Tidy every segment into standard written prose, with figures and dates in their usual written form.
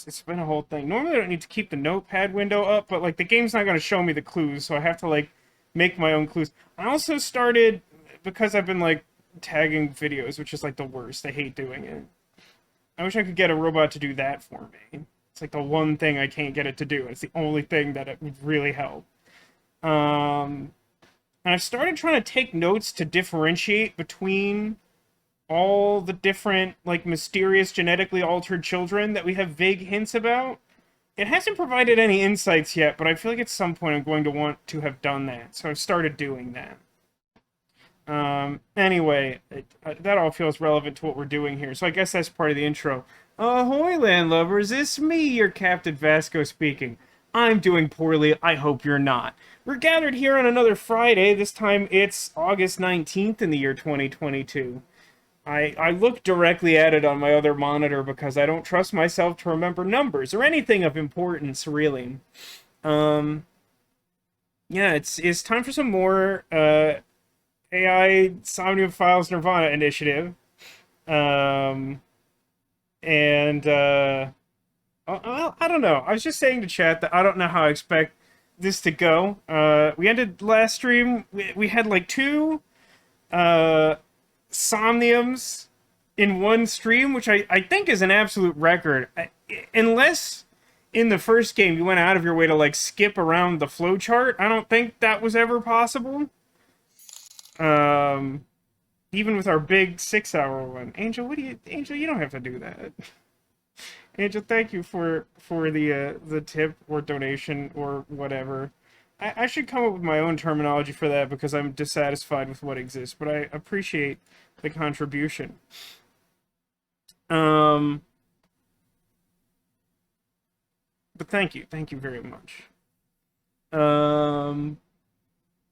it's been a whole thing. Normally I don't need to keep the notepad window up, but like the game's not going to show me the clues, so I have to like make my own clues. I also started, because I've been like tagging videos, which is like the worst. I hate doing it. I wish I could get a robot to do that for me. It's like the one thing I can't get it to do. It's the only thing that it would really help. And I've started trying to take notes to differentiate between all the different, like, mysterious genetically altered children that we have vague hints about. It hasn't provided any insights yet, but I feel like at some point I'm going to want to have done that, so I've started doing that. Anyway, that all feels relevant to what we're doing here, so I guess that's part of the intro. Ahoy, landlubbers, it's me, your Captain Vasco speaking. I'm doing poorly, I hope you're not. We're gathered here on another Friday, this time it's August 19th in the year 2022. I look directly at it on my other monitor because I don't trust myself to remember numbers or anything of importance, really. Yeah, it's time for some more AI Somnium Files Nirvana Initiative. Well, I don't know. I was just saying to chat that I don't know how I expect this to go. We ended last stream, we had like two Somniums in one stream, which I think is an absolute record. Unless in the first game you went out of your way to like skip around the flowchart, I don't think that was ever possible. Even with our big 6-hour one. Angel, Angel, you don't have to do that. Angel, thank you for the tip or donation or whatever. I should come up with my own terminology for that because I'm dissatisfied with what exists, but I appreciate the contribution. But thank you very much.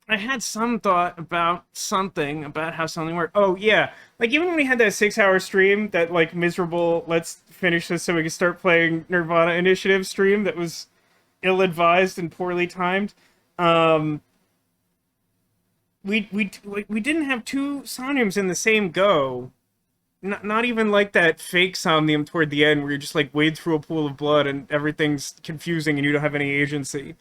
I had some thought about something, about how something worked. Oh, yeah. Like, even when we had that 6-hour stream, that, like, miserable, let's finish this so we can start playing Nirvana Initiative stream that was ill-advised and poorly timed, we didn't have two Somniums in the same go. Not even like that fake Somnium toward the end where you just, like, wade through a pool of blood and everything's confusing and you don't have any agency.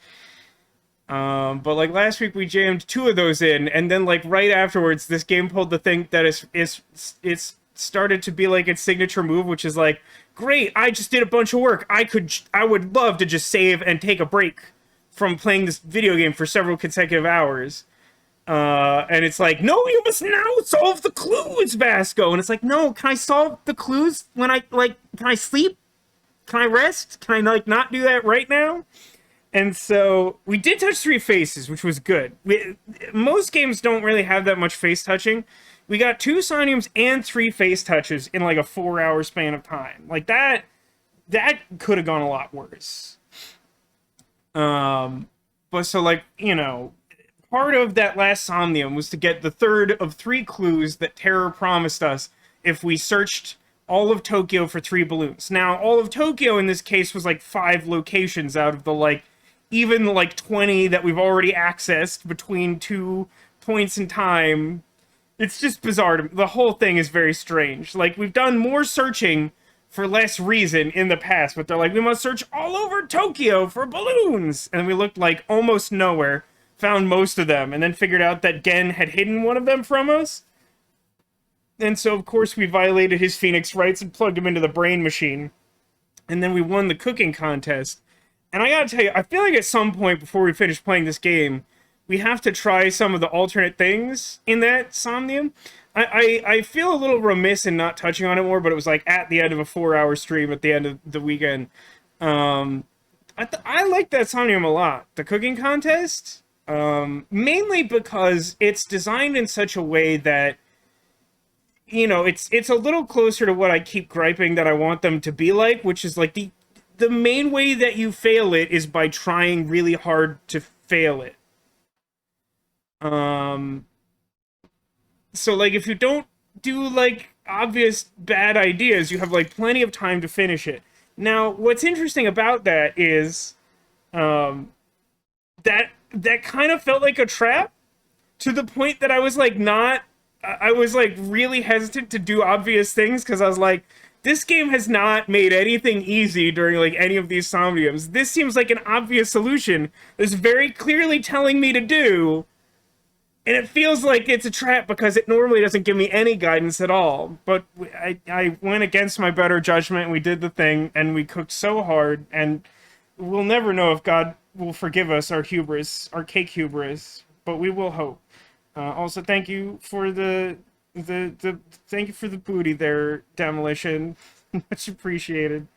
But like last week we jammed two of those in, and then like right afterwards this game pulled the thing that it's started to be like its signature move, which is like, great, I just did a bunch of work. I would love to just save and take a break from playing this video game for several consecutive hours. And it's like, no, you must now solve the clues, Vasco. And it's like, no, can I solve the clues when can I sleep? Can I rest? Can I like not do that right now? And so we did touch three faces, which was good. Most games don't really have that much face touching. We got two Somniums and three face touches in like a 4-hour span of time. Like that could have gone a lot worse. But so like, you know, part of that last Somnium was to get the third of 3 clues that Terror promised us if we searched all of Tokyo for 3 balloons. Now, all of Tokyo in this case was like 5 locations out of the like even like 20 that we've already accessed between 2 points in time. It's just bizarre. The whole thing is very strange. Like, we've done more searching for less reason in the past, but they're like, we must search all over Tokyo for balloons. And we looked like almost nowhere, found most of them, and then figured out that Gen had hidden one of them from us. And so, of course, we violated his Phoenix rights and plugged him into the brain machine. And then we won the cooking contest. And I gotta tell you, I feel like at some point before we finish playing this game, we have to try some of the alternate things in that Somnium. I feel a little remiss in not touching on it more, but it was like at the end of a 4-hour stream at the end of the weekend. I like that Somnium a lot. The cooking contest, mainly because it's designed in such a way that, you know, it's a little closer to what I keep griping that I want them to be like, which is like the main way that you fail it is by trying really hard to fail it. So like if you don't do like obvious bad ideas, you have like plenty of time to finish it. Now, what's interesting about that is that kind of felt like a trap to the point that I was like I was like really hesitant to do obvious things because I was like, This game has not made anything easy during like any of these Somniums. This seems like an obvious solution that's very clearly telling me to do, and it feels like it's a trap because it normally doesn't give me any guidance at all. But I went against my better judgment, and we did the thing, and we cooked so hard, and we'll never know if God will forgive us our hubris, our cake hubris, but we will hope. Also, thank you for the thank you for the booty there, Demolition. Much appreciated.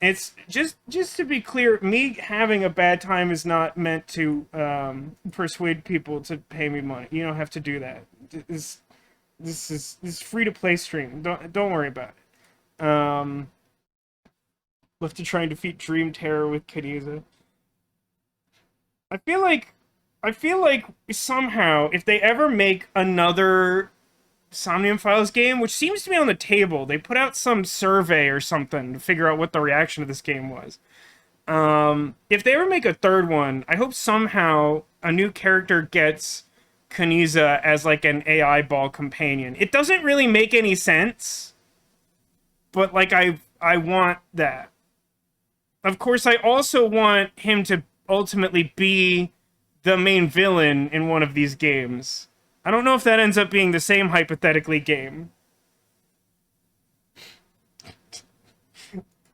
It's just to be clear, me having a bad time is not meant to persuade people to pay me money. You don't have to do that. This is free to play stream. Don't worry about it. Left to try and defeat Dream Terror with Kaniza. I feel like somehow if they ever make another Somnium Files game, which seems to be on the table, they put out some survey or something to figure out what the reaction to this game was. If they ever make a third one, I hope somehow a new character gets Kaniza as like an AI ball companion. It doesn't really make any sense, but like I want that. Of course, I also want him to ultimately be the main villain in one of these games. I don't know if that ends up being the same hypothetically game.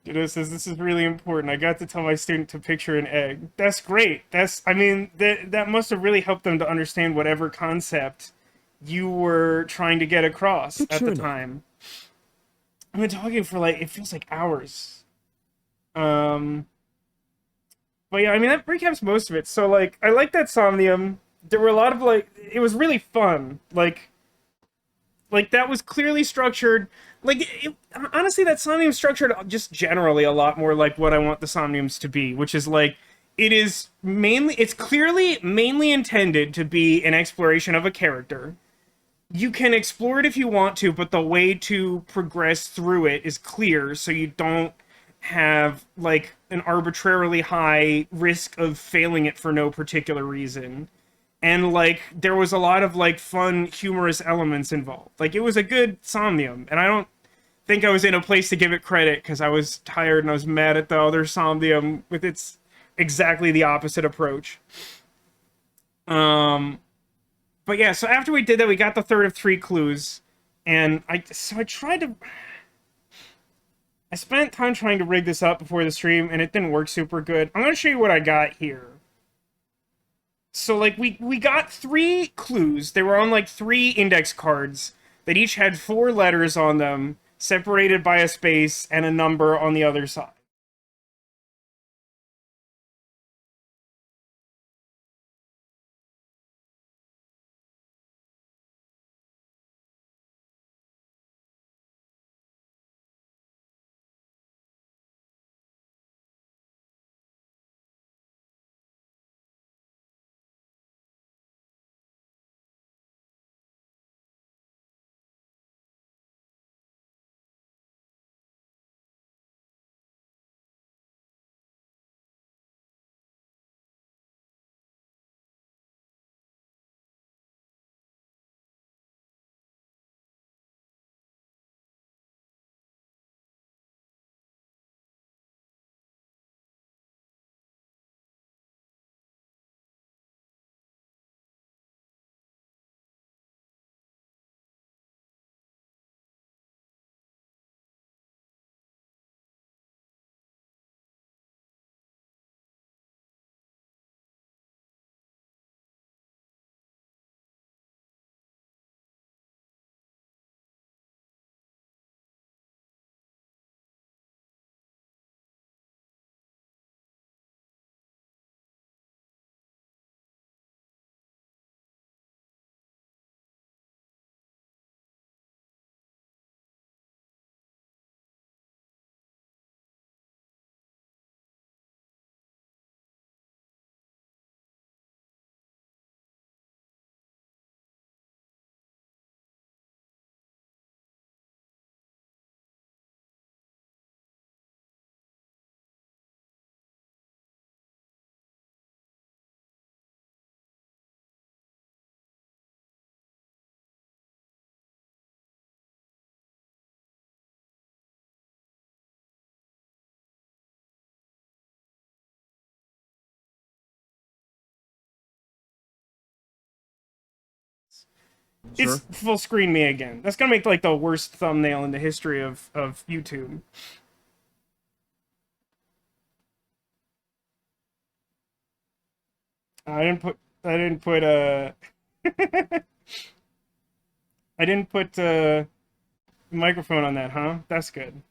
Kuruto says, this is really important. I got to tell my student to picture an egg. That's great. I mean, that must have really helped them to understand whatever concept you were trying to get across at the time. I've been talking for like, it feels like hours. But yeah, I mean, that recaps most of it. So, like, I like that Somnium. There were a lot of, like, it was really fun. Like that was clearly structured. Like, honestly, that Somnium structured just generally a lot more like what I want the Somniums to be, which is, like, it's clearly mainly intended to be an exploration of a character. You can explore it if you want to, but the way to progress through it is clear, so you don't have like an arbitrarily high risk of failing it for no particular reason. And like there was a lot of like fun humorous elements involved. Like it was a good Somnium, and I don't think I was in a place to give it credit because I was tired and I was mad at the other Somnium with its exactly the opposite approach. But yeah, so after we did that, we got the third of 3 clues, and I tried to I spent time trying to rig this up before the stream, and it didn't work super good. I'm going to show you what I got here. So, like, we got 3 clues. They were on, like, 3 index cards that each had 4 letters on them, separated by a space and a number on the other side. It's full screen me again. That's gonna make like the worst thumbnail in the history of YouTube. I didn't put microphone on that, huh? That's good.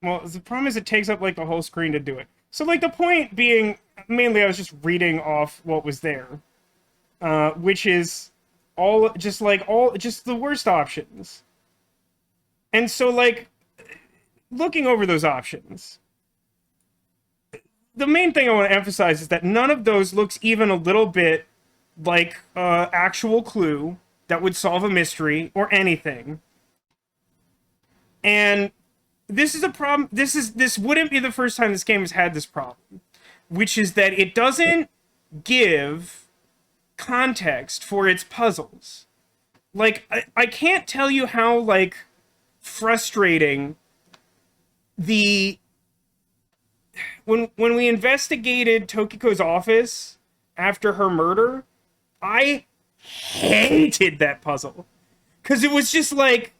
Well, the problem is it takes up like the whole screen to do it. So like the point being, mainly I was just reading off what was there, which is just the worst options. And so like looking over those options, the main thing I want to emphasize is that none of those looks even a little bit like actual clue that would solve a mystery or anything. And this is a problem. This wouldn't be the first time this game has had this problem, which is that it doesn't give context for its puzzles. Like, I can't tell you how, like, frustrating when we investigated Tokiko's office after her murder, I hated that puzzle. Because it was just like,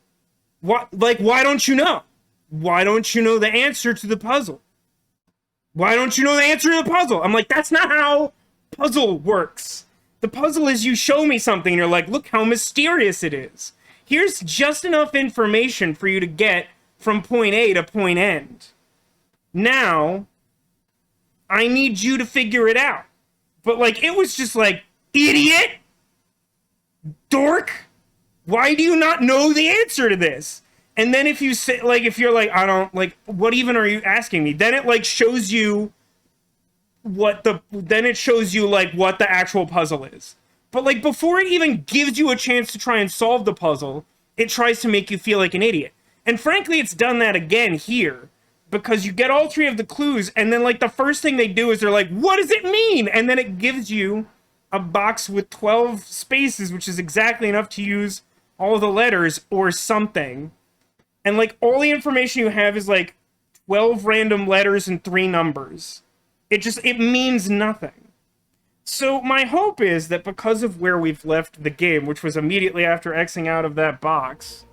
why don't you know? Why don't you know the answer to the puzzle? Why don't you know the answer to the puzzle? I'm like, that's not how puzzle works. The puzzle is you show me something and you're like, look how mysterious it is. Here's just enough information for you to get from point A to point end. Now, I need you to figure it out. But like, it was just like, idiot! Dork! Why do you not know the answer to this? And then if you say, like, if you're like, I don't, like, what even are you asking me? Then it, like, shows you what the actual puzzle is. But, like, before it even gives you a chance to try and solve the puzzle, it tries to make you feel like an idiot. And frankly, it's done that again here. Because you get all three of the clues, and then, like, the first thing they do is they're like, what does it mean? And then it gives you a box with 12 spaces, which is exactly enough to use all of the letters or something. And, like, all the information you have is, like, 12 random letters and 3 numbers. It means nothing. So my hope is that because of where we've left the game, which was immediately after Xing out of that box,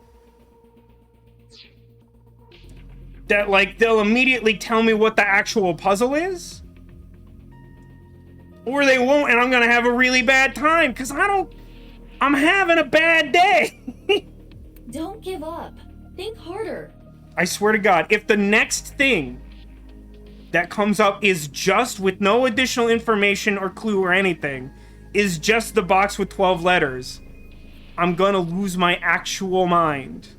that, like, they'll immediately tell me what the actual puzzle is. Or they won't, and I'm gonna have a really bad time, because I'm having a bad day. Don't give up. Think harder. I swear to God, if the next thing that comes up is just with no additional information or clue or anything, is just the box with 12 letters, I'm gonna lose my actual mind.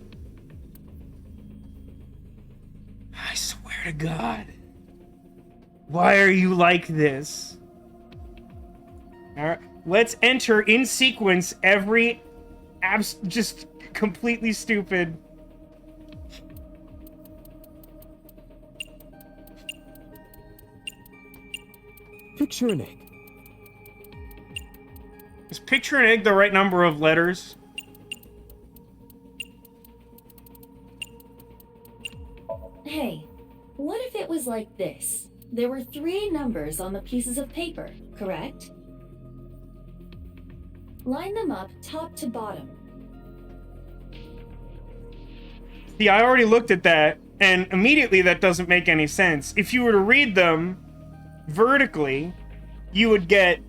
I swear to God. Why are you like this? Alright, let's enter in sequence every just completely stupid. Picture an egg. Is picture an egg the right number of letters? Hey, what if it was like this? There were 3 numbers on the pieces of paper, correct? Line them up top to bottom. See, I already looked at that, and immediately that doesn't make any sense. If you were to read them vertically, you would get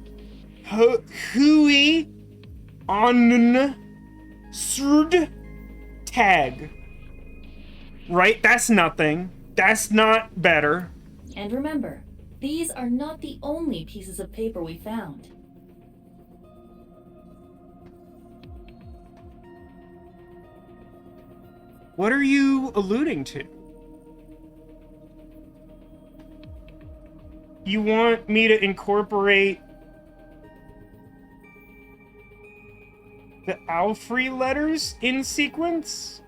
hui on srd tag. Right? That's nothing. That's not better. And remember, these are not the only pieces of paper we found. What are you alluding to? You want me to incorporate the Alfrey letters in sequence?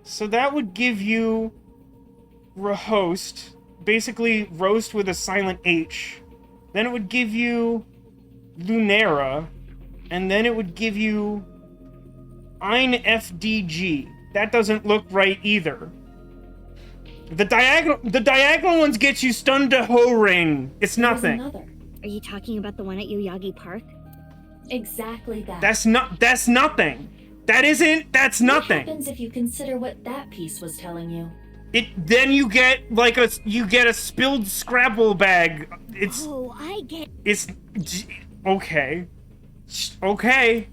So that would give you Rehost, basically roast with a silent H. Then it would give you Lunera, and then it would give you Ein FDG. That doesn't look right either. The diagonal ones get you stunned to ho ring. It's nothing. There's another. Are you talking about the one at Yoyagi Park? Exactly that. That's nothing. That's What nothing. happens if you consider what that piece was telling you? Then you get like a spilled Scrabble bag. Oh, I get. It's okay. Okay.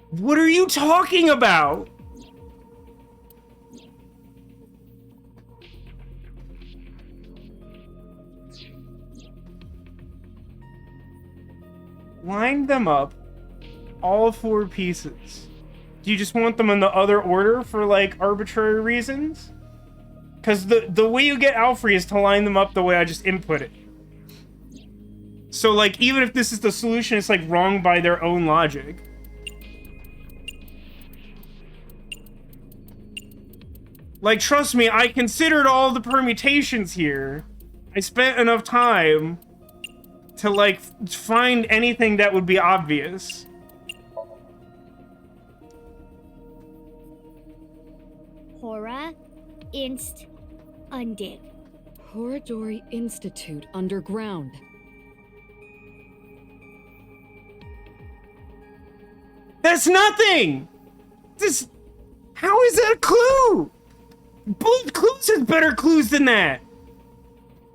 What are you talking about? Line them up, all 4 pieces. Do you just want them in the other order for, like, arbitrary reasons? Because the way you get Alfrey is to line them up the way I just input it. So, like, even if this is the solution, it's, like, wrong by their own logic. Like, trust me, I considered all the permutations here. I spent enough time to, like, find anything that would be obvious. Hora, Inst, Undig. Horadori Institute underground. That's nothing! How is that a clue? Blue Clues has better clues than that.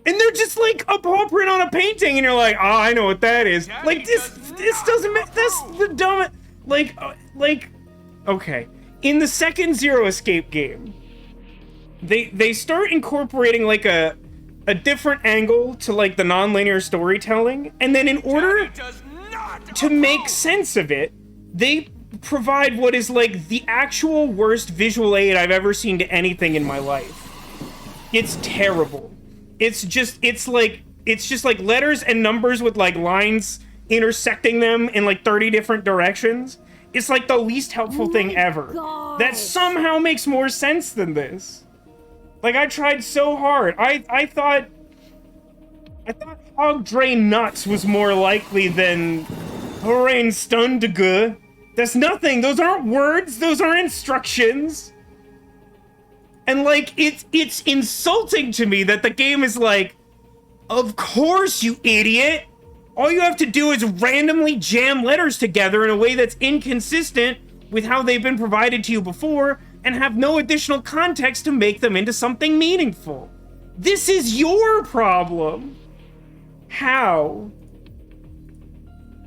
And they're just like a paw print on a painting, and you're like, oh, I know what that is. Like, this doesn't make, that's the dumb, like, okay. In the second Zero Escape game, they start incorporating, like, a different angle to, like, the non-linear storytelling, and then in order to make sense of it, they provide what is, like, the actual worst visual aid I've ever seen to anything in my life. It's terrible. It's just like letters and numbers with, like, lines intersecting them in, like, 30 different directions. It's, like, the least helpful thing ever. That somehow makes more sense than this. Like, I tried so hard. I thought Hog Drain Nuts was more likely than Horain Stundige. That's nothing. Those aren't words. Those aren't instructions. And, like, it's insulting to me that the game is like, of course, you idiot. All you have to do is randomly jam letters together in a way that's inconsistent with how they've been provided to you before and have no additional context to make them into something meaningful. This is your problem. How?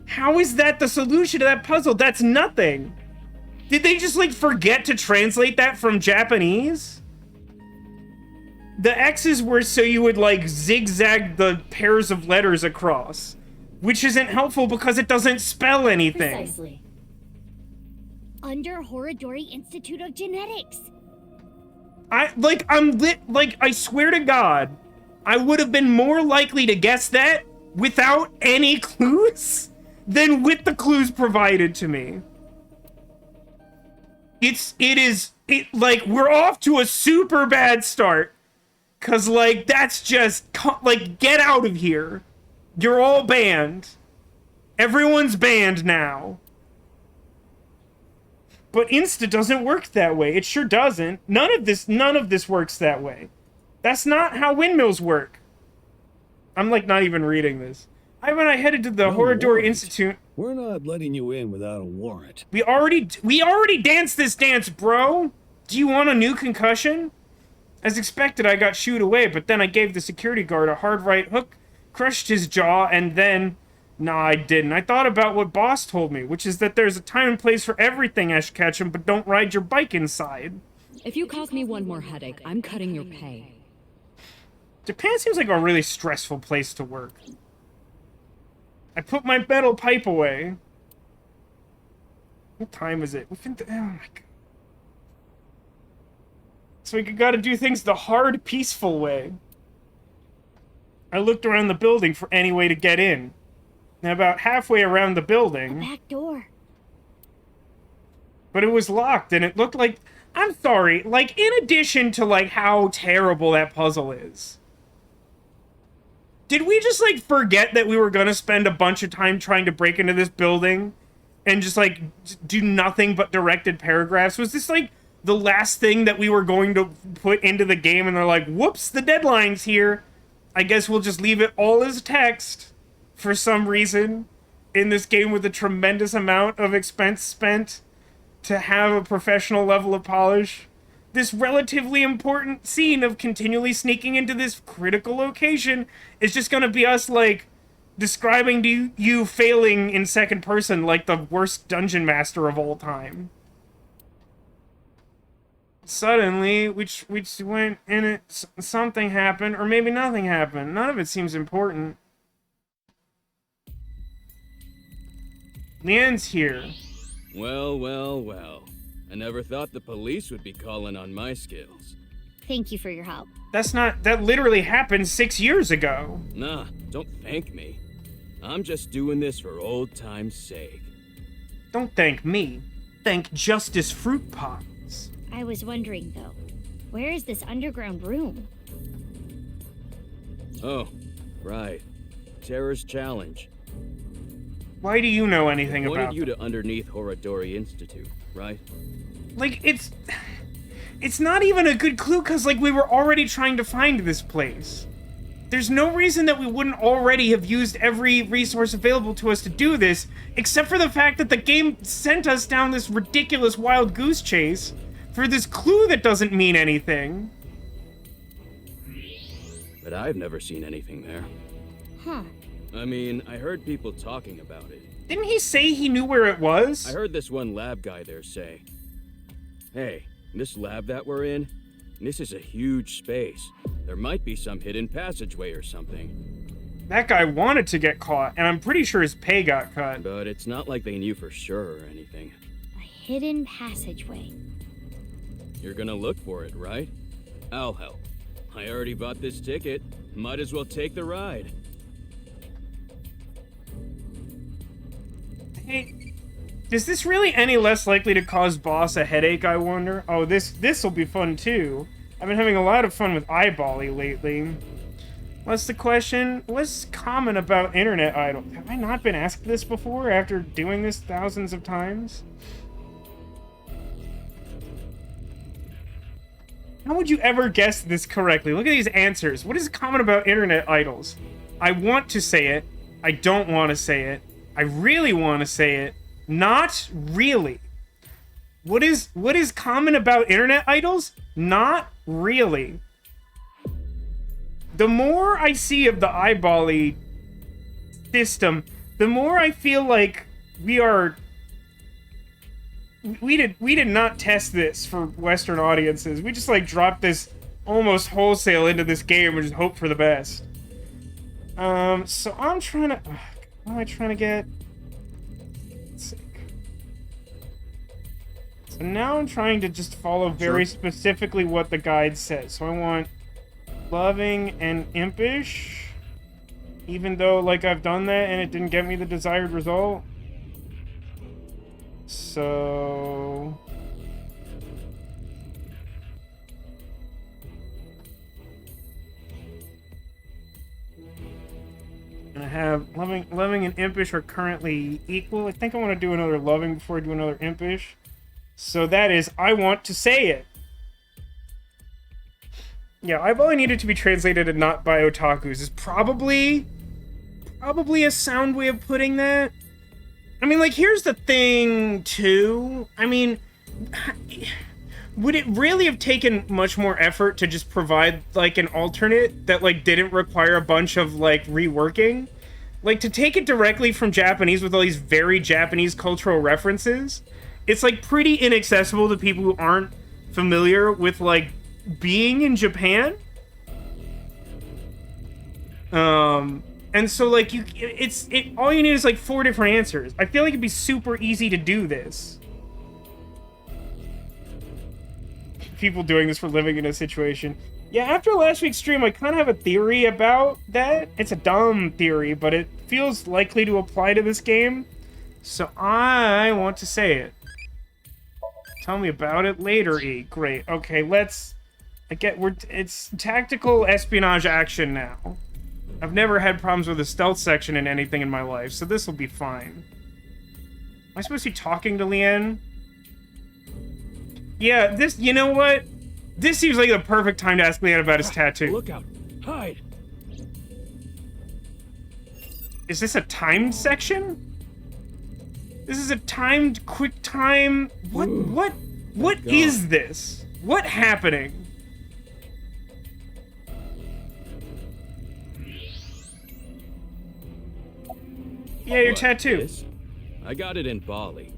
How is that the solution to that puzzle? That's nothing. Did they just, like, forget to translate that from Japanese? The X's were so you would, like, zigzag the pairs of letters across, which isn't helpful because it doesn't spell anything. Precisely. Under Horadori Institute of Genetics. I swear to God, I would have been more likely to guess that without any clues than with the clues provided to me. Like, we're off to a super bad start. Cause, like, that's just, like, get out of here. You're all banned. Everyone's banned now. But Insta doesn't work that way. It sure doesn't. None of this works that way. That's not how windmills work. I'm, like, not even reading this. When I headed to the Horadori Institute. We're not letting you in without a warrant. We already danced this dance, bro. Do you want a new concussion? As expected, I got shooed away, but then I gave the security guard a hard right hook, crushed his jaw, and then... Nah, I didn't. I thought about what Boss told me, which is that there's a time and place for everything, Ash Ketchum, but don't ride your bike inside. If you cause me one more headache, I'm cutting your pay. Japan seems like a really stressful place to work. I put my metal pipe away. What time is it? Oh my god. So we gotta do things the hard, peaceful way. I looked around the building for any way to get in. And about halfway around the building... Back door. But it was locked, and it looked like... I'm sorry, like, in addition to, like, how terrible that puzzle is, did we just, like, forget that we were gonna spend a bunch of time trying to break into this building and just, like, do nothing but directed paragraphs? Was this, like, the last thing that we were going to put into the game, and they're like, whoops, the deadline's here. I guess we'll just leave it all as text for some reason in this game with a tremendous amount of expense spent to have a professional level of polish. This relatively important scene of continually sneaking into this critical location is just gonna be us, like, describing to you failing in second person like the worst dungeon master of all time. Suddenly, we went in it, something happened, or maybe nothing happened. None of it seems important. Leanne's here. Well, well, well. I never thought the police would be calling on my skills. Thank you for your help. That literally happened 6 years ago. Nah, don't thank me. I'm just doing this for old time's sake. Don't thank me. Thank Justice Fruit Pies. I was wondering, though, where is this underground room? Oh, right. Terror's Challenge. Why do you know anything about Pointed you that? to underneath Horodori Institute, right? Like, it's not even a good clue, because, like, we were already trying to find this place. There's no reason that we wouldn't already have used every resource available to us to do this, except for the fact that the game sent us down this ridiculous wild goose chase for this clue that doesn't mean anything. But I've never seen anything there. Huh. I mean, I heard people talking about it. Didn't he say he knew where it was? I heard this one lab guy there say, "Hey, this lab that we're in, this is a huge space. There might be some hidden passageway or something." That guy wanted to get caught, and I'm pretty sure his pay got cut. But it's not like they knew for sure or anything. A hidden passageway. You're gonna look for it, right? I'll help. I already bought this ticket. Might as well take the ride. Hey, is this really any less likely to cause Boss a headache, I wonder? Oh, this'll be fun, too. I've been having a lot of fun with Eyebally lately. What's the question? What's common about internet idols? Have I not been asked this before after doing this thousands of times? How would you ever guess this correctly? Look at these answers. What is common about internet idols? I want to say it. I don't want to say it. I really want to say it. Not really. What is common about internet idols? Not really. The more I see of the Eyebally system, the more I feel like we did not test this for Western audiences. We just, like, dropped this almost wholesale into this game and just hope for the best. So I'm trying to... what am I trying to get? Sick. So now I'm trying to just follow very specifically what the guide says. So I want loving and impish, even though, like, I've done that and it didn't get me the desired result. So... and I have loving and impish are currently equal. I think I want to do another loving before I do another impish. So that is, I want to say it. Yeah, Eyebally needed to be translated and not by otakus is probably a sound way of putting that. I mean, like, here's the thing, too. I mean, would it really have taken much more effort to just provide, like, an alternate that, like, didn't require a bunch of, like, reworking? Like, to take it directly from Japanese with all these very Japanese cultural references, it's, like, pretty inaccessible to people who aren't familiar with, like, being in Japan. And so, like, all you need is, like, 4 different answers. I feel like it'd be super easy to do this. People doing this for living in a situation. Yeah, after last week's stream, I kind of have a theory about that. It's a dumb theory, but it feels likely to apply to this game. So I want to say it. Tell me about it later, E. Great. Okay, it's tactical espionage action now. I've never had problems with the stealth section in anything in my life, so this will be fine. Am I supposed to be talking to Leanne? Yeah, you know what? This seems like the perfect time to ask Leanne about his tattoo. Look out! Hide! Is this a timed section? This is a timed, quick time. What is this? What happening? Yeah, your tattoo. This? I got it in Bali.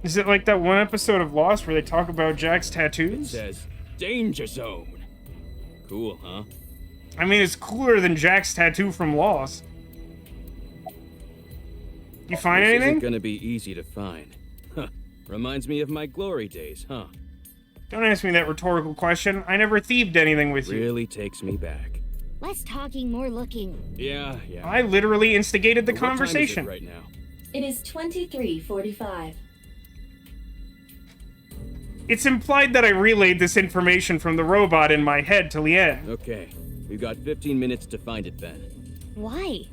Is it like that one episode of Lost where they talk about Jack's It tattoos? says Danger Zone. Cool, huh? I mean, it's cooler than Jack's tattoo from Lost. You find This anything? isn't gonna be easy to find. Huh. Reminds me of my glory days, huh? Don't ask me that rhetorical question. I never thieved anything with you. Really takes me back. Less talking, more looking. Yeah. I literally instigated the What time is it conversation. right now? It is 23:45. It's implied that I relayed this information from the robot in my head to Leanne. Okay, we've got 15 minutes to find it then. Why?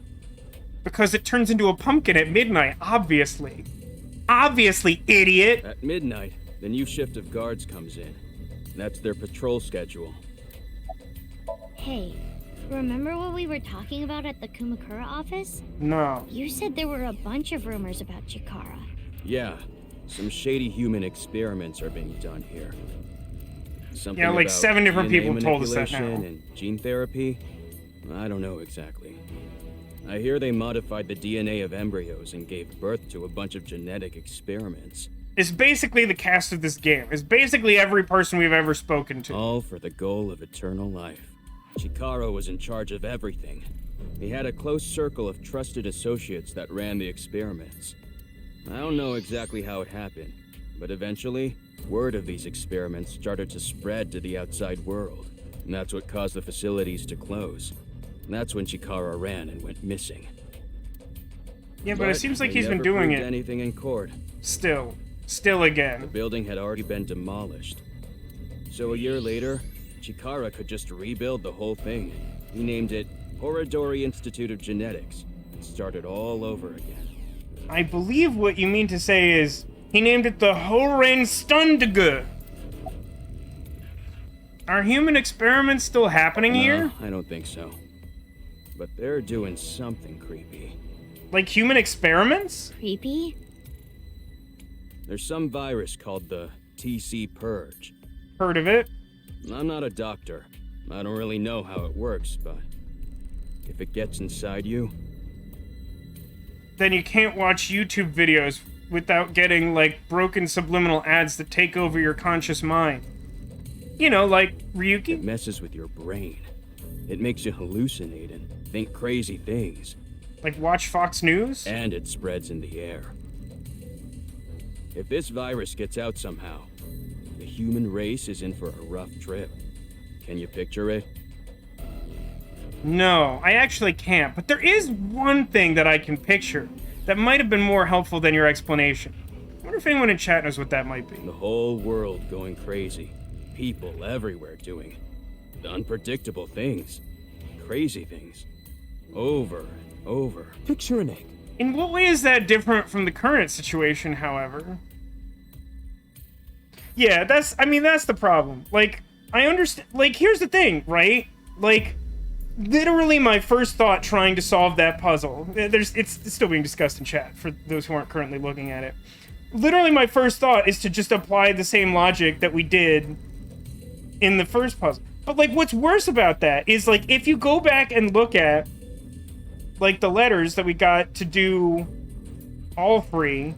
Because it turns into a pumpkin at midnight, obviously. Obviously, idiot! At midnight, the new shift of guards comes in. That's their patrol schedule. Hey, remember what we were talking about at the Kumakura office? No. You said there were a bunch of rumors about Chikara. Yeah, some shady human experiments are being done here. Something Yeah, like about 7 different DNA people have told us that now. manipulation and gene therapy? I don't know exactly. I hear they modified the DNA of embryos and gave birth to a bunch of genetic experiments. It's basically the cast of this game. It's basically every person we've ever spoken to. All for the goal of eternal life. Chikara was in charge of everything. He had a close circle of trusted associates that ran the experiments. I don't know exactly how it happened, but eventually, word of these experiments started to spread to the outside world, and that's what caused the facilities to close. And that's when Chikara ran and went missing. Yeah, but it seems like they he's been never doing proved it. anything in court. Still The again. building had already been demolished. So a year later, Chikara could just rebuild the whole thing. He named it Horodori Institute of Genetics and started all over again. I believe what you mean to say is he named it the Horen Stundige. Are human experiments still happening here? No, I don't think so. But they're doing something creepy. Like human experiments? Creepy? There's some virus called the TC-PERGE. Heard of it? I'm not a doctor. I don't really know how it works, but if it gets inside you, Then you can't watch YouTube videos without getting, like, broken subliminal ads that take over your conscious mind. You know, like it Ryuki? messes with your brain. It makes you hallucinate and think crazy things. Like watch Fox News? And it spreads in the air. If this virus gets out somehow, the human race is in for a rough trip. Can you picture it? No, I actually can't. But there is one thing that I can picture that might have been more helpful than your explanation. I wonder if anyone in chat knows what that might be. The whole world going crazy. People everywhere doing unpredictable things. Crazy things. Over and over. Picturing it. In what way is that different from the current situation, however? Yeah, that's the problem. Like, I understand, like, here's the thing, right? Like, literally my first thought trying to solve that puzzle, it's still being discussed in chat for those who aren't currently looking at it. Literally my first thought is to just apply the same logic that we did in the first puzzle. But, like, what's worse about that is, like, if you go back and look at, like, the letters that we got to do all three,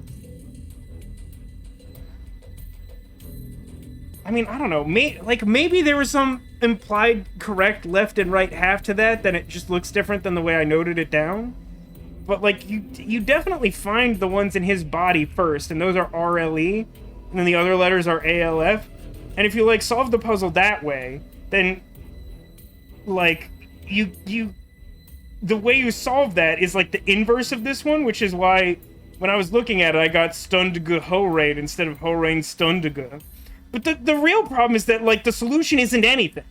I mean, I don't know, maybe there was some implied correct left and right half to that, then it just looks different than the way I noted it down. But, like, you definitely find the ones in his body first, and those are RLE, and then the other letters are ALF. And if you, like, solve the puzzle that way, then, like, the way you solve that is, like, the inverse of this one, which is why when I was looking at it, I got Stundige Horain instead of Horain Stundige. But the real problem is that, like, the solution isn't anything.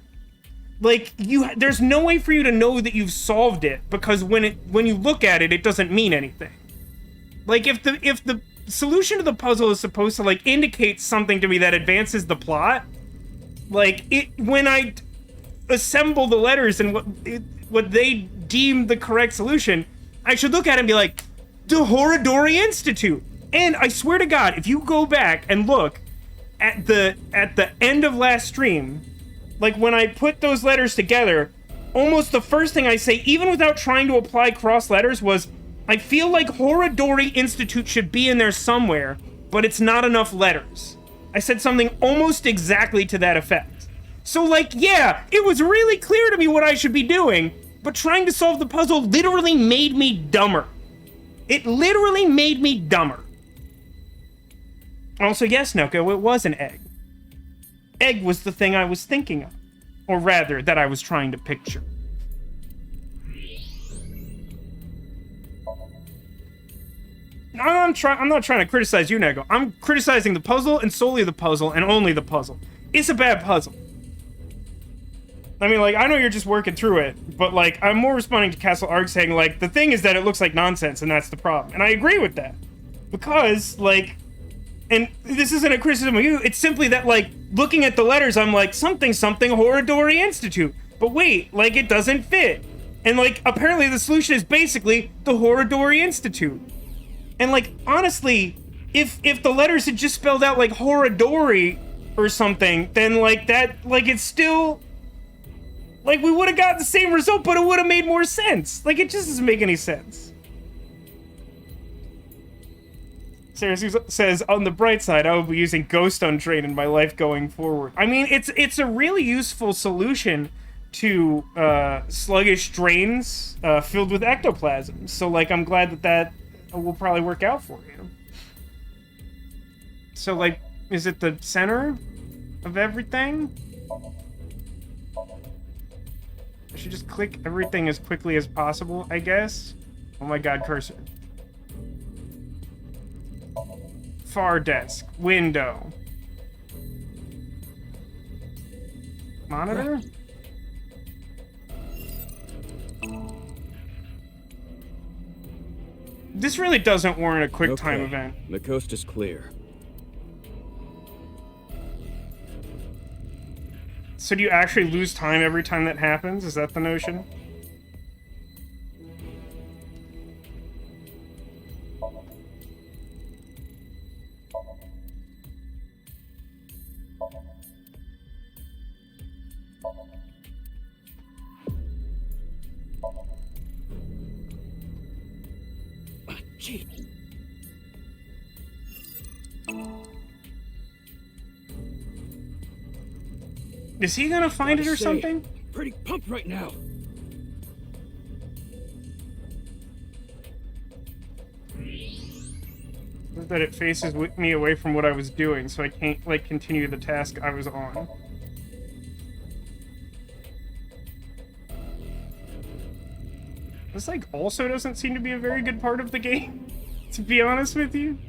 Like, there's no way for you to know that you've solved it, because when you look at it, it doesn't mean anything. Like, if the solution to the puzzle is supposed to, like, indicate something to me that advances the plot, like, when I assemble the letters and what they deem the correct solution, I should look at it and be like, the Horodori Institute! And I swear to God, if you go back and look at the end of last stream, like, when I put those letters together, almost the first thing I say, even without trying to apply cross letters, was, I feel like Horodori Institute should be in there somewhere, but it's not enough letters. I said something almost exactly to that effect. So, like, yeah, it was really clear to me what I should be doing, but trying to solve the puzzle literally made me dumber. It literally made me dumber. Also, yes, Noko, it was an egg. Egg was the thing I was thinking of. Or rather, that I was trying to picture. I'm not trying to criticize you, Nego. I'm criticizing the puzzle and solely the puzzle and only the puzzle. It's a bad puzzle. I mean, like, I know you're just working through it, but, like, I'm more responding to Castle Arg saying, like, the thing is that it looks like nonsense, and that's the problem. And I agree with that. Because, like, and this isn't a criticism of you, it's simply that, like, looking at the letters, I'm like, something Horodori Institute. But wait, like, it doesn't fit. And, like, apparently the solution is basically the Horodori Institute. And, like, honestly, if the letters had just spelled out, like, Horodori or something, then, like, that, like, it's still, like, we would have got the same result, but it would have made more sense. Like, it just doesn't make any sense. Sarah says, on the bright side, I will be using Ghost Untrained in my life going forward. I mean, it's a really useful solution to sluggish drains filled with ectoplasm. So, like, I'm glad that will probably work out for you. So, like, is it the center of everything? I should just click everything as quickly as possible, I guess. Oh my god, cursor. Far desk. Window. Monitor? This really doesn't warrant a quick time event. The coast is clear. So do you actually lose time every time that happens? Is that the notion? Gee. Is he gonna find it or something? Pretty pumped right now. That it faces me away from what I was doing, so I can't, like, continue the task I was on. This, like, also doesn't seem to be a very good part of the game, to be honest with you.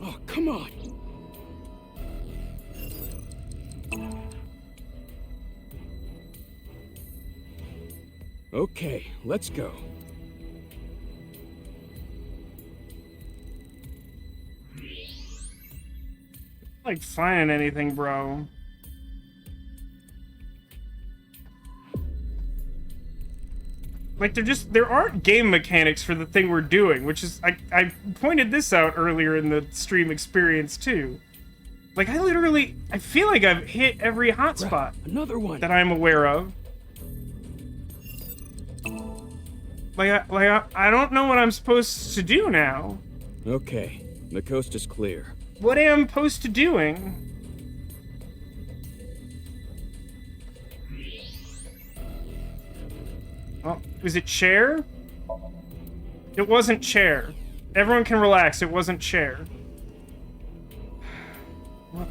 Oh, come on. Okay, let's go. Like, finding anything, bro. Like, there aren't game mechanics for the thing we're doing, which is, I pointed this out earlier in the stream experience, too. Like, I feel like I've hit every hotspot Another one that I'm aware of. Like, I don't know what I'm supposed to do now. Okay, the coast is clear. What am I supposed to doing? Oh, is it chair? It wasn't chair. Everyone can relax, it wasn't chair. What,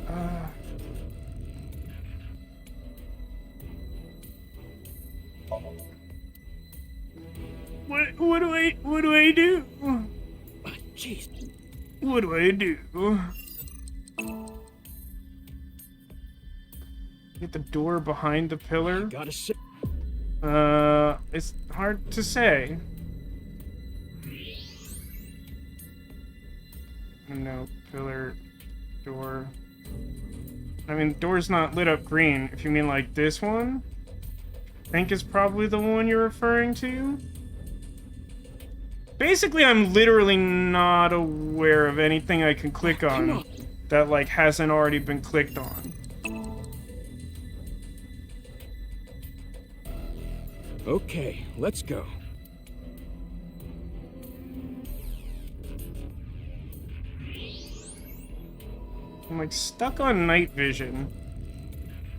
What do I do? Jeez. What do I do? Get the door behind the pillar? Gotta say. It's hard to say. No, pillar, door. I mean, door's not lit up green. If you mean like this one, I think is probably the one you're referring to. Basically, I'm literally not aware of anything I can click on that, like, hasn't already been clicked on. Okay, let's go. I'm, like, stuck on night vision.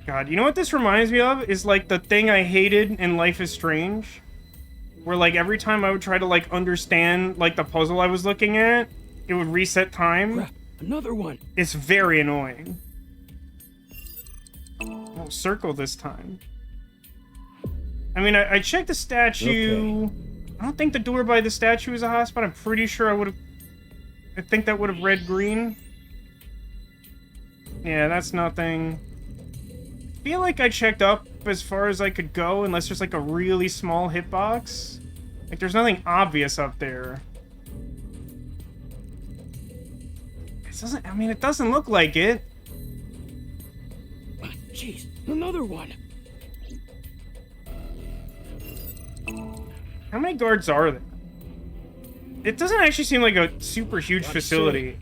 God, you know what this reminds me of? Is, like, the thing I hated in Life is Strange. Where, like, every time I would try to, like, understand, like, the puzzle I was looking at, it would reset time. Crap, another one. It's very annoying. Oh, circle this time. I mean, I checked the statue. Okay. I don't think the door by the statue is a hotspot. I'm pretty sure I think that would have read green. Yeah, that's nothing. I feel like I checked up as far as I could go, unless there's, like, a really small hitbox. Like, there's nothing obvious up there. It doesn't look like it. Jeez, another one. How many guards are there? It doesn't actually seem like a super huge facility.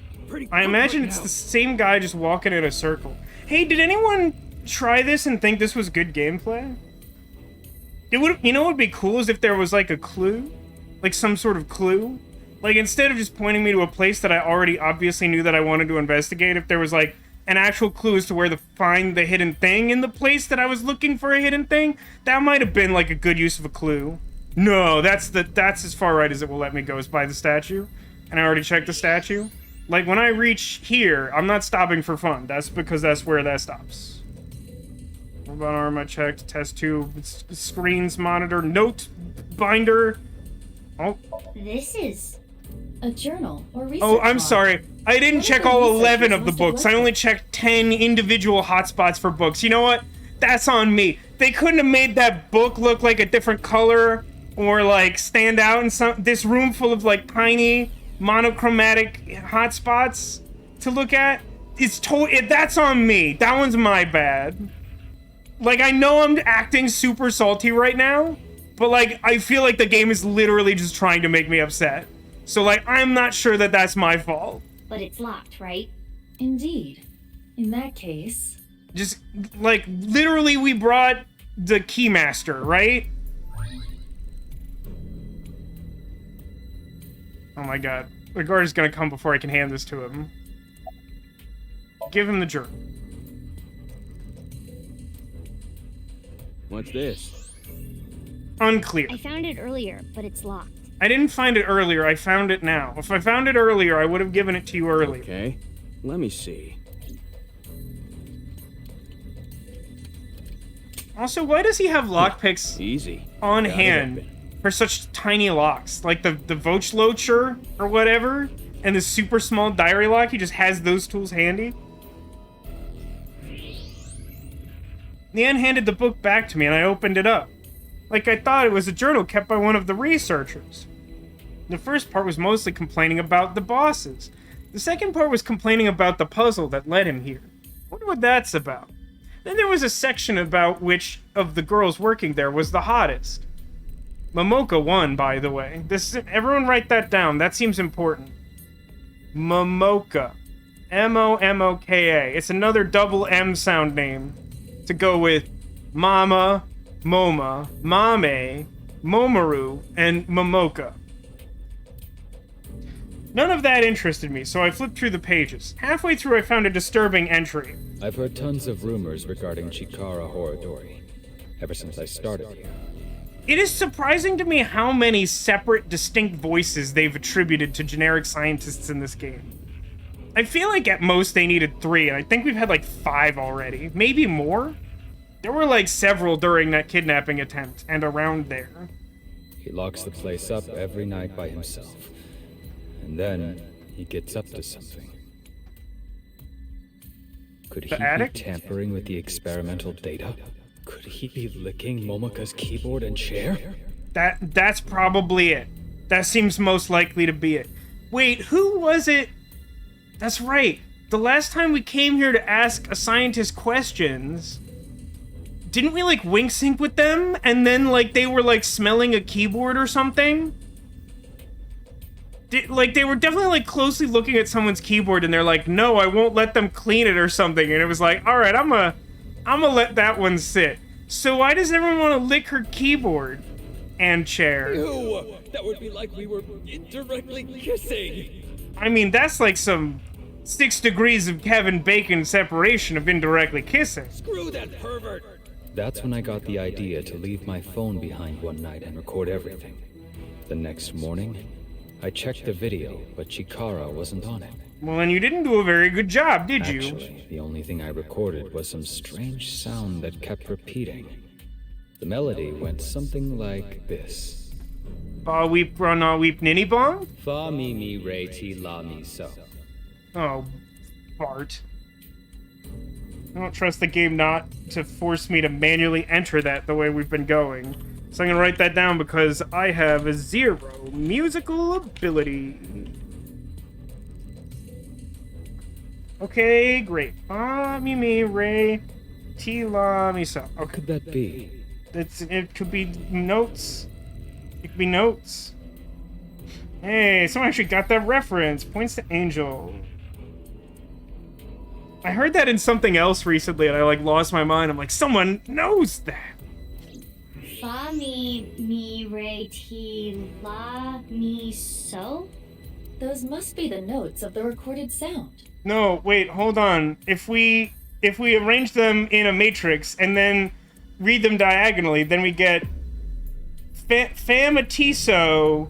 I imagine it's the same guy just walking in a circle. Hey, did anyone try this and think this was good gameplay? You know what would be cool is if there was, like, a clue? Like, some sort of clue? Like, instead of just pointing me to a place that I already obviously knew that I wanted to investigate, if there was, like, an actual clue as to where to find the hidden thing in the place that I was looking for a hidden thing, that might have been, like, a good use of a clue. No, that's as far right as it will let me go, is by the statue. And I already checked the statue. Like, when I reach here, I'm not stopping for fun. That's because that's where that stops. What about arm? I checked. Test tube. Screens, monitor, note binder. Oh. This is a journal or research. Oh, I'm log. sorry. I didn't check all 11 of the books. I only checked 10 individual hotspots for books. You know what? That's on me. They couldn't have made that book look like a different color or, like, stand out in this room full of, like, tiny monochromatic hotspots to look at. That's on me. That one's my bad. Like, I know I'm acting super salty right now, but, like, I feel like the game is literally just trying to make me upset. So, like, I'm not sure that that's my fault. But it's locked, right? Indeed. In that case... Just, like, literally we brought the Keymaster, right? Oh my god. The guard is gonna come before I can hand this to him. Give him the journal. What's this? Unclear. I found it earlier, but it's locked. I didn't find it earlier, I found it now. If I found it earlier, I would have given it to you earlier. Okay, let me see. Also, why does he have lockpicks Easy. on Got it hand open. for such tiny locks? Like the Vochlocher or whatever, and the super small diary lock, he just has those tools handy. Leanne handed the book back to me and I opened it up. Like I thought it was a journal kept by one of the researchers. The first part was mostly complaining about the bosses. The second part was complaining about the puzzle that led him here. Wonder what that's about. Then there was a section about which of the girls working there was the hottest. Momoka won, by the way. Everyone write that down. That seems important. Momoka. M-O-M-O-K-A. It's another double M sound name to go with Mama, Moma, Mame, Momoru, and Momoka. None of that interested me, so I flipped through the pages. Halfway through, I found a disturbing entry. I've heard tons of rumors regarding Chikara Horodori, ever since I started here. It is surprising to me how many separate, distinct voices they've attributed to generic scientists in this game. I feel like at most they needed 3, and I think we've had like 5 already. Maybe more? There were like several during that kidnapping attempt, and around there. He locks the place up every night by himself. and then he gets up to something. Could he The be addict? tampering with the experimental data? Could he be licking Momoka's keyboard and chair? That's probably it. That seems most likely to be it. Wait, who was it? That's right. The last time we came here to ask a scientist questions, didn't we like wink sync with them? And then like they were like smelling a keyboard or something? Like they were definitely like closely looking at someone's keyboard and they're like, no, I won't let them clean it or something. And it was like, all right, I'm gonna let that one sit. So why does everyone want to lick her keyboard and chair? Ew! That would be like we were indirectly kissing! I mean, that's like some 6 degrees of Kevin Bacon separation of indirectly kissing. Screw that pervert! That's when I got the idea to leave my phone behind one night and record everything. The next morning, I checked the video, but Chikara wasn't on it. Well, then you didn't do a very good job, did you? Actually, the only thing I recorded was some strange sound that kept repeating. The melody went something like this. Ba weep na weep ninny bong? Fa mi mi re ti la mi so. Oh, Bart. I don't trust the game not to force me to manually enter that the way we've been going. So I'm gonna write that down because I have a 0 musical ability. Okay, great. Ah, mi, re, ti, la, mi, so. What Okay. could that be? It could be notes. It could be notes. Hey, someone actually got that reference. Points to Angel. I heard that in something else recently and I like lost my mind. I'm like, someone knows that. Fa mi re ti la mi so? Those must be the notes of the recorded sound. No, wait, hold on. If we arrange them in a matrix and then read them diagonally, then we get Famatiso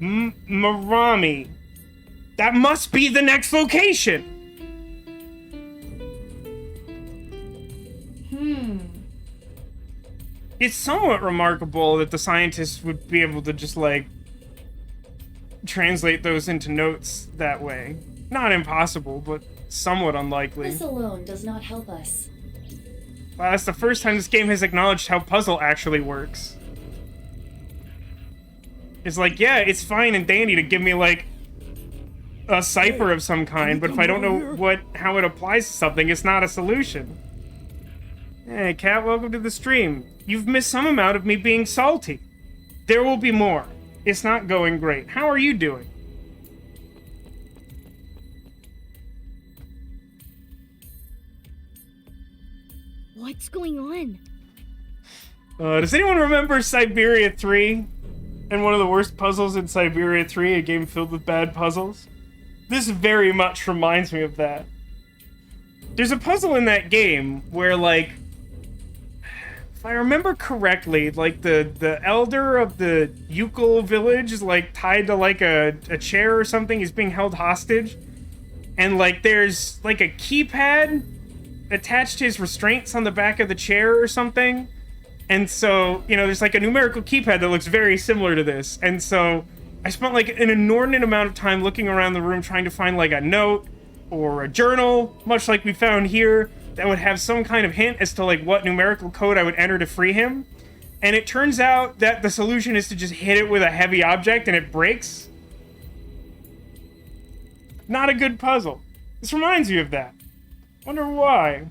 Marami. That must be the next location. It's somewhat remarkable that the scientists would be able to just like translate those into notes that way. Not impossible, but somewhat unlikely. This alone does not help us. Wow, that's the first time this game has acknowledged how puzzle actually works. It's like, yeah, it's fine and dandy to give me, like, a cipher of some kind, but if I don't know how it applies to something, it's not a solution. Hey, Cat, welcome to the stream. You've missed some amount of me being salty. There will be more. It's not going great. How are you doing? What's going on? Does anyone remember Siberia 3? And one of the worst puzzles in Siberia 3, a game filled with bad puzzles? This very much reminds me of that. There's a puzzle in that game where, like, if I remember correctly, like, the elder of the Yukil village is, like, tied to, like, a chair or something. He's being held hostage. And, like, there's, like, a keypad attached to his restraints on the back of the chair or something. And so, you know, there's like a numerical keypad that looks very similar to this. And so I spent like an inordinate amount of time looking around the room trying to find like a note or a journal, much like we found here, that would have some kind of hint as to like what numerical code I would enter to free him. And it turns out that the solution is to just hit it with a heavy object and it breaks. Not a good puzzle. This reminds me of that. Wonder why.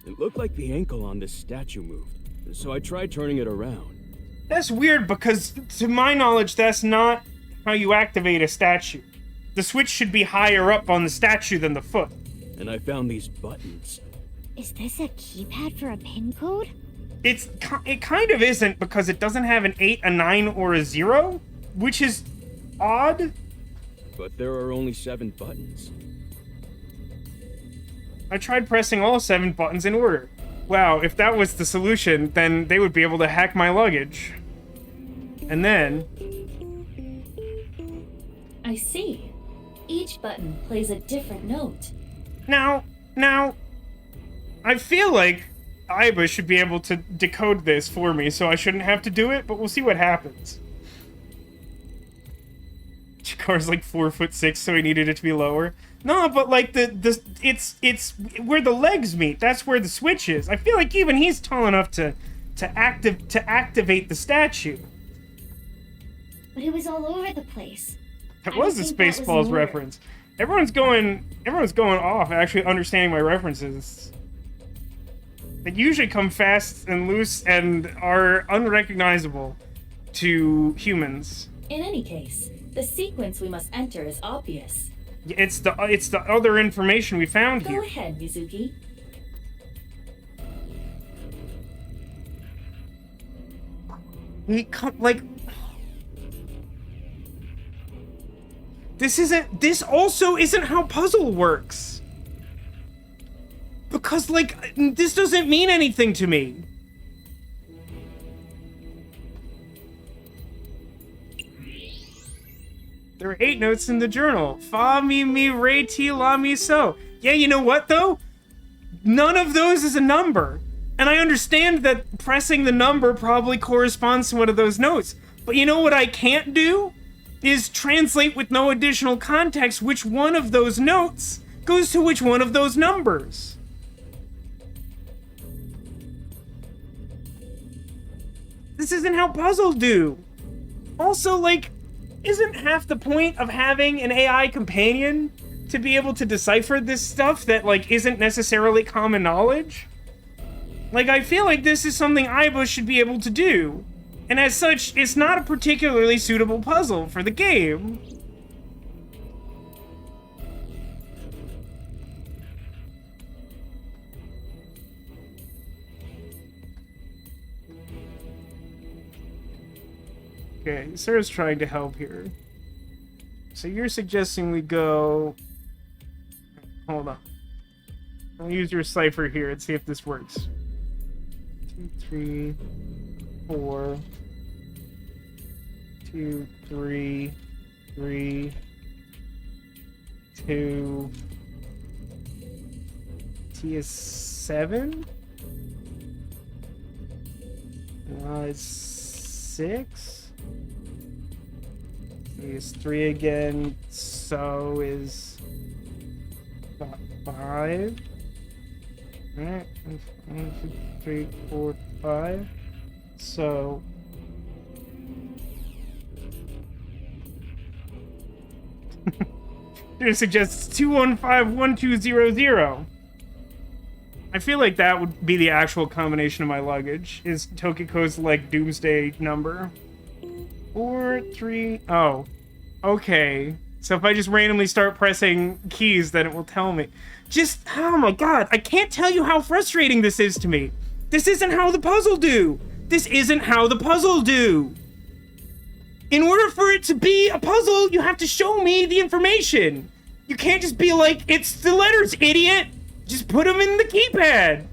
It looked like the ankle on this statue moved, so I tried turning it around. That's weird because, to my knowledge, that's not how you activate a statue. The switch should be higher up on the statue than the foot. And I found these buttons. Is this a keypad for a pin code? It kind of isn't because it doesn't have an 8, a 9, or a 0, which is odd. But there are only 7 buttons. I tried pressing all 7 buttons in order. Wow, if that was the solution, then they would be able to hack my luggage. And then... I see. Each button plays a different note. Now, I feel like Aiba should be able to decode this for me, so I shouldn't have to do it, but we'll see what happens. car's like 4'6", so he needed it to be lower. No, but like it's where the legs meet. That's where the switch is. I feel like even he's tall enough to activate the statue. But it was all over the place. That I was a think that was Spaceballs more. reference. Everyone's going off actually understanding my references. They usually come fast and loose and are unrecognizable to humans. In any case, the sequence we must enter is obvious. It's the other information we found Go here. ahead, Mizuki. This also isn't how puzzle works. Because, like, this doesn't mean anything to me. There are 8 notes in the journal. Fa, mi, re, ti, la, mi, so. Yeah, you know what, though? None of those is a number. And I understand that pressing the number probably corresponds to one of those notes. But you know what I can't do? Is translate with no additional context which one of those notes goes to which one of those numbers. This isn't how puzzles do. Also, like, isn't half the point of having an AI companion to be able to decipher this stuff that, like, isn't necessarily common knowledge? Like, I feel like this is something Aiba should be able to do. And as such, it's not a particularly suitable puzzle for the game. Okay, Sarah's trying to help here. So you're suggesting we go... Hold on. I'll use your cipher here and see if this works. 2, 3, 4... 2, 3, 3, 2. T is 7. It's 6. T is 3 again. So is 5. Alright, 1, 2, 3, 4, 5. So. It suggests 2151200. I feel like that would be the actual combination of my luggage. Is Tokiko's like doomsday number? 4, 3. Oh, okay. So if I just randomly start pressing keys, then it will tell me. Just, oh my god, I can't tell you how frustrating this is to me. This isn't how the puzzle do. This isn't how the puzzle do. In order for it to be a puzzle, you have to show me the information. You can't just be like, it's the letters, idiot. Just put them in the keypad.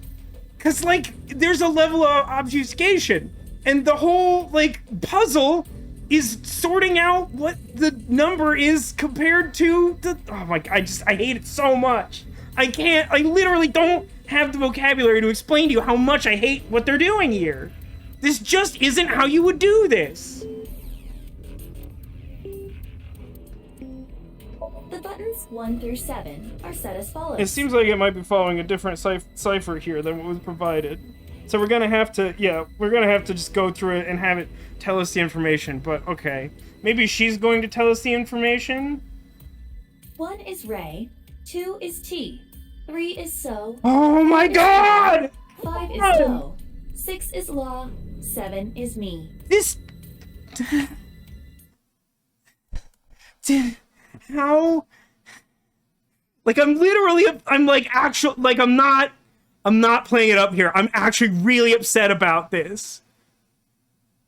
Because, like, there's a level of obfuscation. And the whole, like, puzzle is sorting out what the number is compared to the... Oh my god, I hate it so much. I literally don't have the vocabulary to explain to you how much I hate what they're doing here. This just isn't how you would do this. The buttons 1 through 7 are set as follows. It seems like it might be following a different cipher here than what was provided. So we're gonna have to, we're gonna have to just go through it and have it tell us the information, but okay. Maybe she's going to tell us the information? 1 is Ray, 2 is T, 3 is So, Oh my god! 5 is Do, 6 is Law, 7 is Me. This... How... Like, I'm not playing it up here. I'm actually really upset about this.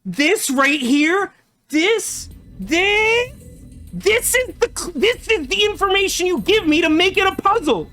This right here, this is the information you give me to make it a puzzle.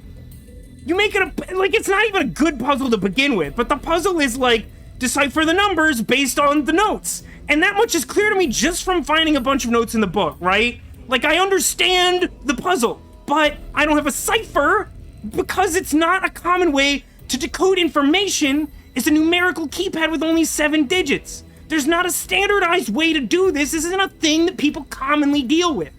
You make it it's not even a good puzzle to begin with, but the puzzle is like, decipher the numbers based on the notes. And that much is clear to me just from finding a bunch of notes in the book, right? Like, I understand the puzzle, but I don't have a cipher because it's not a common way to decode information. It's a numerical keypad with only 7 digits. There's not a standardized way to do this. This isn't a thing that people commonly deal with.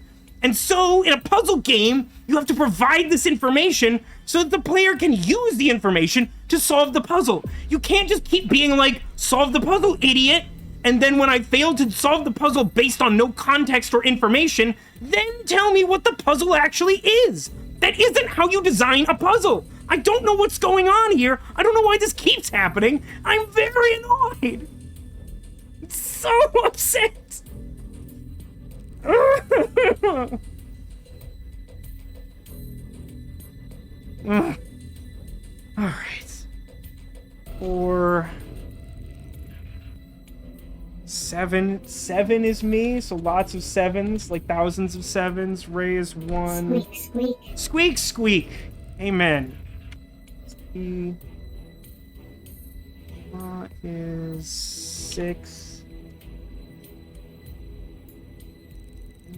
And so, in a puzzle game, you have to provide this information so that the player can use the information to solve the puzzle. You can't just keep being like, solve the puzzle, idiot, and then when I fail to solve the puzzle based on no context or information, then tell me what the puzzle actually is. That isn't how you design a puzzle. I don't know what's going on here. I don't know why this keeps happening. I'm very annoyed. So upset. All right. 4, 7. 7 is me, so lots of 7s, like thousands of 7s. Ray is 1. Squeak, squeak. Squeak, squeak. Amen. Is 6.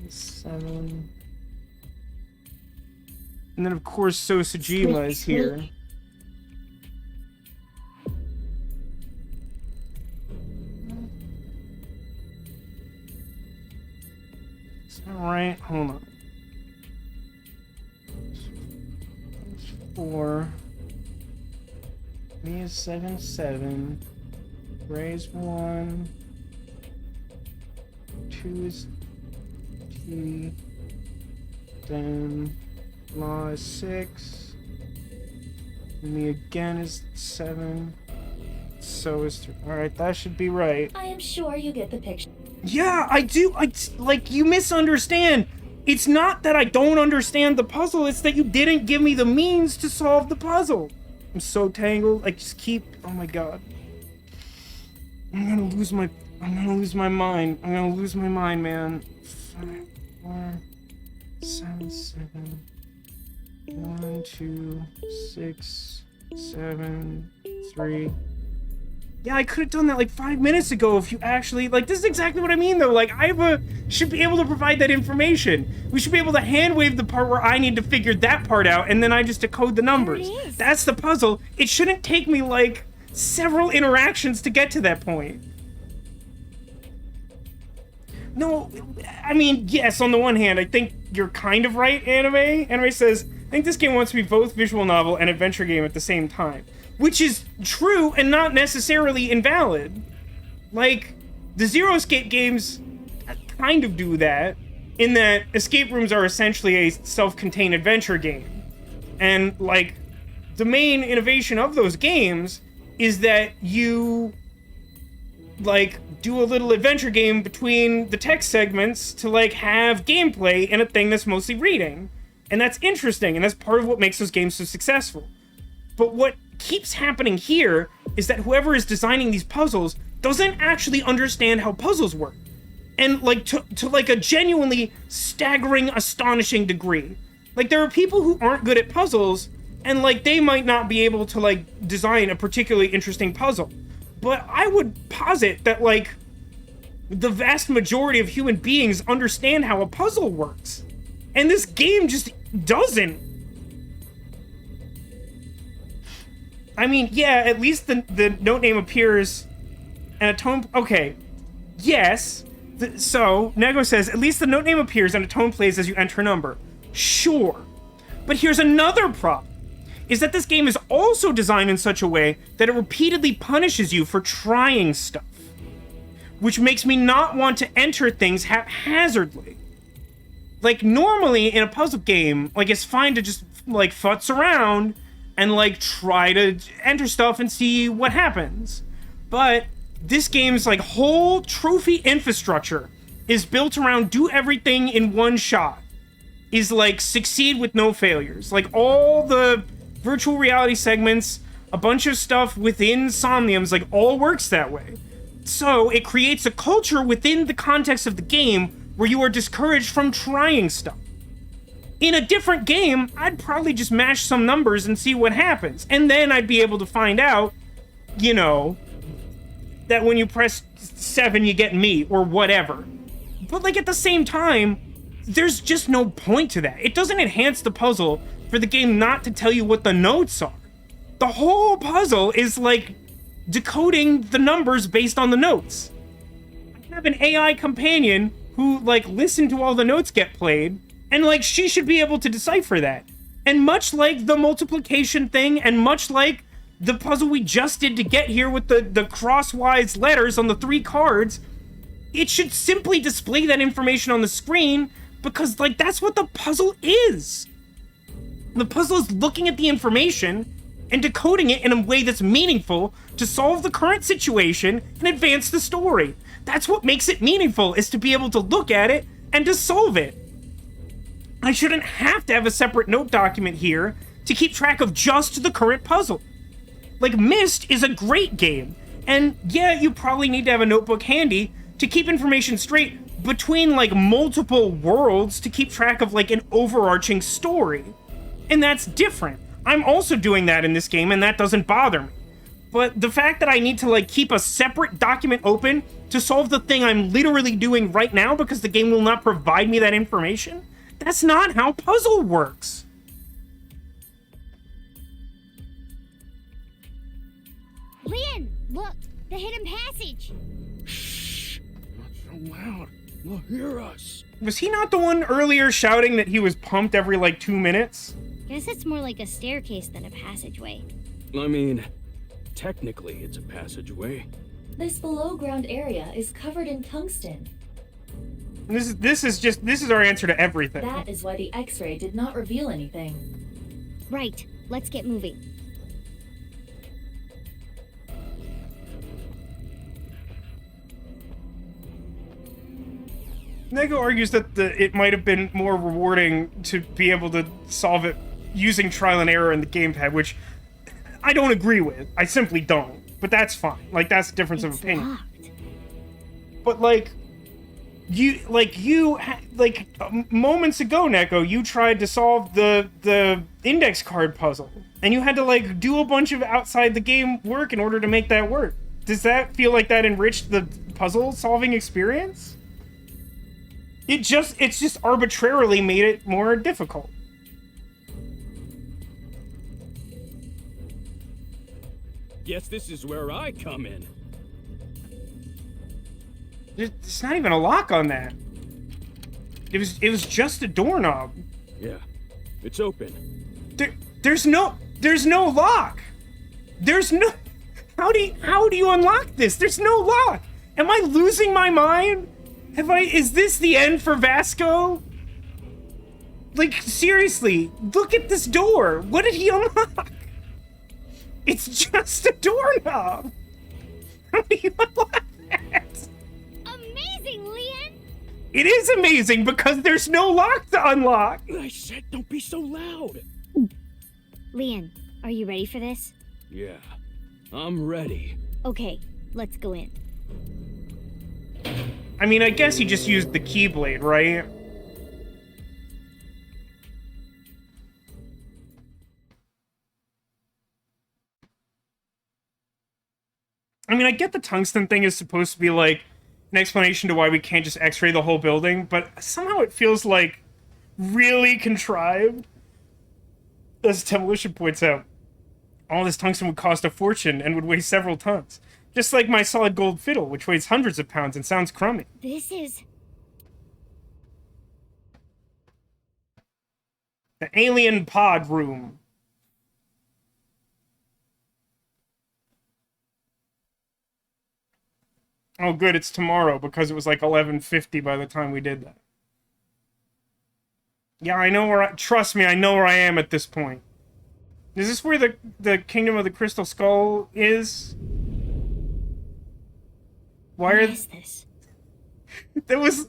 7. And then, of course, Sosajima is here. Alright, hold on. 4. Me is 7, 7. Ray's 1. 2 is T. Then Law is 6. Me again is 7. So is 3. Alright, that should be right. I am sure you get the picture. Yeah, I do. Like, you misunderstand. It's not that I don't understand the puzzle, it's that you didn't give me the means to solve the puzzle. I'm so tangled. I just keep... Oh my god. I'm gonna lose my mind. I'm gonna lose my mind, man. 5, 4, 7, 7. 1, 2, 6, 7, 3. Yeah, I could have done that like 5 minutes ago if you actually, like, this is exactly what I mean though. Like, should be able to provide that information. We should be able to hand wave the part where I need to figure that part out, and then I just decode the numbers. There it is. That's the puzzle. It shouldn't take me like several interactions to get to that point. No, I mean, yes, on the one hand, I think you're kind of right, Anime. Anime says, I think this game wants to be both visual novel and adventure game at the same time. Which is true and not necessarily invalid. Like, the Zero Escape games kind of do that, in that escape rooms are essentially a self-contained adventure game. And, like, the main innovation of those games is that you, like, do a little adventure game between the text segments to, like, have gameplay in a thing that's mostly reading. And that's interesting, and that's part of what makes those games so successful. But what keeps happening here is that whoever is designing these puzzles doesn't actually understand how puzzles work. And, like, to like a genuinely staggering, astonishing degree. Like, there are people who aren't good at puzzles, and, like, they might not be able to, like, design a particularly interesting puzzle. But I would posit that, like, the vast majority of human beings understand how a puzzle works. And this game just doesn't. I mean, yeah, at least the note name appears and a tone... Okay, yes. So, Nego says, at least the note name appears and a tone plays as you enter a number. Sure. But here's another problem. Is that this game is also designed in such a way that it repeatedly punishes you for trying stuff. Which makes me not want to enter things haphazardly. Like, normally in a puzzle game, like, it's fine to just, like, futz around and, like, try to enter stuff and see what happens. But this game's, like, whole trophy infrastructure is built around do everything in one shot. Is, like, succeed with no failures. Like, all the virtual reality segments, a bunch of stuff within Somniums, like, all works that way. So, it creates a culture within the context of the game where you are discouraged from trying stuff. In a different game, I'd probably just mash some numbers and see what happens. And then I'd be able to find out, you know, that when you press 7, you get meat, or whatever. But, like, at the same time, there's just no point to that. It doesn't enhance the puzzle for the game not to tell you what the notes are. The whole puzzle is, like, decoding the numbers based on the notes. I have an AI companion who, like, listened to all the notes get played, And, like, she should be able to decipher that. And much like the multiplication thing, and much like the puzzle we just did to get here with the crosswise letters on the 3 cards, it should simply display that information on the screen because, like, that's what the puzzle is. The puzzle is looking at the information and decoding it in a way that's meaningful to solve the current situation and advance the story. That's what makes it meaningful, is to be able to look at it and to solve it. I shouldn't have to have a separate note document here to keep track of just the current puzzle. Like, Myst is a great game, and yeah, you probably need to have a notebook handy to keep information straight between, like, multiple worlds to keep track of, like, an overarching story. And that's different. I'm also doing that in this game, and that doesn't bother me. But the fact that I need to, like, keep a separate document open to solve the thing I'm literally doing right now because the game will not provide me that information, that's not how puzzle works. Leon, look! The hidden passage! Shh! Not so loud. They'll hear us. Was he not the one earlier shouting that he was pumped every, like, 2 minutes? Guess it's more like a staircase than a passageway. I mean, technically it's a passageway. This below-ground area is covered in tungsten. This is our answer to everything. That is why the X-ray did not reveal anything. Right, let's get moving. Nego argues that it might have been more rewarding to be able to solve it using trial and error in the gamepad, which I don't agree with. I simply don't. But that's fine. Like, that's a difference of opinion. Locked. But, like, moments ago, Neko, you tried to solve the index card puzzle, and you had to, like, do a bunch of outside the game work in order to make that work. Does that feel like that enriched the puzzle solving experience? It's just arbitrarily made it more difficult. Guess this is where I come in. There's not even a lock on that. It was just a doorknob. Yeah, it's open. There's no lock. There's no. How do you unlock this? There's no lock. Am I losing my mind? Is this the end for Vasco? Like, seriously, look at this door. What did he unlock? It's just a doorknob. How do you unlock that? Amazing, Leon! It is amazing because there's no lock to unlock. I said don't be so loud. Leon, are you ready for this? Yeah, I'm ready. Okay, let's go in. I mean, I guess he just used the Keyblade, right? I mean, I get the tungsten thing is supposed to be, like, an explanation to why we can't just x-ray the whole building, but somehow it feels, like, really contrived. As Demolition points out, all this tungsten would cost a fortune and would weigh several tons. Just like my solid gold fiddle, which weighs hundreds of pounds and sounds crummy. This is... The alien pod room. Oh good, it's tomorrow, because it was like 11:50 by the time we did that. Yeah, I know trust me, I know where I am at this point. Is this where the Kingdom of the Crystal Skull is? Why What are is this? that was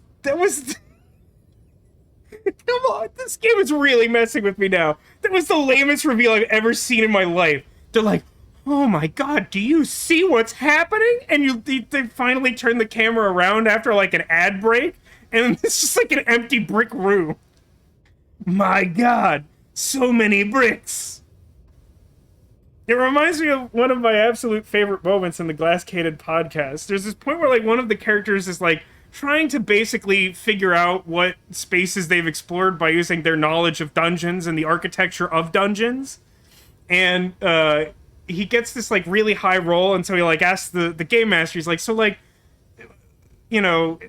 Come on, this game is really messing with me now. That was the lamest reveal I've ever seen in my life. They're like, oh my god, do you see what's happening? And they finally turn the camera around after like an ad break, and it's just like an empty brick room. My god, so many bricks. It reminds me of one of my absolute favorite moments in the Glass-Caded podcast. There's this point where like one of the characters is like trying to basically figure out what spaces they've explored by using their knowledge of dungeons and the architecture of dungeons. And he gets this like really high roll, and so he like asks the game master, he's like, so like, you know,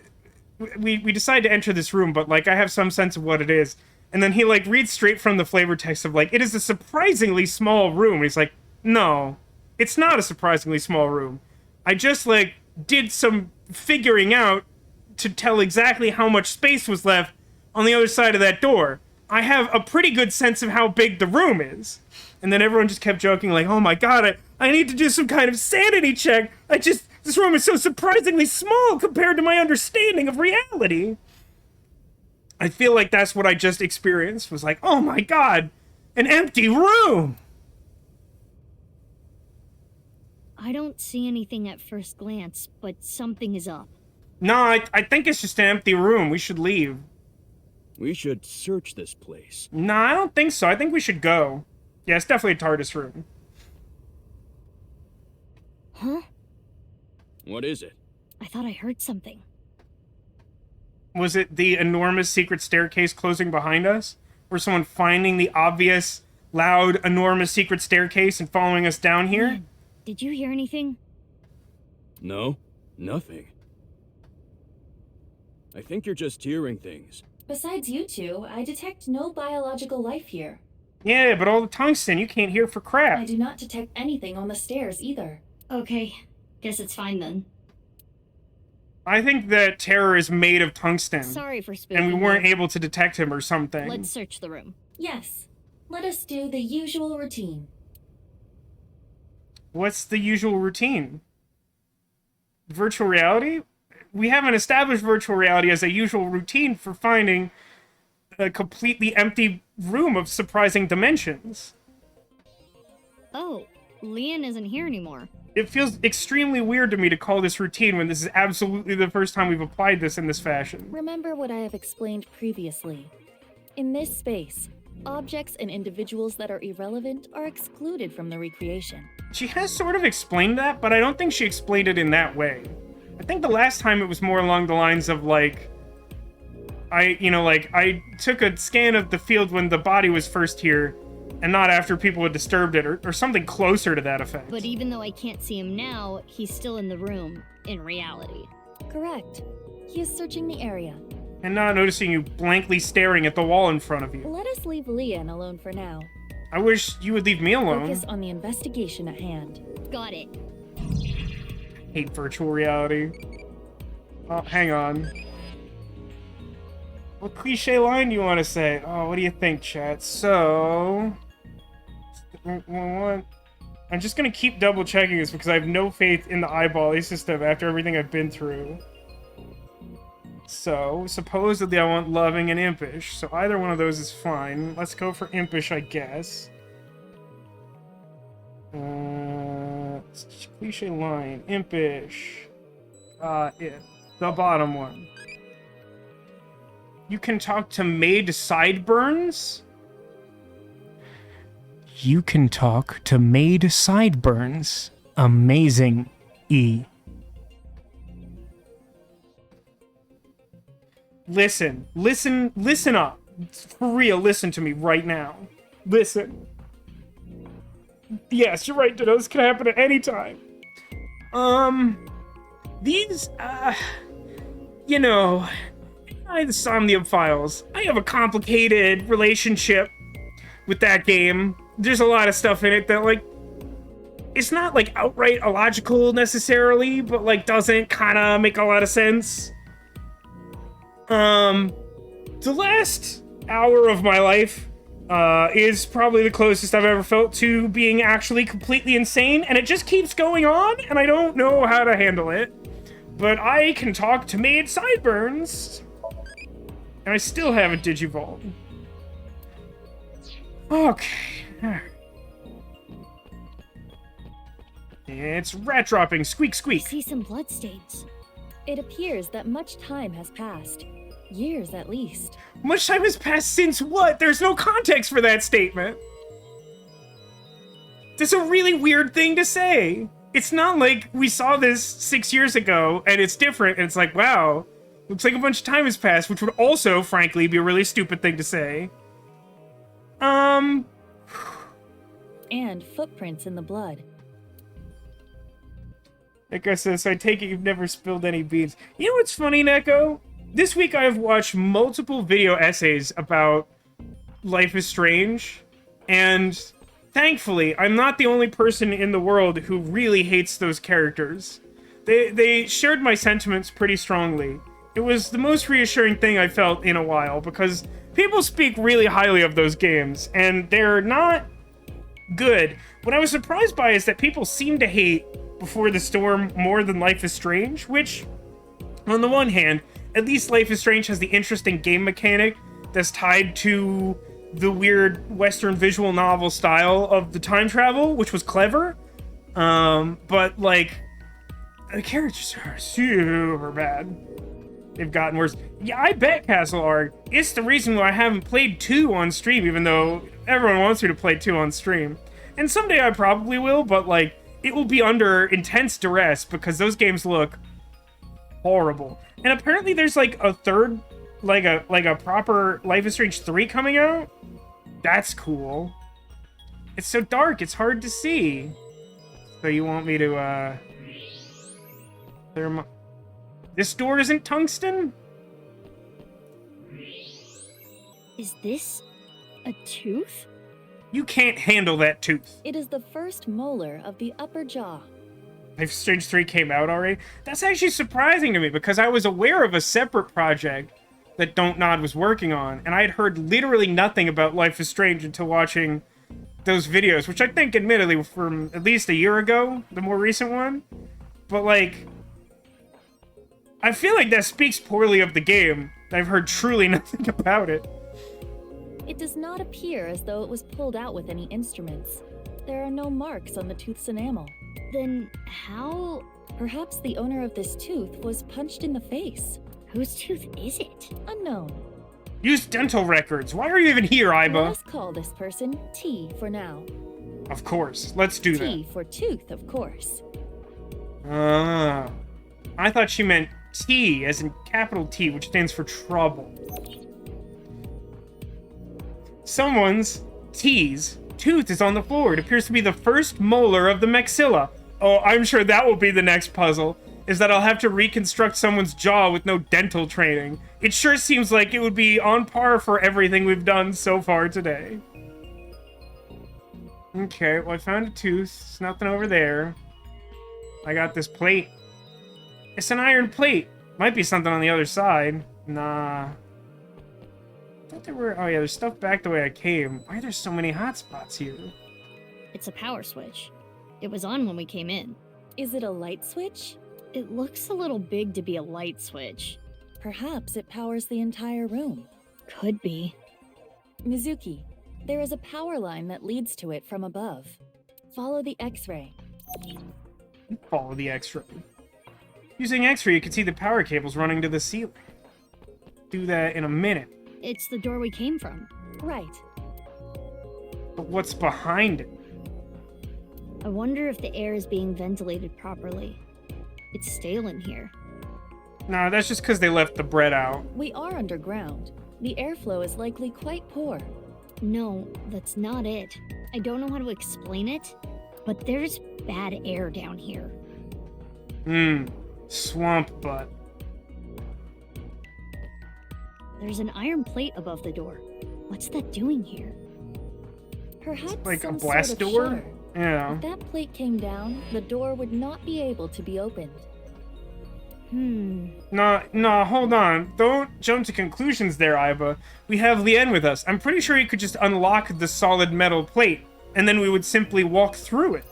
we decide to enter this room, but, like, I have some sense of what it is. And then he, like, reads straight from the flavor text of, like, it is a surprisingly small room. And he's like, no, it's not a surprisingly small room. I just, like, did some figuring out to tell exactly how much space was left on the other side of that door. I have a pretty good sense of how big the room is. And then everyone just kept joking, like, oh my god, I need to do some kind of sanity check. This room is so surprisingly small compared to my understanding of reality. I feel like that's what I just experienced, was like, oh my god, an empty room! I don't see anything at first glance, but something is up. No, I think it's just an empty room. We should leave. We should search this place. No, I don't think so. I think we should go. Yeah, it's definitely a TARDIS room. Huh? What is it? I thought I heard something. Was it the enormous secret staircase closing behind us? Or someone finding the obvious, loud, enormous secret staircase and following us down here? Man, did you hear anything? No, nothing. I think you're just hearing things. Besides you two, I detect no biological life here. Yeah, but all the tungsten, you can't hear for crap. I do not detect anything on the stairs either. Okay, guess it's fine then. I think that Terror is made of tungsten. Sorry for spooking And we weren't you. able to detect him or something. Let's search the room. Yes, let us do the usual routine. What's the usual routine? Virtual reality? We haven't established virtual reality as a usual routine for finding a completely empty room of surprising dimensions. Oh, Leon isn't here anymore. It feels extremely weird to me to call this routine when this is absolutely the first time we've applied this in this fashion. Remember what I have explained previously. In this space, objects and individuals that are irrelevant are excluded from the recreation. She has sort of explained that, but I don't think she explained it in that way. I think the last time it was more along the lines of, like, I took a scan of the field when the body was first here, and not after people had disturbed it, or something closer to that effect. But even though I can't see him now, he's still in the room, in reality. Correct. He is searching the area. And not noticing you blankly staring at the wall in front of you. Let us leave Leon alone for now. I wish you would leave me alone. Focus on the investigation at hand. Got it. Hate virtual reality. Oh, hang on. What cliche line do you want to say? Oh, what do you think, chat? So... what? I'm just gonna keep double checking this because I have no faith in the eyeball system after everything I've been through. So, supposedly I want loving and impish, so either one of those is fine. Let's go for impish, I guess. Cliche line. Impish. The bottom one. You can talk to Maid Sideburns? You can talk to Maid Sideburns. Amazing, E. Listen up. For real, listen to me right now. Listen. Yes, you're right, Ditto. This can happen at any time. These, you know, the Somnium Files. I have a complicated relationship with that game. There's a lot of stuff in it that, like, it's not, like, outright illogical necessarily, but, like, doesn't kind of make a lot of sense. The last hour of my life is probably the closest I've ever felt to being actually completely insane, and it just keeps going on, and I don't know how to handle it. But I can talk to Maid Sideburns, and I still haven't Digivolved. Okay. It's rat dropping. Squeak, I squeak. see some bloodstains. It appears that much time has passed. Years at least. Much time has passed since what? There's no context for that statement. That's a really weird thing to say. It's not like we saw this 6 years ago and it's different and it's like, wow, looks like a bunch of time has passed, which would also, frankly, be a really stupid thing to say. And footprints in the blood. Neko says, so I take it you've never spilled any beans. You know what's funny, Neko? this week I have watched multiple video essays about Life is Strange, and thankfully, I'm not the only person in the world who really hates those characters. They shared my sentiments pretty strongly. It was the most reassuring thing I felt in a while, because people speak really highly of those games, and they're not good. What I was surprised by is that people seem to hate Before the Storm more than Life is Strange, which, on the one hand, at least Life is Strange has the interesting game mechanic that's tied to the weird Western visual novel style of the time travel, which was clever. But, like, the characters are super bad. They've gotten worse. Yeah, I bet, Castle Arg, it's the reason why I haven't played 2 on stream, even though everyone wants me to play 2 on stream. And someday I probably will, but, like, it will be under intense duress because those games look horrible. And apparently there's, like, a third, like a proper Life is Strange 3 coming out? That's cool. It's so dark, it's hard to see. So you want me to, clear my... This door isn't tungsten? Is this a tooth? You can't handle that tooth. It is the first molar of the upper jaw. Life is Strange 3 came out already? That's actually surprising to me because I was aware of a separate project that Don't Nod was working on, and I had heard literally nothing about Life is Strange until watching those videos, which I think admittedly were from at least a year ago, the more recent one. But, like, I feel like that speaks poorly of the game. I've heard truly nothing about it. It does not appear as though it was pulled out with any instruments. There are no marks on the tooth's enamel. Then how... Perhaps the owner of this tooth was punched in the face. Whose tooth is it? Unknown. Use dental records. Why are you even here, Let Iba? us call this person T for now. Of course. Let's do T that. for tooth, of course. I thought she meant T, as in capital T, which stands for trouble. Someone's, T's, tooth is on the floor. It appears to be the first molar of the maxilla. Oh, I'm sure that will be the next puzzle, is that I'll have to reconstruct someone's jaw with no dental training. It sure seems like it would be on par for everything we've done so far today. Okay, well, I found a tooth. There's nothing over there. I got this plate. It's an iron plate. Might be something on the other side. Nah. I thought there were... Oh, yeah, there's stuff back the way I came. Why are there so many hotspots here? It's a power switch. It was on when we came in. Is it a light switch? It looks a little big to be a light switch. Perhaps it powers the entire room. Could be. Mizuki, there is a power line that leads to it from above. Follow the X-ray. Follow the X-ray. Using X-ray, you can see the power cables running to the ceiling. Do that in a minute. It's the door we came from. Right. But what's behind it? I wonder if the air is being ventilated properly. It's stale in here. Nah, that's just because they left the bread out. We are underground. The airflow is likely quite poor. No, that's not it. I don't know how to explain it, but there's bad air down here. Swamp butt. There's an iron plate above the door. What's that doing here? Perhaps Like a some blast sort of door? shutter. Yeah. If that plate came down, the door would not be able to be opened. Nah, hold on. Don't jump to conclusions there, Iba. We have Lien with us. I'm pretty sure you could just unlock the solid metal plate, and then we would simply walk through it.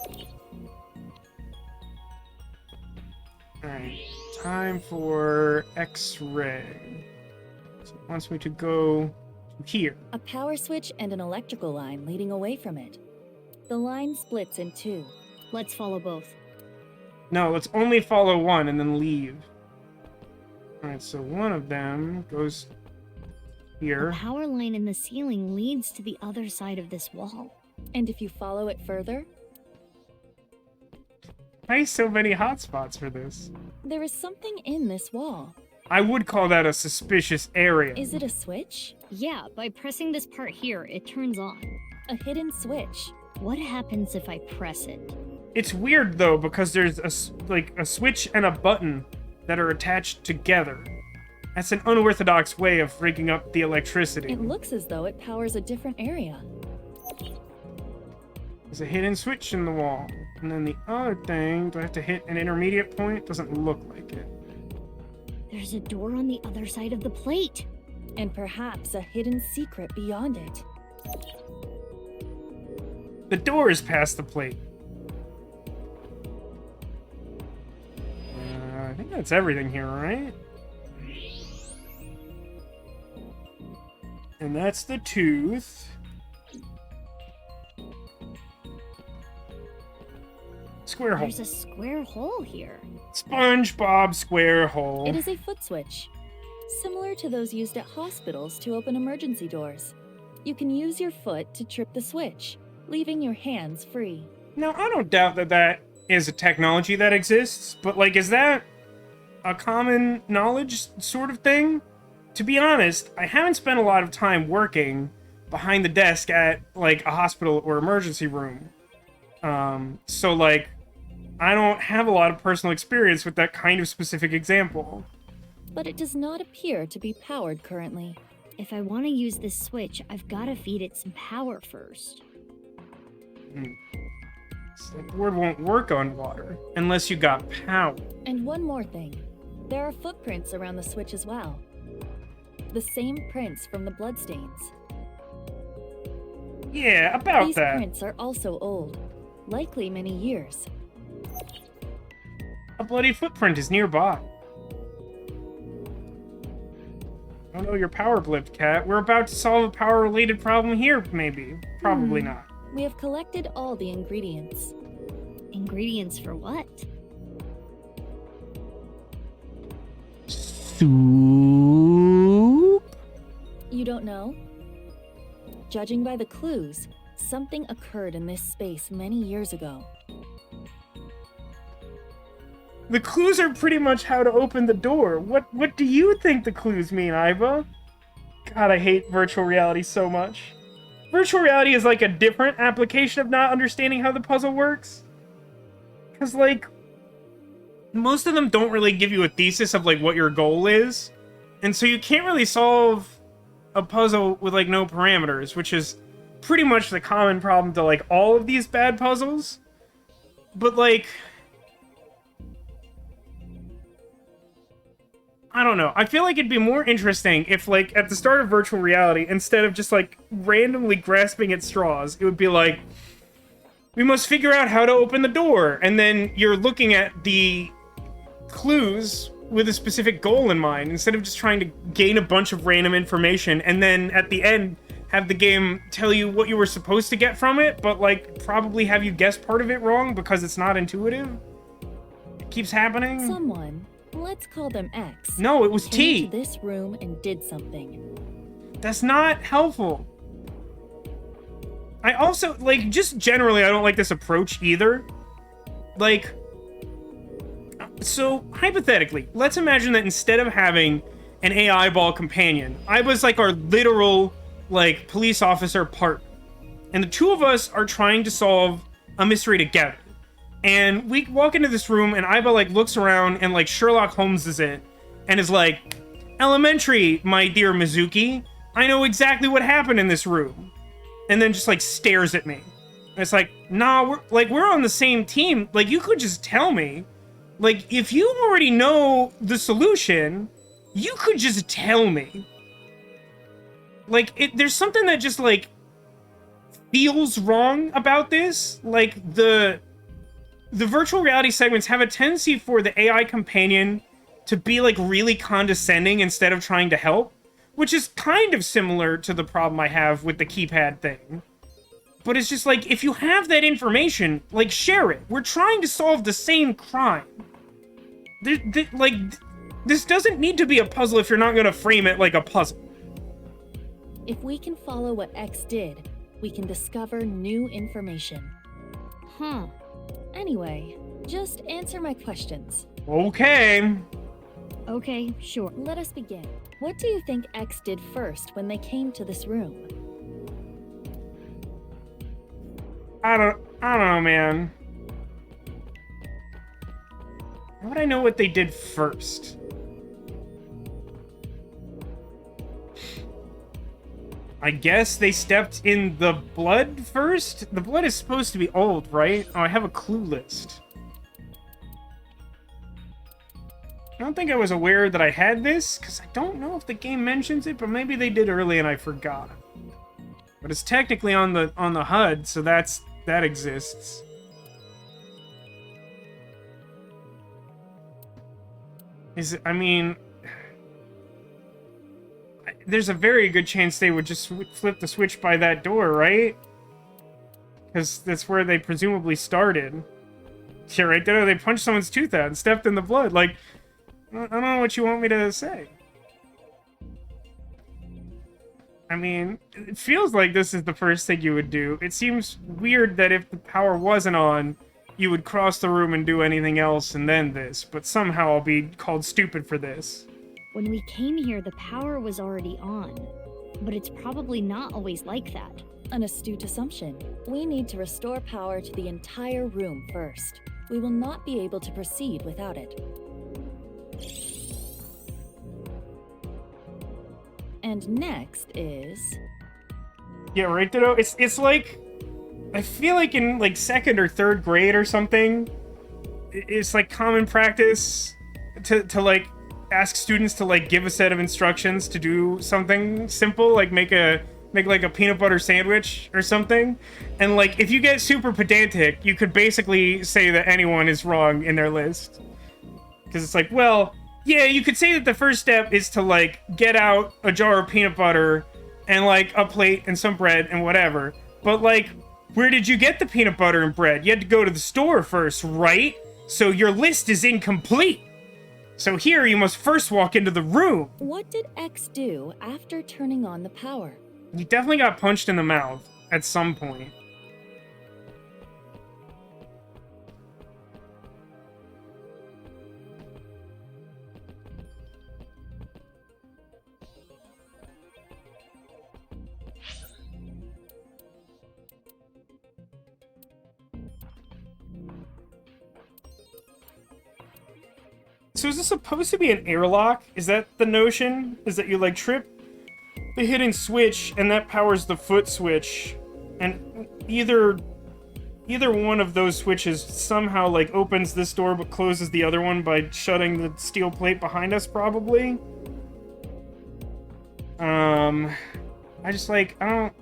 Alright, time for X-ray. So it wants me to go here. A power switch and an electrical line leading away from it. The line splits in two. Let's follow both. No, let's only follow one and then leave. Alright, so one of them goes here. The power line in the ceiling leads to the other side of this wall. And if you follow it further, Why so many hotspots for this? there is something in this wall. I would call that a suspicious area. Is it a switch? Yeah, by pressing this part here, it turns on. A hidden switch. What happens if I press it? It's weird though because there's a switch and a button that are attached together. That's an unorthodox way of rigging up the electricity. It looks as though it powers a different area. There's a hidden switch in the wall. And then the other thing, do I have to hit an intermediate point? Doesn't look like it. There's a door on the other side of the plate. And perhaps a hidden secret beyond it. The door is past the plate. I think that's everything here, right? And that's the tooth. Square hole. There's a square hole here. SpongeBob square hole. It is a foot switch, similar to those used at hospitals to open emergency doors. You can use your foot to trip the switch, leaving your hands free. Now, I don't doubt that that is a technology that exists, but, like, is that a common knowledge sort of thing? To be honest, I haven't spent a lot of time working behind the desk at, like, a hospital or emergency room. So, like, I don't have a lot of personal experience with that kind of specific example. But it does not appear to be powered currently. If I want to use this switch, I've got to feed it some power first. So the board won't work on water unless you got power. And one more thing. There are footprints around the switch as well. The same prints from the bloodstains. Yeah, about These that. prints are also old, likely many years. A bloody footprint is nearby. Oh no, your power blipped, Cat. We're about to solve a power-related problem here, maybe. Probably not. We have collected all the ingredients. Ingredients for what? Soup? You don't know? Judging by the clues, something occurred in this space many years ago. The clues are pretty much how to open the door. What do you think the clues mean, Iva? God, I hate virtual reality so much. Virtual reality is like a different application of not understanding how the puzzle works. Because, like, most of them don't really give you a thesis of, like, what your goal is. And so you can't really solve a puzzle with, like, no parameters, which is pretty much the common problem to, like, all of these bad puzzles. But, like, I don't know. I feel like it'd be more interesting if, like, at the start of virtual reality, instead of just, like, randomly grasping at straws, it would be like, we must figure out how to open the door. And then you're looking at the clues with a specific goal in mind, instead of just trying to gain a bunch of random information, and then at the end, have the game tell you what you were supposed to get from it, but, like, probably have you guess part of it wrong because it's not intuitive. It keeps happening. Someone, let's call them X. No, it was came T. into this room and did something. That's not helpful. I also, like, just generally, I don't like this approach either. Like, so, hypothetically, let's imagine that instead of having an AI ball companion, I was, like, our literal, like, police officer partner. And the two of us are trying to solve a mystery together. And we walk into this room, and Iba, like, looks around and, like, Sherlock Holmes is it, and is like, "Elementary, my dear Mizuki. I know exactly what happened in this room." And then just, like, stares at me. And it's like, nah, we're on the same team. Like, you could just tell me. Like, if you already know the solution, you could just tell me. Like, there's something that just, like, feels wrong about this. Like, the virtual reality segments have a tendency for the AI companion to be, like, really condescending instead of trying to help, which is kind of similar to the problem I have with the keypad thing. But it's just like, if you have that information, like, share it. We're trying to solve the same crime. This doesn't need to be a puzzle if you're not going to frame it like a puzzle. If we can follow what X did, we can discover new information. Huh. Anyway, just answer my questions. Okay. Okay, sure. Let us begin. What do you think X did first when they came to this room? I don't know, man. How would I know what they did first? I guess they stepped in the blood first? The blood is supposed to be old, right? Oh, I have a clue list. I don't think I was aware that I had this, because I don't know if the game mentions it, but maybe they did early and I forgot. But it's technically on the HUD, so that exists. I mean, there's a very good chance they would just flip the switch by that door, right? Because that's where they presumably started. Yeah, right there, they punched someone's tooth out and stepped in the blood. Like, I don't know what you want me to say. I mean, it feels like this is the first thing you would do. It seems weird that if the power wasn't on, you would cross the room and do anything else and then this, but somehow I'll be called stupid for this. When we came here, the power was already on. But it's probably not always like that. An astute assumption. We need to restore power to the entire room first. We will not be able to proceed without it. And next is... Yeah, right, Ditto? It's like... I feel like in, like, 2nd or 3rd grade or something, it's, like, common practice to like, ask students to, like, give a set of instructions to do something simple, like make like a peanut butter sandwich or something. And, like, if you get super pedantic, you could basically say that anyone is wrong in their list. Because it's like, well... Yeah, you could say that the first step is to, like, get out a jar of peanut butter and, like, a plate and some bread and whatever. But, like, where did you get the peanut butter and bread? You had to go to the store first, right? So your list is incomplete. So here you must first walk into the room. What did X do after turning on the power? He definitely got punched in the mouth at some point. So is this supposed to be an airlock? Is that the notion? Is that you, like, trip the hidden switch and that powers the foot switch, and either one of those switches somehow, like, opens this door but closes the other one by shutting the steel plate behind us, probably? I just, like, I don't...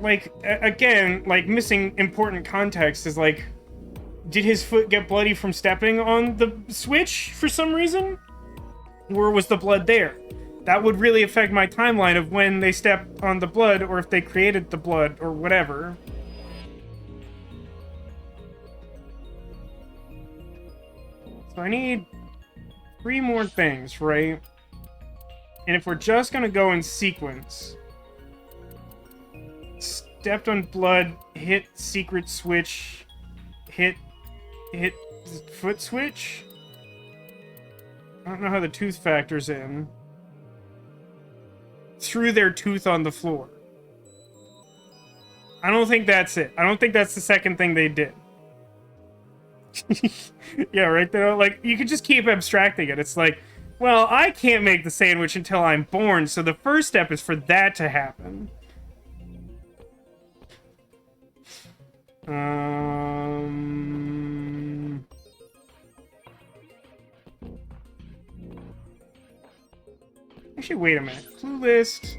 Like, again, like, missing important context is, like... Did his foot get bloody from stepping on the switch for some reason? Or was the blood there? That would really affect my timeline of when they stepped on the blood, or if they created the blood, or whatever. So I need 3 more things, right? And if we're just gonna go in sequence... Stepped on blood, hit secret switch, hit foot switch? I don't know how the tooth factors in. Threw their tooth on the floor. I don't think that's it. I don't think that's the second thing they did. Yeah, right there. Like, you could just keep abstracting it. It's like, well, I can't make the sandwich until I'm born, so the first step is for that to happen. Actually, wait a minute. Clue list.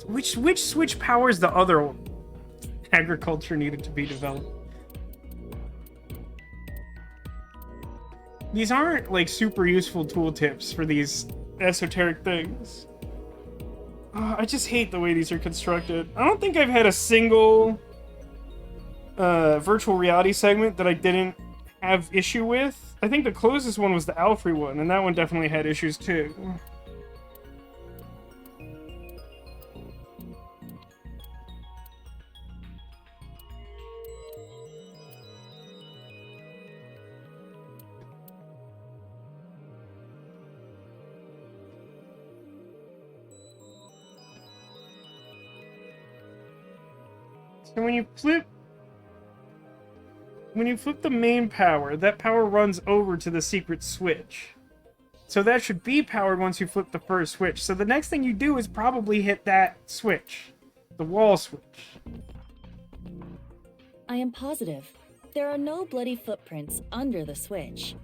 Which switch powers the other one? Agriculture needed to be developed. These aren't, like, super useful tooltips for these esoteric things. I just hate the way these are constructed. I don't think I've had a single virtual reality segment that I didn't have issue with. I think the closest one was the Alfrey one, and that one definitely had issues too. And when you flip the main power, that power runs over to the secret switch. So that should be powered once you flip the first switch. So the next thing you do is probably hit that switch. The wall switch. I am positive. There are no bloody footprints under the switch.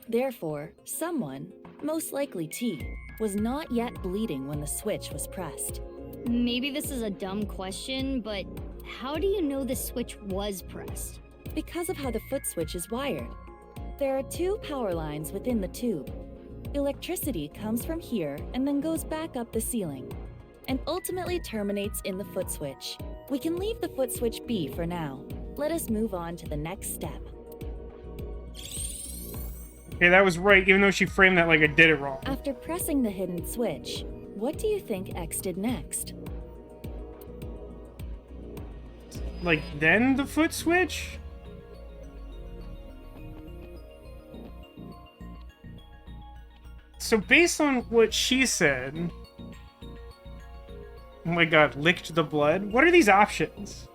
Therefore, someone, most likely T, was not yet bleeding when the switch was pressed. Maybe this is a dumb question, but how do you know the switch was pressed? Because of how the foot switch is wired. There are 2 power lines within the tube. Electricity comes from here and then goes back up the ceiling, and ultimately terminates in the foot switch. We can leave the foot switch be for now. Let us move on to the next step. Okay, that was right, even though she framed that like I did it wrong. After pressing the hidden switch, what do you think X did next? Like, then the foot switch? So based on what she said... Oh my god, licked the blood? What are these options?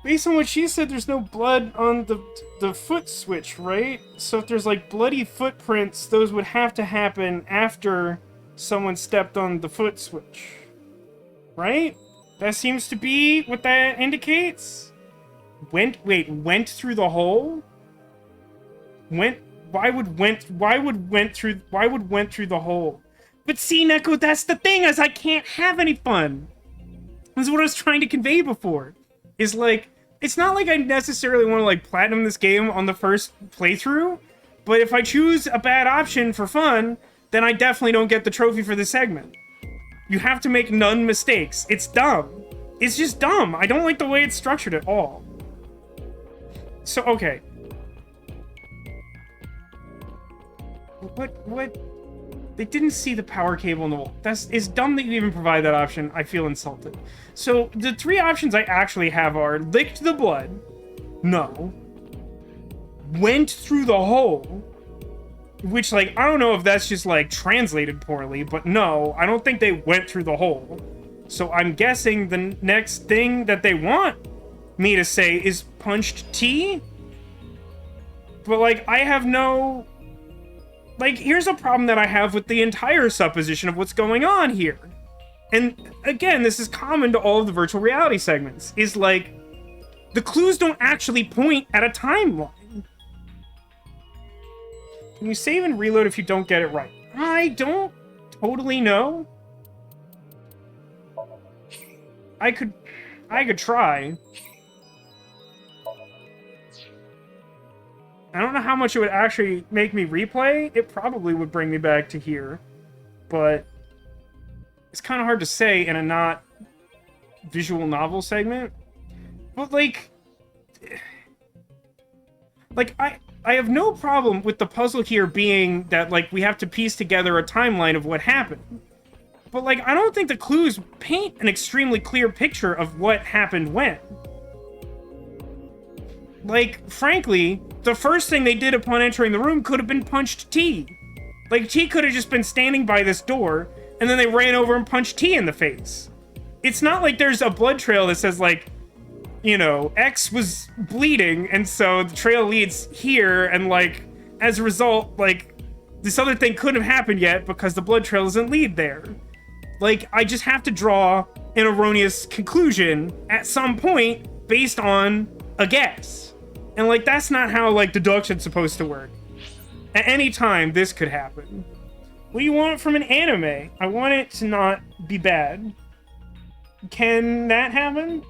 Based on what she said, there's no blood on the foot switch, right? So if there's like bloody footprints, those would have to happen after someone stepped on the foot switch. Right? That seems to be what that indicates? Went through the hole? Why would went through the hole? But see, Neko, that's the thing, is I can't have any fun. That's what I was trying to convey before. Is like, it's not like I necessarily want to like platinum this game on the first playthrough, but if I choose a bad option for fun, then I definitely don't get the trophy for this segment. You have to make none mistakes. It's dumb. It's just dumb. I don't like the way it's structured at all. So, okay. What? They didn't see the power cable in the wall. It's dumb that you even provide that option. I feel insulted. So, the 3 options I actually have are licked the blood. No. Went through the hole. Which, like, I don't know if that's just, like, translated poorly, but no, I don't think they went through the hole. So I'm guessing the next thing that they want me to say is punched T? But, like, I have no... Like, here's a problem that I have with the entire supposition of what's going on here. And, again, this is common to all of the virtual reality segments, is, like, the clues don't actually point at a timeline. Can you save and reload if you don't get it right? I don't totally know. I could try. I don't know how much it would actually make me replay. It probably would bring me back to here. But it's kind of hard to say in a not visual novel segment. But, like I have no problem with the puzzle here being that, like, we have to piece together a timeline of what happened. But, like, I don't think the clues paint an extremely clear picture of what happened when. Like, frankly, the first thing they did upon entering the room could have been punched T. Like, T could have just been standing by this door, and then they ran over and punched T in the face. It's not like there's a blood trail that says, like, you know, X was bleeding, and so the trail leads here, and, like, as a result, like, this other thing couldn't have happened yet because the blood trail doesn't lead there. Like, I just have to draw an erroneous conclusion at some point based on a guess. And, like, that's not how, like, deduction's supposed to work. At any time, this could happen. What do you want from an anime? I want it to not be bad. Can that happen?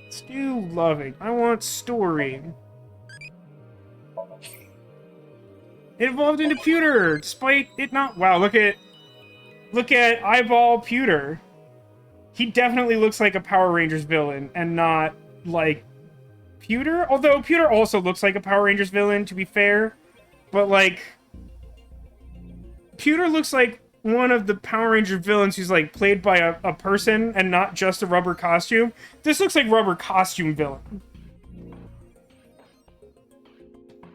Let's do loving. I want story. It evolved into Pewter, despite it not... Wow, look at Eyeball Pewter. He definitely looks like a Power Rangers villain, and not, like, Pewter? Although, Pewter also looks like a Power Rangers villain, to be fair. But, like... Pewter looks like one of the Power Ranger villains who's, like, played by a person, and not just a rubber costume. This looks like rubber costume villain.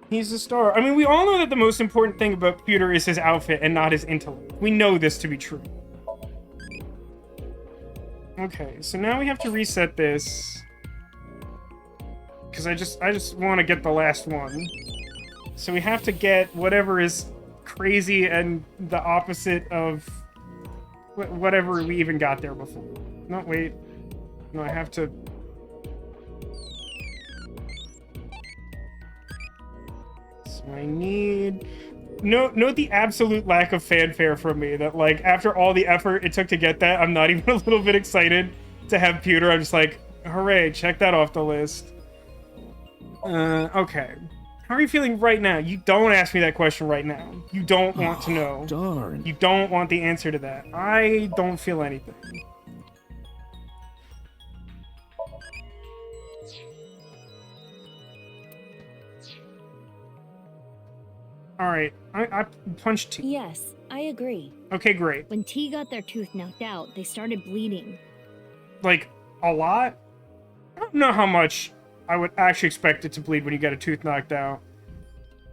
He's a star. I mean, we all know that the most important thing about Peter is his outfit and not his intellect. We know this to be true. Okay, so now we have to reset this. Because I just want to get the last one. So we have to get whatever is crazy and the opposite of whatever we even got there before. No, wait. No, I have to... So I need... Note the absolute lack of fanfare from me. That, like, after all the effort it took to get that, I'm not even a little bit excited to have pewter. I'm just like, hooray, check that off the list. Okay. How are you feeling right now? You don't ask me that question right now. You don't want to know. Darn. You don't want the answer to that. I don't feel anything. Alright, I punched T. Yes, I agree. Okay, great. When T got their tooth knocked out, they started bleeding. Like, a lot? I don't know how much I would actually expect it to bleed when you get a tooth knocked out.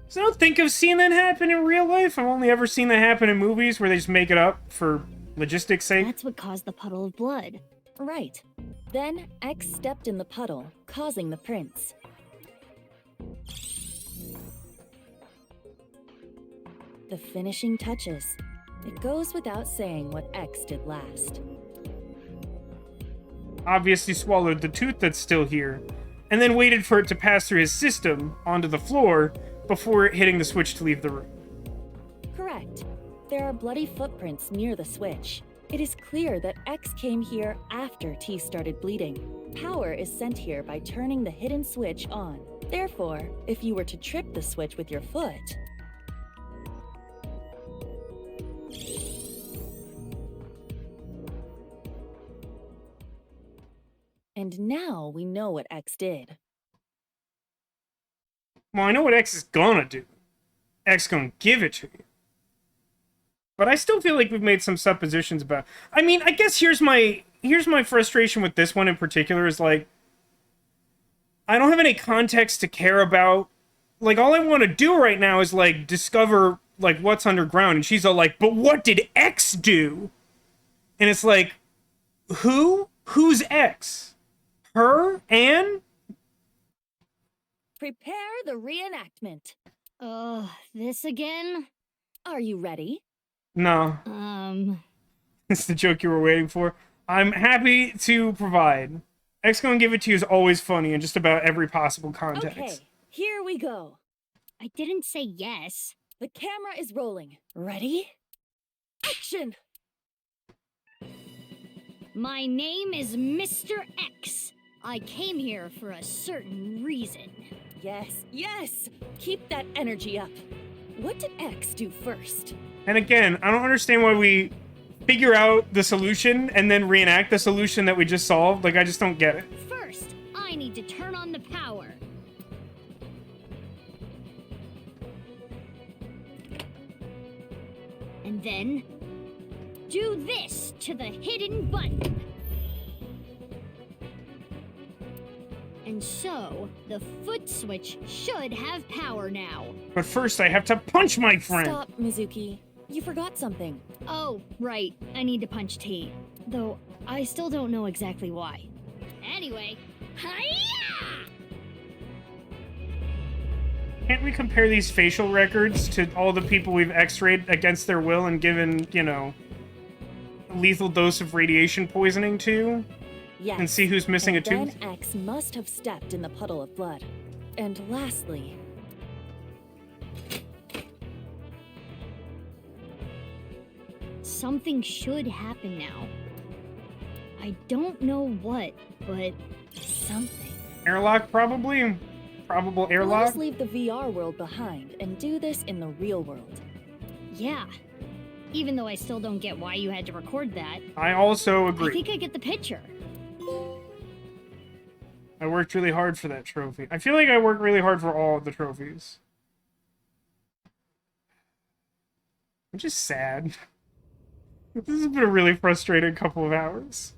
So I don't think I've seen that happen in real life. I've only ever seen that happen in movies where they just make it up for logistics' sake. That's what caused the puddle of blood. Right. Then X stepped in the puddle, causing the prints. The finishing touches. It goes without saying what X did last. Obviously swallowed the tooth that's still here, and then waited for it to pass through his system onto the floor before hitting the switch to leave the room. Correct. There are bloody footprints near the switch. It is clear that X came here after T started bleeding. Power is sent here by turning the hidden switch on. Therefore, if you were to trip the switch with your foot... And now we know what X did. Well, I know what X is gonna do. X gonna give it to you. But I still feel like we've made some suppositions about... I mean, I guess here's my frustration with this one in particular is, like... I don't have any context to care about. Like, all I want to do right now is, like, discover, like, what's underground. And she's all like, but what did X do? And it's like, who? Who's X? Her? Anne? Prepare the reenactment. This again? Are you ready? No. It's the joke you were waiting for. I'm happy to provide. X gonna give it to you is always funny in just about every possible context. Okay, here we go. I didn't say yes. The camera is rolling. Ready? Action! My name is Mr. X. I came here for a certain reason. Yes, yes! Keep that energy up. What did X do first? And again, I don't understand why we figure out the solution and then reenact the solution that we just solved. Like, I just don't get it. First, I need to turn on the power. And then, do this to the hidden button. And so, the foot switch should have power now. But first, I have to punch my friend. Stop, Mizuki. You forgot something. Oh, right. I need to punch T. Though, I still don't know exactly why. Anyway, hi-ya! Can't we compare these facial records to all the people we've x-rayed against their will and given, you know, a lethal dose of radiation poisoning to? Yes. And see who's missing and a tooth? Then X must have stepped in the puddle of blood. And lastly... Something should happen now. I don't know what, but something. Airlock, probably? Probable Let airlock? us leave the VR world behind and do this in the real world. Yeah. Even though I still don't get why you had to record that. I also I agree. think I get the picture. I worked really hard for that trophy. I feel like I worked really hard for all of the trophies. I'm just sad. This has been a really frustrating couple of hours.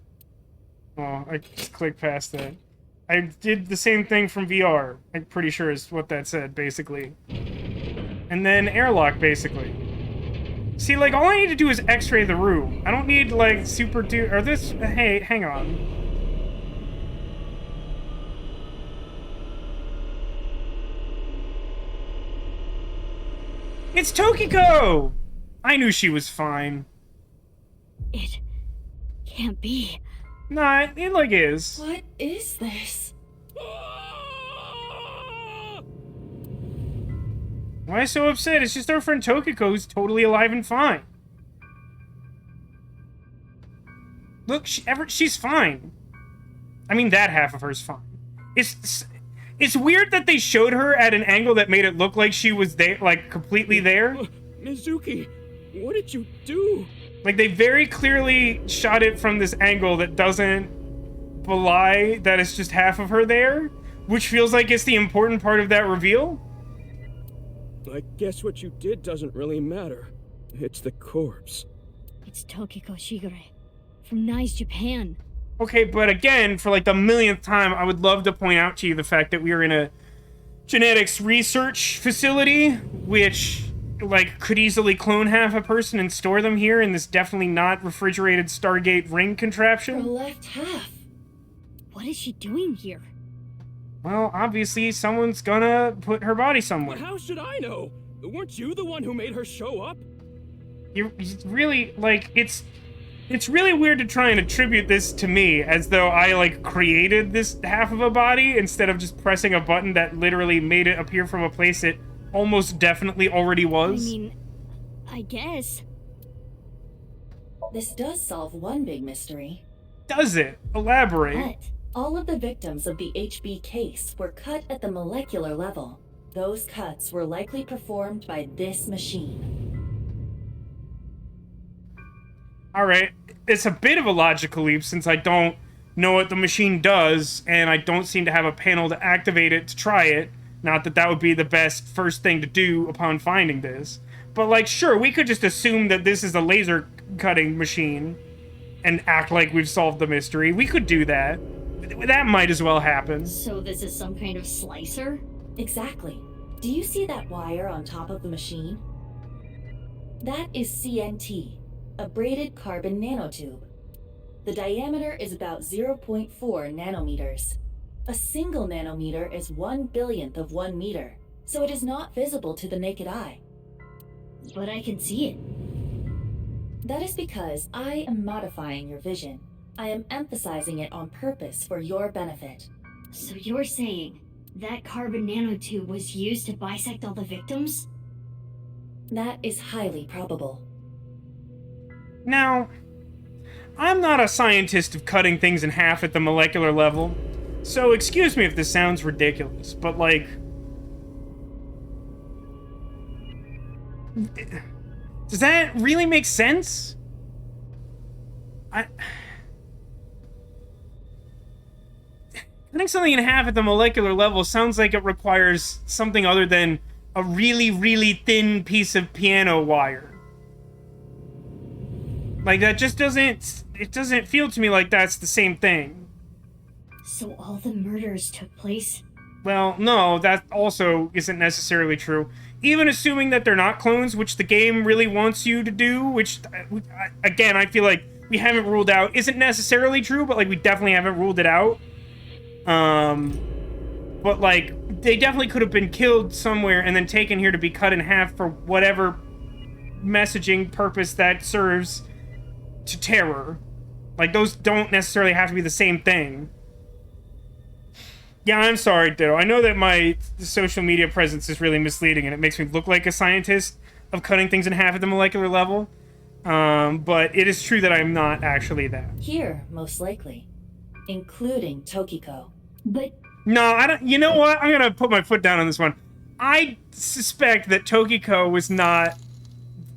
Oh, I just clicked past that. I did the same thing from VR. I'm pretty sure is what that said, basically. And then airlock, basically. See, like, all I need to do is x-ray the room. I don't need, like, super do... Or this... Hey, hang on. It's Tokiko! I knew she was fine. It can't be. Nah, it like is. What is this? Why so upset? It's just our friend Tokiko who's totally alive and fine. Look, she's fine. I mean, that half of her's fine. It's weird that they showed her at an angle that made it look like she was there, like, completely there. Mizuki, what did you do? Like, they very clearly shot it from this angle that doesn't belie that it's just half of her there, which feels like it's the important part of that reveal. I guess what you did doesn't really matter. It's the corpse. It's Tokiko Shigure from Nice, Japan. Okay, but again, for like the millionth time, I would love to point out to you the fact that we are in a genetics research facility, which, like, could easily clone half a person and store them here in this definitely not refrigerated Stargate ring Her contraption. left half. What is she doing here? Well, obviously, someone's gonna put her body somewhere. But how should I know? Weren't you the one who made her show up? You really, like, it's really weird to try and attribute this to me as though I, like, created this half of a body instead of just pressing a button that literally made it appear from a place it almost definitely already was. I mean, I guess. This does solve one big mystery. Does it? Elaborate. But all of the victims of the HB case were cut at the molecular level. Those cuts were likely performed by this machine. Alright, it's a bit of a logical leap since I don't know what the machine does, and I don't seem to have a panel to activate it to try it. Not that that would be the best first thing to do upon finding this. But, like, sure, we could just assume that this is a laser cutting machine and act like we've solved the mystery. We could do that. That might as well happen. So this is some kind of slicer? Exactly. Do you see that wire on top of the machine? That is CNT, a braided carbon nanotube. The diameter is about 0.4 nanometers. A single nanometer is 1/1000th of 1 meter, so it is not visible to the naked eye. But I can see it. That is because I am modifying your vision. I am emphasizing it on purpose for your benefit. So you're saying that carbon nanotube was used to bisect all the victims? That is highly probable. Now, I'm not a scientist of cutting things in half at the molecular level, so excuse me if this sounds ridiculous, but, like, does that really make sense? Cutting something in half at the molecular level sounds like it requires something other than a really, really thin piece of piano wire. Like, that just doesn't... It doesn't feel to me like that's the same thing. So all the murders took place? Well, no, that also isn't necessarily true. Even assuming that they're not clones, which the game really wants you to do, which, again, I feel like we haven't ruled out, isn't necessarily true, but, like, we definitely haven't ruled it out. But, like, they definitely could have been killed somewhere and then taken here to be cut in half for whatever messaging purpose that serves to terror. Like, those don't necessarily have to be the same thing. Yeah, I'm sorry, Ditto. I know that my social media presence is really misleading and it makes me look like a scientist of cutting things in half at the molecular level. But it is true that I'm not actually that. Here, most likely. Including Tokiko. But No, I don't. You know what? I'm gonna put my foot down on this one. I suspect that Tokiko was not.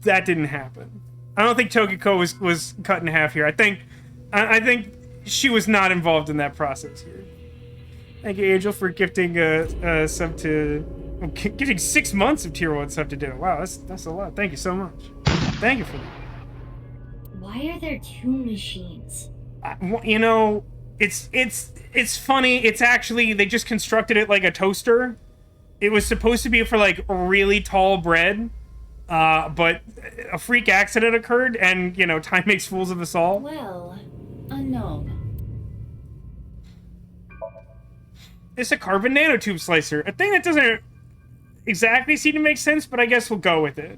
That didn't happen. I don't think Tokiko was cut in half here. I think she was not involved in that process here. Thank you, Angel, for gifting a sub to giving 6 months of tier 1 sub to dinner. Wow, that's a lot. Thank you so much. Thank you for that. why are there two machines? You know, It's funny. It's actually, they just constructed it like a toaster. It was supposed to be for like really tall bread, but a freak accident occurred, and you know, time makes fools of us all. Well, unknown. It's a carbon nanotube slicer, a thing that doesn't exactly seem to make sense, but I guess we'll go with it.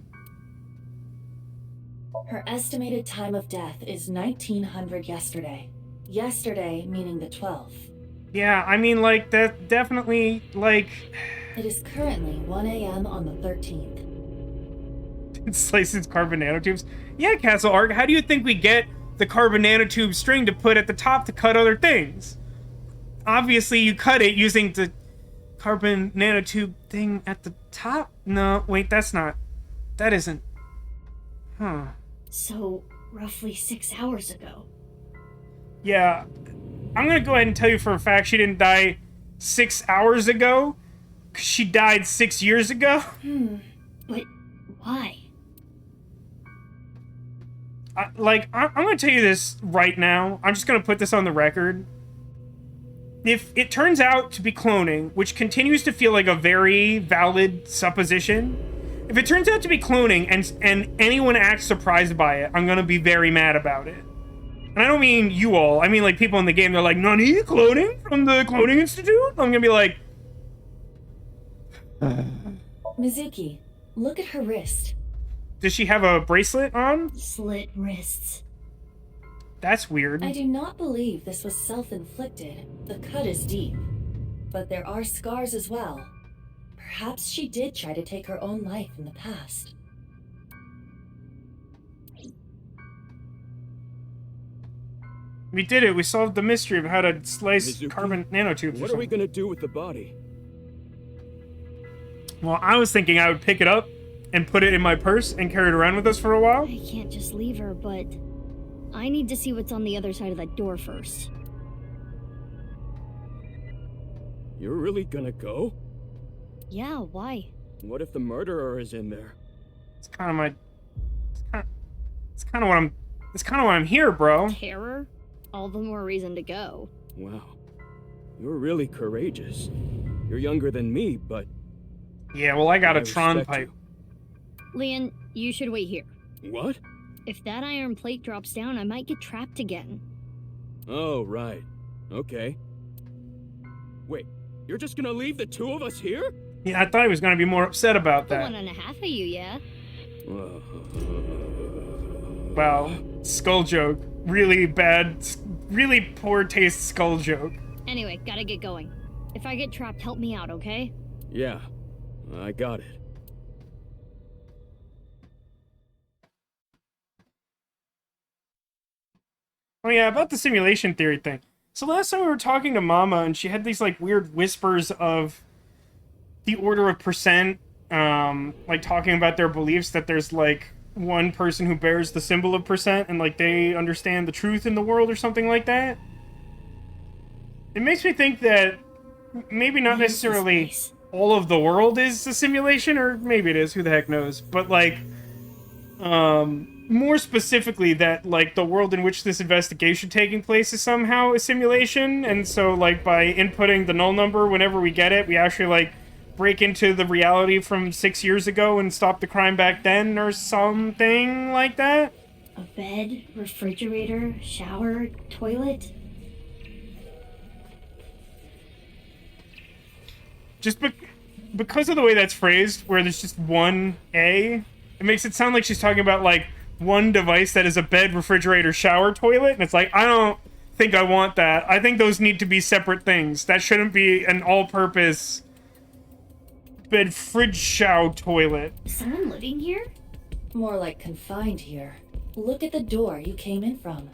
Her estimated time of death is 1900 yesterday. Yesterday meaning the 12th. Yeah, I mean, like, that definitely, like... It is currently 1 a.m. on the 13th. It slices carbon nanotubes. Yeah, Castle Ark, how do you think we get the carbon nanotube string to put at the top to cut other things? Obviously, you cut it using the carbon nanotube thing at the top? No, wait, that's not... That isn't... Huh. So, roughly 6 hours ago. Yeah, I'm gonna go ahead and tell you for a fact she didn't die 6 hours ago. 'Cause she died 6 years ago. But why? I'm gonna tell you this right now. I'm just gonna put this on the record. If it turns out to be cloning, which continues to feel like a very valid supposition, if it turns out to be cloning and anyone acts surprised by it, I'm gonna be very mad about it. And I don't mean you all. I mean, like, people in the game, they're like, "Nani? Cloning? From the Cloning Institute?" I'm gonna be like... Mizuki, look at her wrist. Does she have a bracelet on? Slit wrists. That's weird. I do not believe this was self-inflicted. The cut is deep. But there are scars as well. Perhaps she did try to take her own life in the past. We did it. We solved the mystery of how to slice Mizuki, carbon nanotubes. What are we gonna do with the body? Well, I was thinking I would pick it up and put it in my purse and carry it around with us for a while. I can't just leave her, but I need to see what's on the other side of that door first. You're really gonna go? Yeah, why? What if the murderer is in there? It's kind of my... It's kind of what I'm... It's kind of why I'm here, bro. Terror? All the more reason to go. Wow. You're really courageous. You're younger than me, but... Yeah, well, I got a I Tron respect pipe. Leon, you should wait here. What? If that iron plate drops down, I might get trapped again. Oh, right. Okay. Wait, you're just gonna leave the two of us here? Yeah, I thought he was going to be more upset about The that. 1.5 of you, yeah? Wow. Skull joke. Really bad, really poor taste skull joke. Anyway, gotta get going. If I get trapped, help me out, okay? Yeah, I got it. Oh yeah, about the simulation theory thing. So last time we were talking to Mama, and she had these like weird whispers of the order of percent, like talking about their beliefs that there's like one person who bears the symbol of percent, and like they understand the truth in the world or something like that. It makes me think that maybe not What is this necessarily place? all of the world is a simulation, or maybe it is, who the heck knows, but like more specifically that like the world in which this investigation taking place is somehow a simulation, and so like by inputting the null number whenever we get it, we actually like break into the reality from 6 years ago and stop the crime back then, or something like that. A bed, refrigerator, shower, toilet? Just because of the way that's phrased, where there's just one A, it makes it sound like she's talking about like one device that is a bed, refrigerator, shower, toilet, and it's like, I don't think I want that. I think those need to be separate things. That shouldn't be an all-purpose bed, fridge, shower, toilet. Is someone living here? More like confined here. Look at the door you came in from.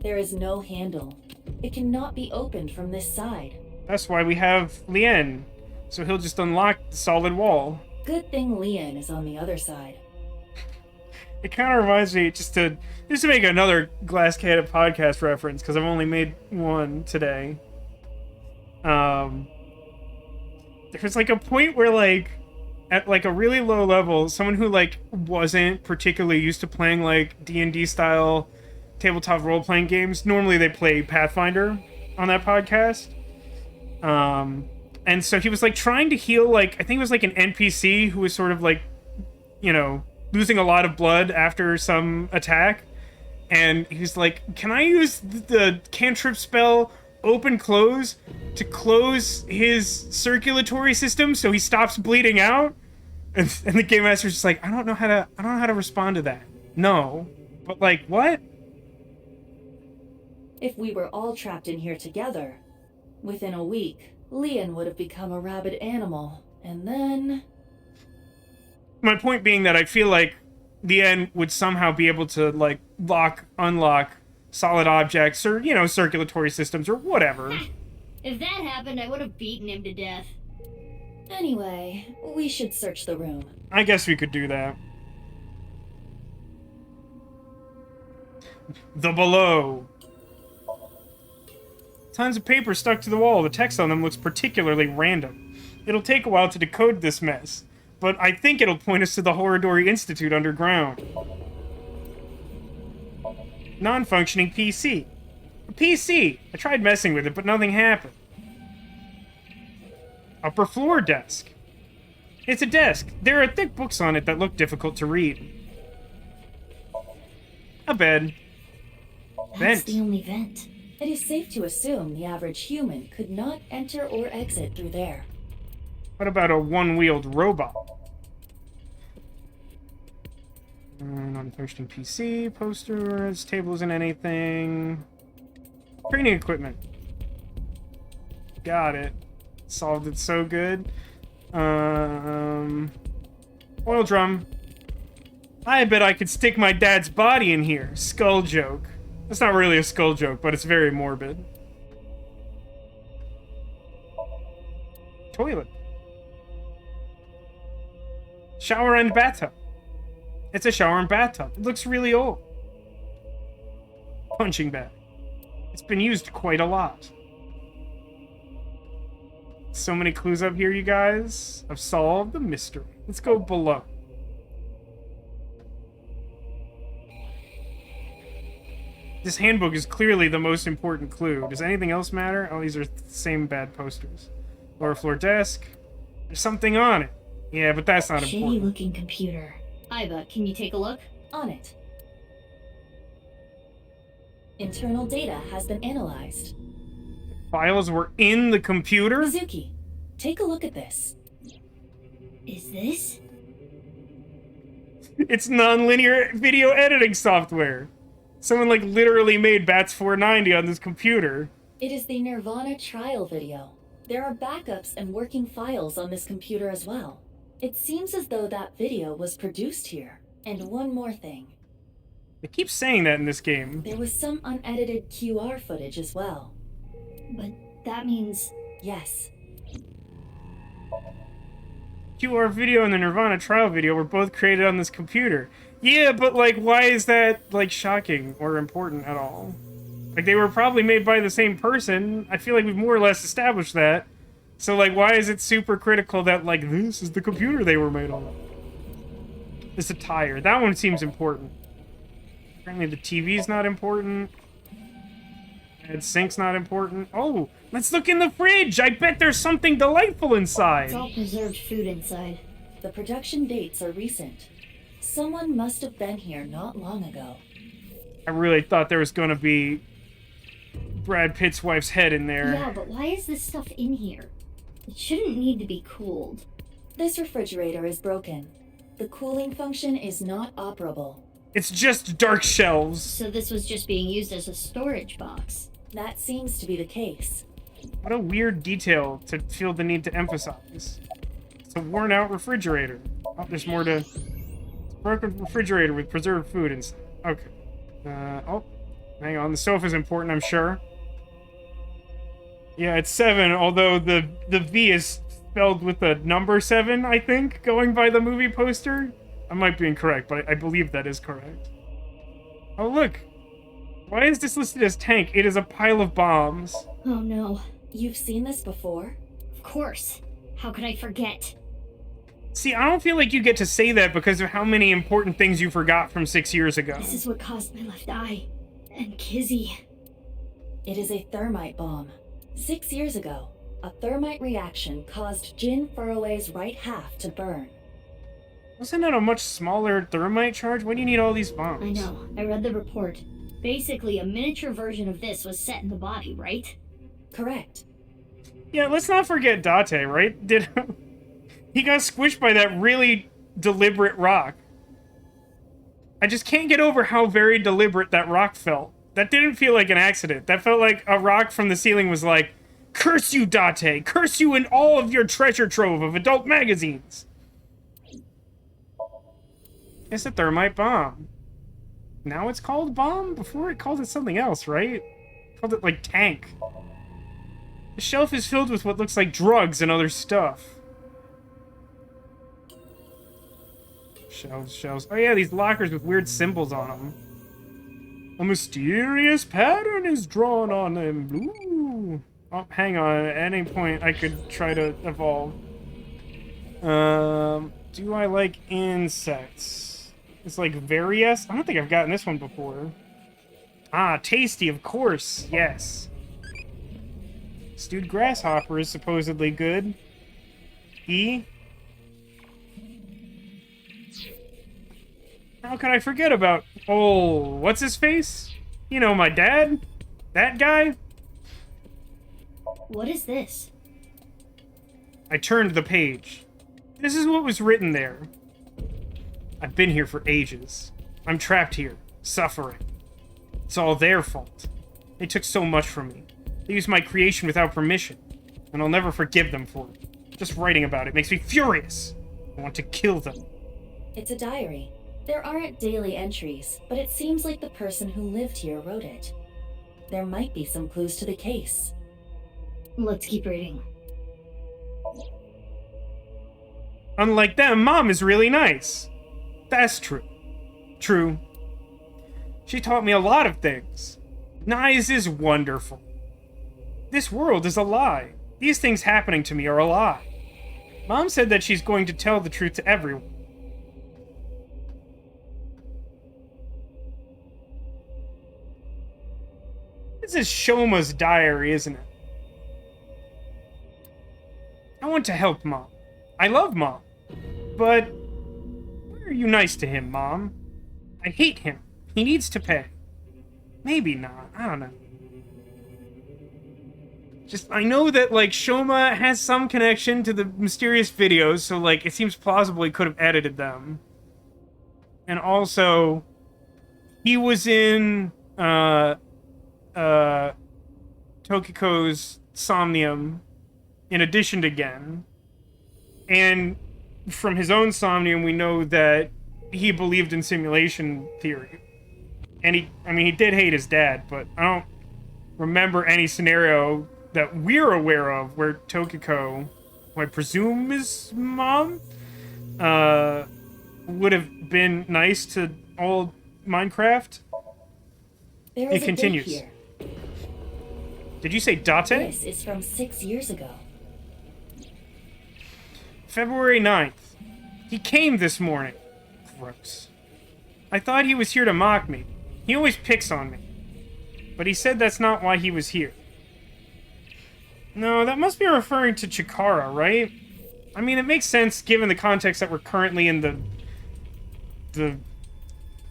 There is no handle. It cannot be opened from this side. That's why we have Lien, so he'll just unlock the solid wall. Good thing Leon is on the other side. It kind of reminds me, just to make another Glass Cannon podcast reference, because I've only made one today. There's like a point where like, at like a really low level, someone who like wasn't particularly used to playing like D&D style tabletop role-playing games. Normally they play Pathfinder on that podcast. And so he was like trying to heal, like, I think it was like an NPC who was sort of like, you know, losing a lot of blood after some attack. And he's like, can I use the cantrip spell open close to close his circulatory system so he stops bleeding out? And the game master's just like, I don't know how to respond to that. No. But like, what? If we were all trapped in here together, within a week, Leon would have become a rabid animal, and then... My point being that I feel like Leon would somehow be able to, like, unlock solid objects or, you know, circulatory systems or whatever. If that happened, I would have beaten him to death. Anyway, we should search the room. I guess we could do that. The below. Tons of paper stuck to the wall. The text on them looks particularly random. It'll take a while to decode this mess, but I think it'll point us to the Horodori Institute underground. Non-functioning PC. A PC! I tried messing with it, but nothing happened. Upper floor desk. It's a desk. There are thick books on it that look difficult to read. A bed. That's Vent. the only vent. It is safe to assume the average human could not enter or exit through there. What about a one-wheeled robot? Non-functioning PC, posters, table isn't anything. Training equipment. Got it. Solved it so good. Oil drum. I bet I could stick my dad's body in here. Skull joke. That's not really a skull joke, but it's very morbid. Toilet. Shower and bathtub. It's a shower and bathtub. It looks really old. Punching bag. It's been used quite a lot. So many clues up here, you guys. I've solved the mystery. Let's go below. This handbook is clearly the most important clue. Does anything else matter? Oh, these are the same bad posters. Lower floor desk. There's something on it. Yeah, but that's not important. Shady looking computer. Iva, can you take a look? On it. Internal data has been analyzed. Files were in the computer? Mizuki, take a look at this. Is this? It's non-linear video editing software. Someone, like, literally made Bats 490 on this computer. It is the Nirvana trial video. There are backups and working files on this computer as well. It seems as though that video was produced here. And one more thing. They keep saying that in this game. There was some unedited QR footage as well. But that means... Yes. QR video and the Nirvana trial video were both created on this computer. Yeah, but, like, why is that, like, shocking or important at all? Like, they were probably made by the same person. I feel like we've more or less established that. So, like, why is it super critical that, like, this is the computer they were made on? This attire. That one seems important. Apparently the TV's not important. And sink's not important. Oh, let's look in the fridge! I bet there's something delightful inside! It's all preserved food inside. The production dates are recent. Someone must have been here not long ago. I really thought there was gonna be Brad Pitt's wife's head in there. Yeah, but why is this stuff in here? It shouldn't need to be cooled. This refrigerator is broken. The cooling function is not operable. It's just dark shelves. So this was just being used as a storage box. That seems to be the case. What a weird detail to feel the need to emphasize. It's a worn out refrigerator. Oh, there's more to... It's a broken refrigerator with preserved food inside. Okay. Oh, hang on. The sofa's important, I'm sure. Yeah, it's 7, although the V is spelled with the number 7, I think, going by the movie poster. I might be incorrect, but I believe that is correct. Oh, look. Why is this listed as tank? It is a pile of bombs. Oh no. You've seen this before? Of course. How could I forget? See, I don't feel like you get to say that because of how many important things you forgot from 6 years ago. This is what caused my left eye. And Kizzy. It is a thermite bomb. 6 years ago, a thermite reaction caused Jin Furroway's right half to burn. Wasn't it a much smaller thermite charge? Why do you need all these bombs? I know, I read the report. Basically, a miniature version of this was set in the body, right? Correct. Yeah, let's not forget Date, right? He got squished by that really deliberate rock. I just can't get over how very deliberate that rock felt. That didn't feel like an accident. That felt like a rock from the ceiling was like, "Curse you, Date! Curse you and all of your treasure trove of adult magazines!" It's a thermite bomb. Now it's called bomb? Before it called it something else, right? Called it, like, tank. The shelf is filled with what looks like drugs and other stuff. Shelves, shelves. Oh yeah, these lockers with weird symbols on them. A mysterious pattern is drawn on them. Ooh. Oh, hang on. At any point, I could try to evolve. Do I like insects? It's like various. I don't think I've gotten this one before. Ah, tasty, of course. Yes. Stewed grasshopper is supposedly good. E. How could I forget about... Oh, what's his face? You know, my dad? That guy? What is this? I turned the page. This is what was written there. I've been here for ages. I'm trapped here, suffering. It's all their fault. They took so much from me. They used my creation without permission, and I'll never forgive them for it. Just writing about it makes me furious. I want to kill them. It's a diary. There aren't daily entries, but it seems like the person who lived here wrote it. There might be some clues to the case. Let's keep reading. Unlike them, Mom is really nice. That's true. True. She taught me a lot of things. Nice is wonderful. This world is a lie. These things happening to me are a lie. Mom said that she's going to tell the truth to everyone. This is Shoma's diary, isn't it? I want to help Mom. I love Mom. But why are you nice to him, Mom? I hate him. He needs to pay. Maybe not. I don't know. Just, I know that, like, Shoma has some connection to the mysterious videos, so, like, it seems plausible he could have edited them. And also, he was in, Tokiko's Somnium, in addition to Gen. And from his own Somnium, we know that he believed in simulation theory. And he did hate his dad, but I don't remember any scenario that we're aware of where Tokiko, who I presume is Mom, would have been nice to old Minecraft. There is It continues. A date here. Did you say Date? This is from 6 years ago. February 9th. He came this morning. Gross. I thought he was here to mock me. He always picks on me. But he said that's not why he was here. No, that must be referring to Chikara, right? I mean, it makes sense given the context that we're currently in the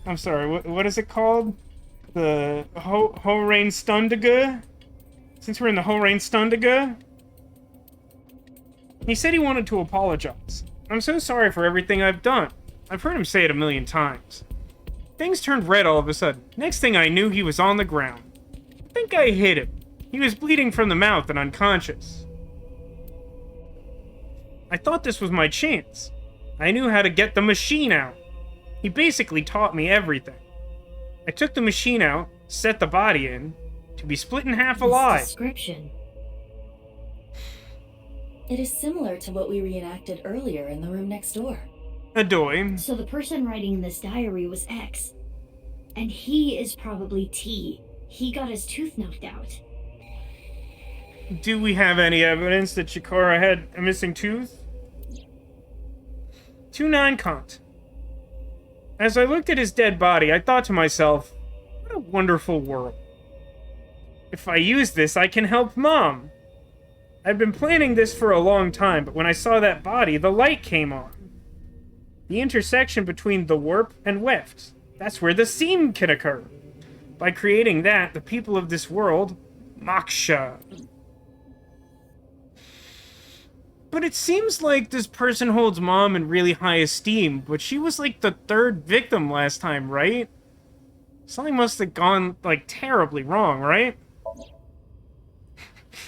I'm sorry, what is it called? The Horain Stundiga? Since we're in the Horain Stundiga? He said he wanted to apologize. I'm so sorry for everything I've done. I've heard him say it a million times. Things turned red all of a sudden. Next thing I knew, he was on the ground. I think I hit him. He was bleeding from the mouth and unconscious. I thought this was my chance. I knew how to get the machine out. He basically taught me everything. I took the machine out, set the body in, to be split in half alive. This description. It is similar to what we reenacted earlier in the room next door. Adoy. So the person writing this diary was X. And he is probably T. He got his tooth knocked out. Do we have any evidence that Chikara had a missing tooth? 2-9 Kant. As I looked at his dead body, I thought to myself, what a wonderful world. If I use this, I can help Mom. I've been planning this for a long time, but when I saw that body, the light came on. The intersection between the warp and weft. That's where the seam can occur. By creating that, the people of this world, Moksha. But it seems like this person holds Mom in really high esteem, but she was like the third victim last time, right? Something must have gone, like, terribly wrong, right?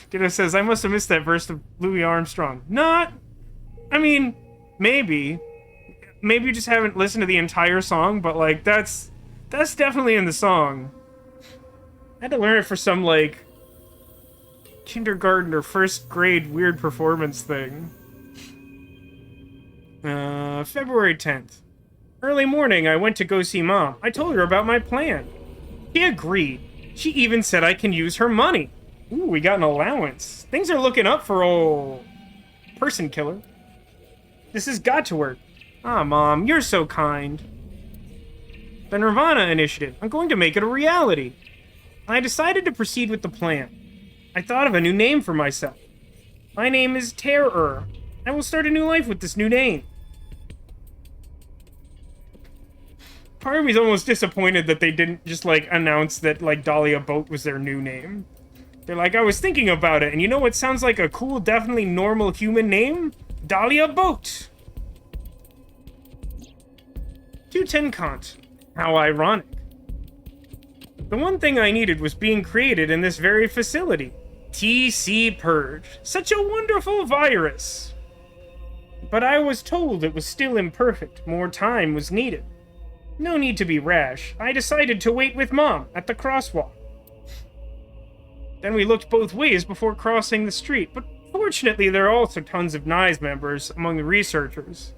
Ditto says, I must have missed that verse of Louis Armstrong. Not... I mean, maybe. Maybe you just haven't listened to the entire song, but, like, that's definitely in the song. I had to learn it for some, like, kindergarten or first grade weird performance thing. February 10th. Early morning, I went to go see Mom. I told her about my plan. She agreed. She even said I can use her money. Ooh, we got an allowance. Things are looking up for old person killer. This has got to work. Ah, Mom, you're so kind. The Nirvana Initiative. I'm going to make it a reality. I decided to proceed with the plan. I thought of a new name for myself. My name is Terror. I will start a new life with this new name. Part of me is almost disappointed that they didn't just, like, announce that, like, Dahlia Boat was their new name. They're like, I was thinking about it, and you know what sounds like a cool, definitely normal human name? Dahlia Boat. 210 Kant. How ironic. The one thing I needed was being created in this very facility. TC-PERGE. Such a wonderful virus. But I was told it was still imperfect. More time was needed. No need to be rash. I decided to wait with Mom at the crosswalk. Then we looked both ways before crossing the street, but fortunately there are also tons of NICE members among the researchers.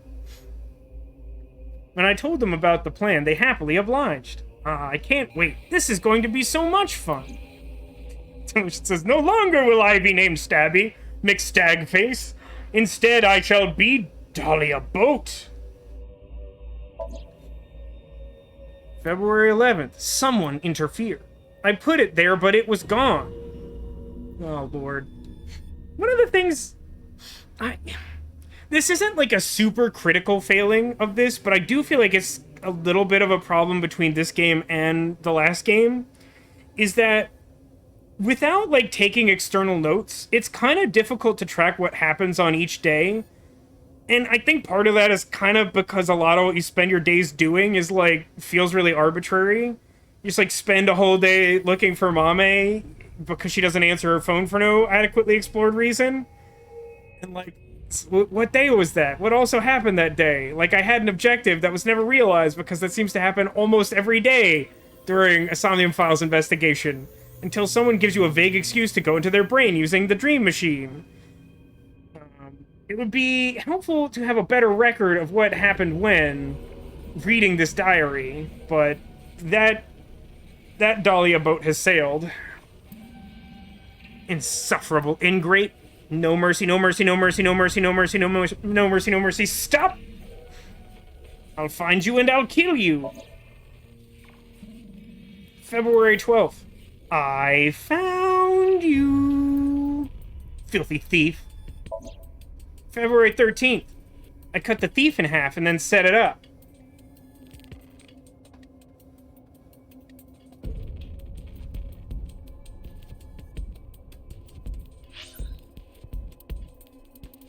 When I told them about the plan, they happily obliged. I can't wait. This is going to be so much fun. She says, no longer will I be named Stabby, McStagface. Instead, I shall be Dahlia Boat. February 11th. Someone interfered. I put it there, but it was gone. Oh, Lord. One of the things... This isn't like a super critical failing of this, but I do feel like it's a little bit of a problem between this game and the last game, is that without, like, taking external notes, it's kind of difficult to track what happens on each day. And I think part of that is kind of because a lot of what you spend your days doing is, like, feels really arbitrary. You just, like, spend a whole day looking for Mame because she doesn't answer her phone for no adequately explored reason. And, like, what day was that? What also happened that day? Like, I had an objective that was never realized because that seems to happen almost every day during a Somnium Files investigation, until someone gives you a vague excuse to go into their brain using the dream machine. It would be helpful to have a better record of what happened when reading this diary, but that Dahlia Boat has sailed. Insufferable ingrate. No mercy, no mercy, no mercy, no mercy, no mercy, no mercy, no mercy, no mercy. Stop! I'll find you and I'll kill you. February 12th. I found you. Filthy thief. February 13th. I cut the thief in half and then set it up.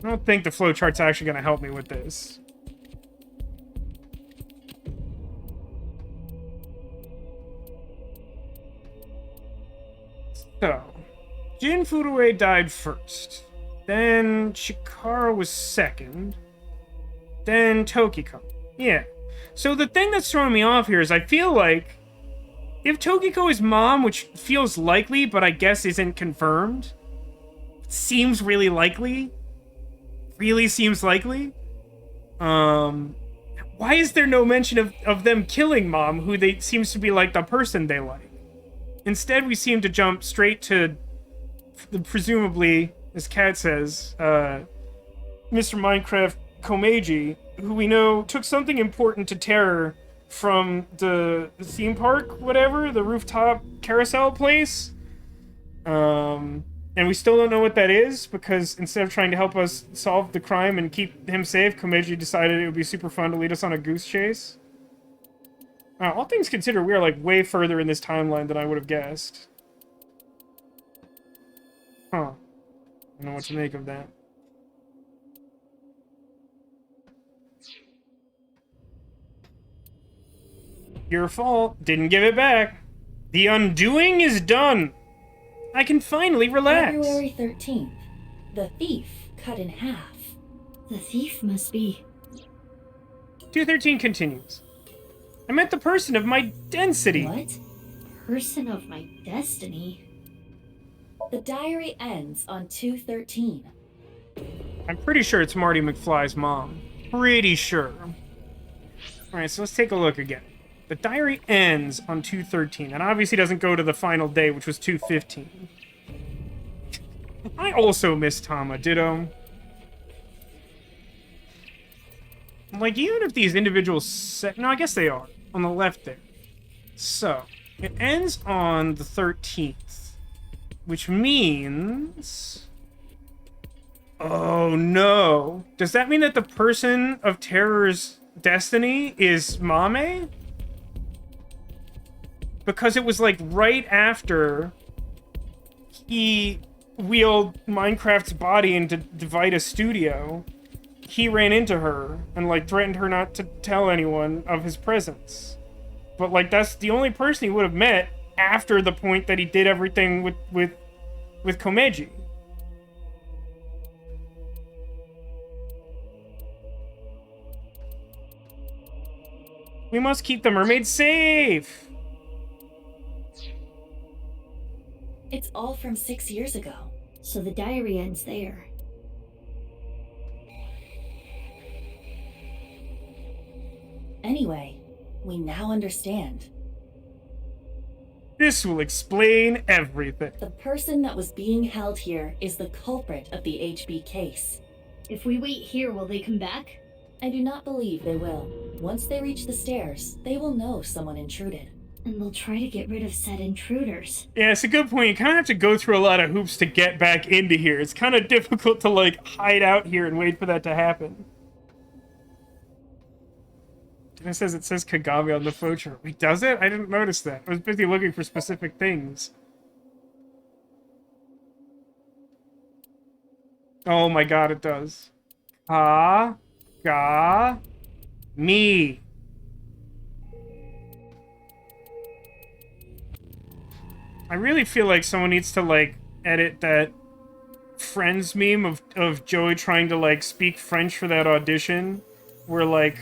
I don't think the flowchart's actually going to help me with this. So, Jin Furue died first. Then Chikara was second. Then Tokiko. Yeah. So the thing that's throwing me off here is I feel like if Tokiko is Mom, which feels likely, but I guess isn't confirmed, seems really likely. Really seems likely. Why is there no mention of them killing Mom, who they seems to be like the person they like? Instead, we seem to jump straight to presumably, as Kat says, Mr. Minecraft Komeiji, who we know took something important to Terror from the theme park, whatever, the rooftop carousel place. And we still don't know what that is, because instead of trying to help us solve the crime and keep him safe, Komeiji decided it would be super fun to lead us on a goose chase. All things considered, we are like way further in this timeline than I would have guessed. Huh. I don't know what to make of that. Your fault. Didn't give it back. The undoing is done. I can finally relax. February 13th. The thief cut in half. The thief must be... 213 continues. I met the person of my density. What? Person of my destiny? The diary ends on 213. I'm pretty sure it's Marty McFly's mom. Pretty sure. Alright, so let's take a look again. The diary ends on 213, and obviously doesn't go to the final day, which was 215. I also miss Tama, ditto. Like, even if these individuals... No, I guess they are. On the left there. So, it ends on the 13th. Which means... Oh, no. Does that mean that the person of Terror's destiny is Mame? Because it was, like, right after he wheeled Minecraft's body into Divida Studio, he ran into her and, like, threatened her not to tell anyone of his presence. But, like, that's the only person he would have met after the point that he did everything with Komeiji. We must keep the mermaid safe! It's all from 6 years ago. So the diary ends there. Anyway, we now understand. This will explain everything. The person that was being held here is the culprit of the HB case. If we wait here, will they come back? I do not believe they will. Once they reach the stairs, they will know someone intruded. And they'll try to get rid of said intruders. Yeah, it's a good point. You kind of have to go through a lot of hoops to get back into here. It's kind of difficult to, like, hide out here and wait for that to happen. It says Kagami on the flowchart. Wait, does it? I didn't notice that. I was busy looking for specific things. Oh my god, it does. Me. I really feel like someone needs to, like, edit that Friends meme of Joey trying to, like, speak French for that audition, where, like,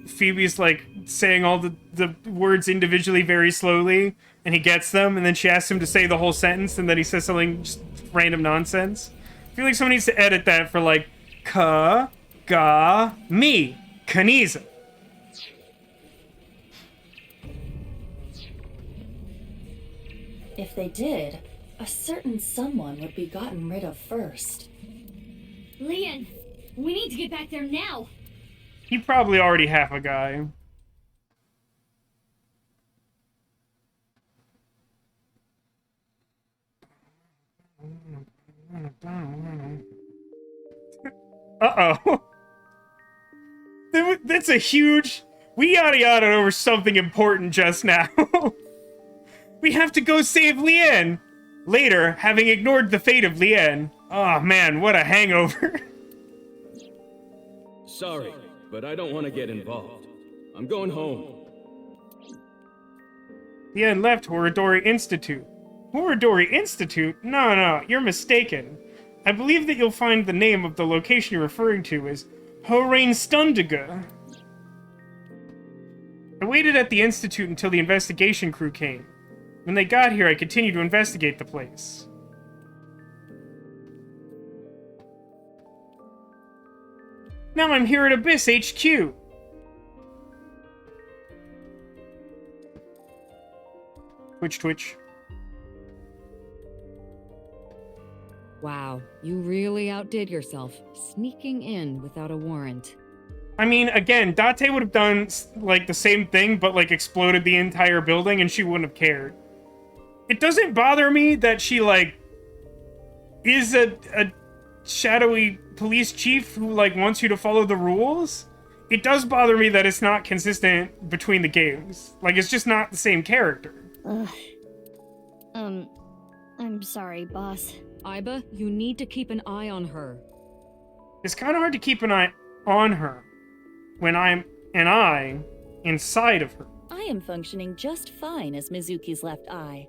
Phoebe's, like, saying all the words individually very slowly, and he gets them, and then she asks him to say the whole sentence, and then he says something just random nonsense. I feel like someone needs to edit that for, like, me, Kaniza. If they did, a certain someone would be gotten rid of first. Leon, we need to get back there now. He probably already half a guy. Uh-oh. That's a huge... We yada-yada over something important just now. We have to go save Lien. Later, having ignored the fate of Lien. Oh man, what a hangover. Sorry, but I don't want to get involved. I'm going home. Lien left Horodori Institute. Horodori Institute? No, you're mistaken. I believe that you'll find the name of the location you're referring to as Horeinstundiga. I waited at the Institute until the investigation crew came. When they got here, I continued to investigate the place. Now I'm here at Abyss HQ. Twitch. Wow, you really outdid yourself, sneaking in without a warrant. I mean, again, Date would have done, like, the same thing, but, like, exploded the entire building, and she wouldn't have cared. It doesn't bother me that she, like, is a shadowy police chief who, like, wants you to follow the rules. It does bother me that it's not consistent between the games. Like, it's just not the same character. Ugh. I'm sorry, boss. Iba, you need to keep an eye on her. It's kind of hard to keep an eye on her when I'm an eye inside of her. I am functioning just fine as Mizuki's left eye.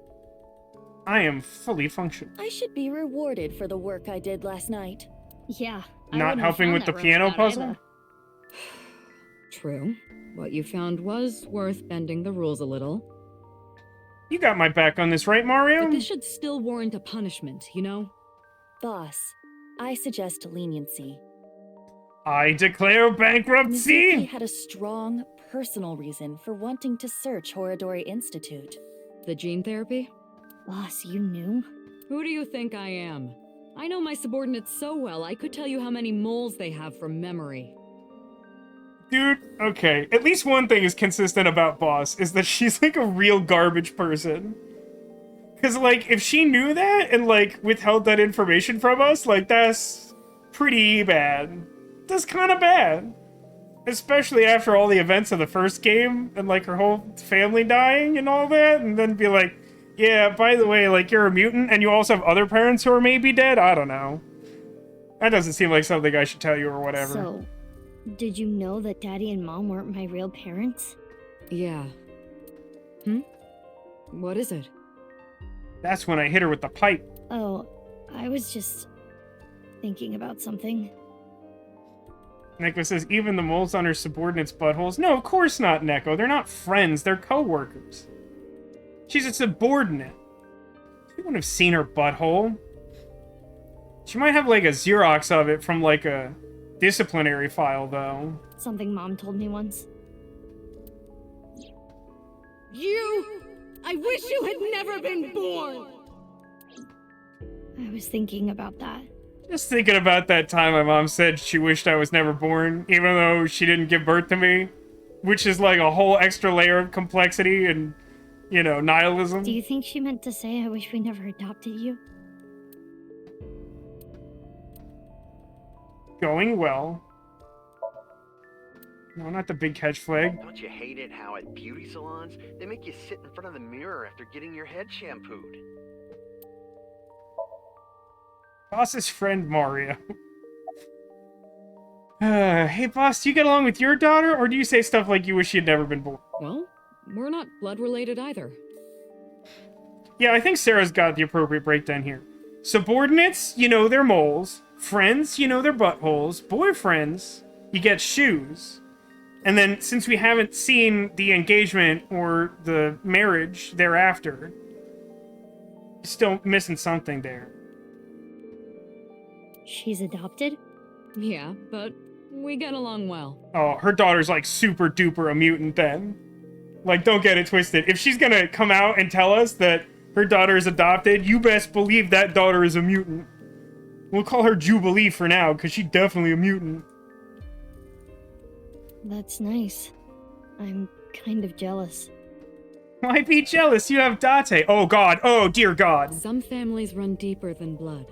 I am fully functional. I should be rewarded for the work I did last night. Yeah. Not helping with the piano puzzle? True. What you found was worth bending the rules a little. You got my back on this, right, Mario? But this should still warrant a punishment, you know? Boss, I suggest leniency. I declare Mizuki bankruptcy! had a strong personal reason for wanting to search Horodori Institute. The gene therapy? Boss, you knew? Who do you think I am? I know my subordinates so well, I could tell you how many moles they have from memory. Dude, okay. At least one thing is consistent about Boss, is that she's like a real garbage person. Because, like, if she knew that and, like, withheld that information from us, like, that's pretty bad. That's kind of bad. Especially after all the events of the first game and, like, her whole family dying and all that, and then be like, yeah, by the way, like, you're a mutant and you also have other parents who are maybe dead? I don't know. That doesn't seem like something I should tell you or whatever. So, did you know that Daddy and Mom weren't my real parents? Yeah. What is it? That's when I hit her with the pipe. Oh, I was just thinking about something. Neko says, even the moles on her subordinates' buttholes? No, of course not, Neko. They're not friends. They're co-workers. She's a subordinate. You wouldn't have seen her butthole. She might have, like, a Xerox of it from, like, a disciplinary file, though. Something Mom told me once. I wish you had never been born! I was thinking about that. Just thinking about that time my mom said she wished I was never born, even though she didn't give birth to me. Which is, like, a whole extra layer of complexity and, you know, nihilism. Do you think she meant to say I wish we never adopted you? Going well. No, not the big catch flag. Don't you hate it how at beauty salons, they make you sit in front of the mirror after getting your head shampooed? Boss's friend Mario. Hey boss, do you get along with your daughter, or do you say stuff like you wish she had never been born? Well, we're not blood-related either. Yeah, I think Sarah's got the appropriate breakdown here. Subordinates, you know, they're moles. Friends, you know, they're buttholes. Boyfriends, you get shoes. And then, since we haven't seen the engagement or the marriage thereafter, still missing something there. She's adopted? Yeah, but we get along well. Oh, her daughter's like super duper a mutant then. Like, don't get it twisted. If she's gonna come out and tell us that her daughter is adopted, you best believe that daughter is a mutant. We'll call her Jubilee for now, because she's definitely a mutant. That's nice. I'm kind of jealous. Why be jealous? You have Date. Oh god. Oh dear god. Some families run deeper than blood.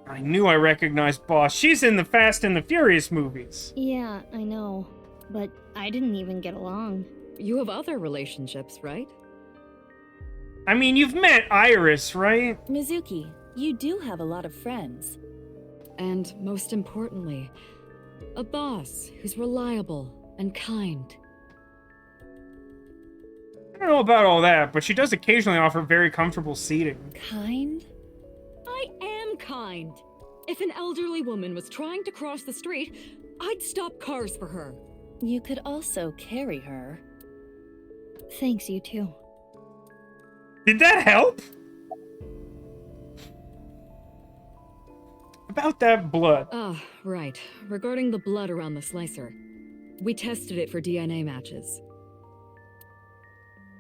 I knew I recognized Boss. She's in the Fast and the Furious movies. Yeah, I know. But I didn't even get along. You have other relationships, right? I mean, you've met Iris, right? Mizuki, you do have a lot of friends. And most importantly, a boss who's reliable and kind. I don't know about all that, but she does occasionally offer very comfortable seating. Kind? I am kind. If an elderly woman was trying to cross the street, I'd stop cars for her. You could also carry her. Thanks, you too. Did that help? About that blood. Ah, right. Regarding the blood around the slicer. We tested it for DNA matches.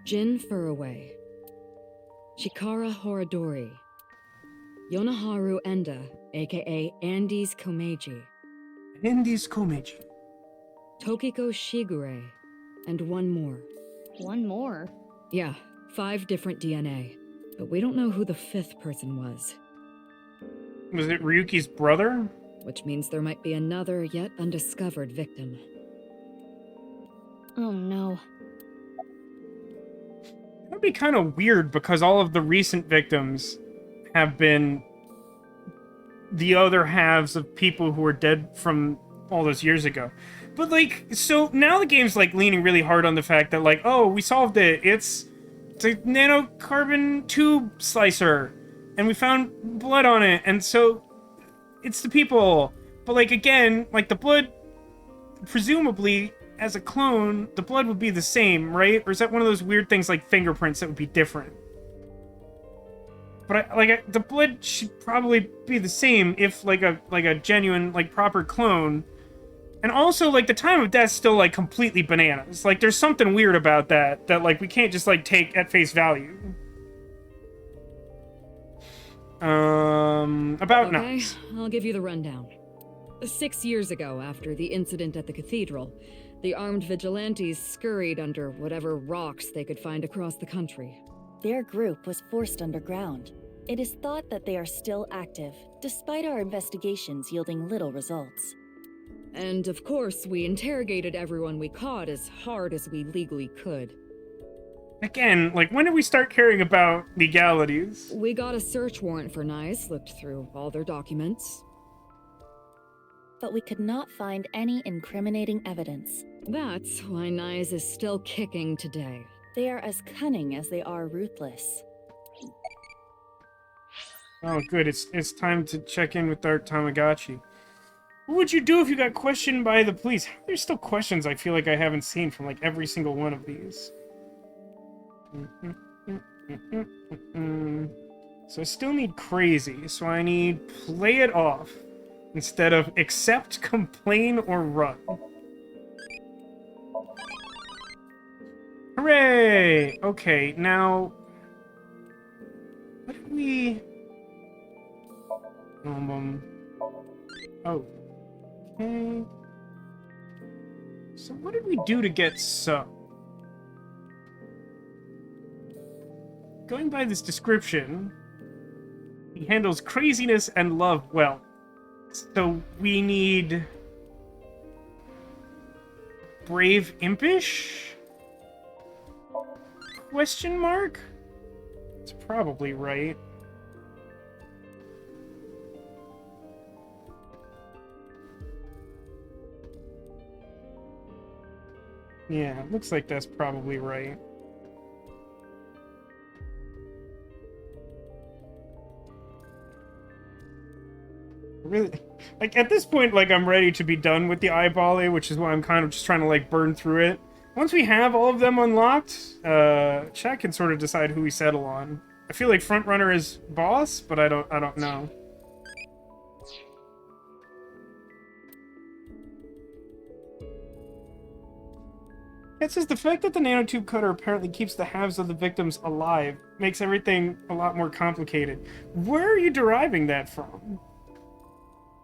Jin Furaway. Chikara Horodori. Yonaharu Enda, aka Andes Komeiji. In this Komeji. Tokiko Shigure. And one more. One more. Yeah, 5 different DNA. But we don't know who the 5th person was. Was it Ryuki's brother? Which means there might be another yet undiscovered victim. Oh no. That'd be kind of weird because all of the recent victims have been the other halves of people who were dead from all those years ago. But, like, so now the game's, like, leaning really hard on the fact that, like, oh, we solved it. It's a nanocarbon tube slicer. And we found blood on it. And so it's the people. But, like, again, like, the blood, presumably, as a clone, the blood would be the same, right? Or is that one of those weird things like fingerprints that would be different? But the blood should probably be the same if like a genuine, like, proper clone. And also, like, the time of death's still, like, completely bananas. Like, there's something weird about that like we can't just, like, take at face value. About Okay, nuts. I'll give you the rundown. 6 years ago, after the incident at the cathedral, the armed vigilantes scurried under whatever rocks they could find across the country. Their group was forced underground. It is thought that they are still active, despite our investigations yielding little results. And of course, we interrogated everyone we caught as hard as we legally could. Again, like, when did we start caring about legalities? We got a search warrant for Nice, looked through all their documents. But we could not find any incriminating evidence. That's why Nice is still kicking today. They are as cunning as they are ruthless. Oh, good. It's time to check in with our Tamagotchi. What would you do if you got questioned by the police? There's still questions I feel like I haven't seen from, like, every single one of these. So I still need crazy, so I need play it off instead of accept, complain, or run. Hooray! Okay, now... What did we... Oh. Okay. So what did we do to get sub? Going by this description, he handles craziness and love well. So we need... Brave Impish? Question mark? It's probably right. Yeah, looks like that's probably right. Really, like, at this point, like, I'm ready to be done with the eyeball, which is why I'm kind of just trying to, like, burn through it. Once we have all of them unlocked, Chat can sort of decide who we settle on. I feel like Frontrunner is boss, but I don't know. It says the fact that the nanotube cutter apparently keeps the halves of the victims alive makes everything a lot more complicated. Where are you deriving that from?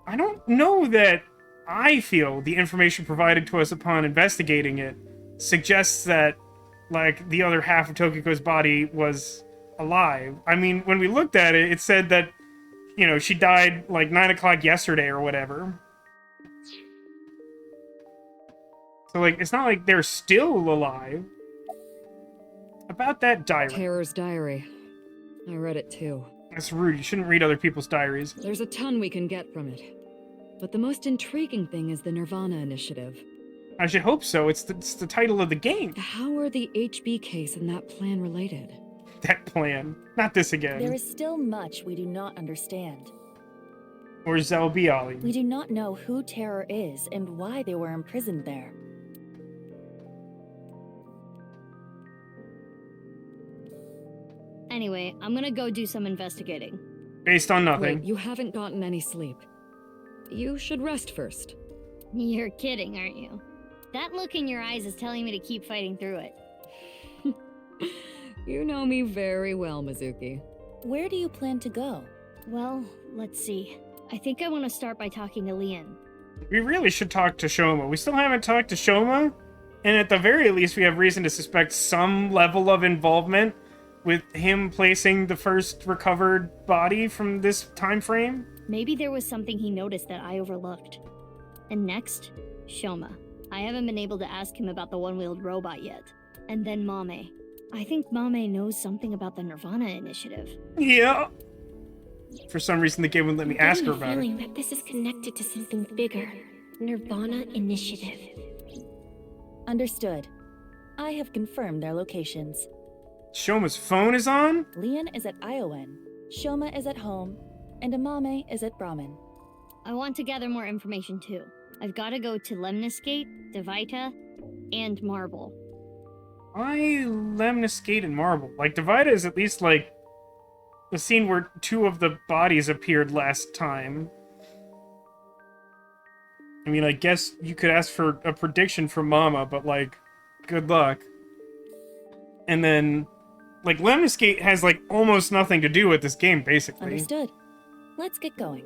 I don't know that I feel the information provided to us upon investigating it suggests that, like, the other half of Tokiko's body was alive. I mean, when we looked at it, it said that, you know, she died, like, 9 o'clock yesterday or whatever. So, like, it's not like they're still alive. About that diary. Terror's diary. I read it too. That's rude. You shouldn't read other people's diaries. There's a ton we can get from it. But the most intriguing thing is the Nirvana Initiative. I should hope so. It's the title of the game. How are the HB case and that plan related? That plan. Not this again. There is still much we do not understand. Or Zelbiali. We do not know who Terror is and why they were imprisoned there. Anyway, I'm gonna go do some investigating. Based on nothing. Wait, you haven't gotten any sleep. You should rest first. You're kidding, aren't you? That look in your eyes is telling me to keep fighting through it. You know me very well, Mizuki. Where do you plan to go? Well, let's see. I think I want to start by talking to Leon. We really should talk to Shoma. We still haven't talked to Shoma, and at the very least we have reason to suspect some level of involvement with him placing the first recovered body from this time frame. Maybe there was something he noticed that I overlooked. And next, Shoma. I haven't been able to ask him about the one-wheeled robot yet. And then Mame. I think Mame knows something about the Nirvana Initiative. Yeah. For some reason, the game wouldn't let me ask her about it. Feeling that this is connected to something bigger. Nirvana Initiative. Understood. I have confirmed their locations. Shoma's phone is on? Leon is at Iowan, Shoma is at home, and Amame is at Brahmin. I want to gather more information too. I've got to go to Lemniscate, Devita, and Marble. Why Lemniscate and Marble? Like, Devita is at least, like, the scene where two of the bodies appeared last time. I mean, I guess you could ask for a prediction from Mama, but, like, good luck. And then, like, Lemniscate has, like, almost nothing to do with this game, basically. Understood. Let's get going.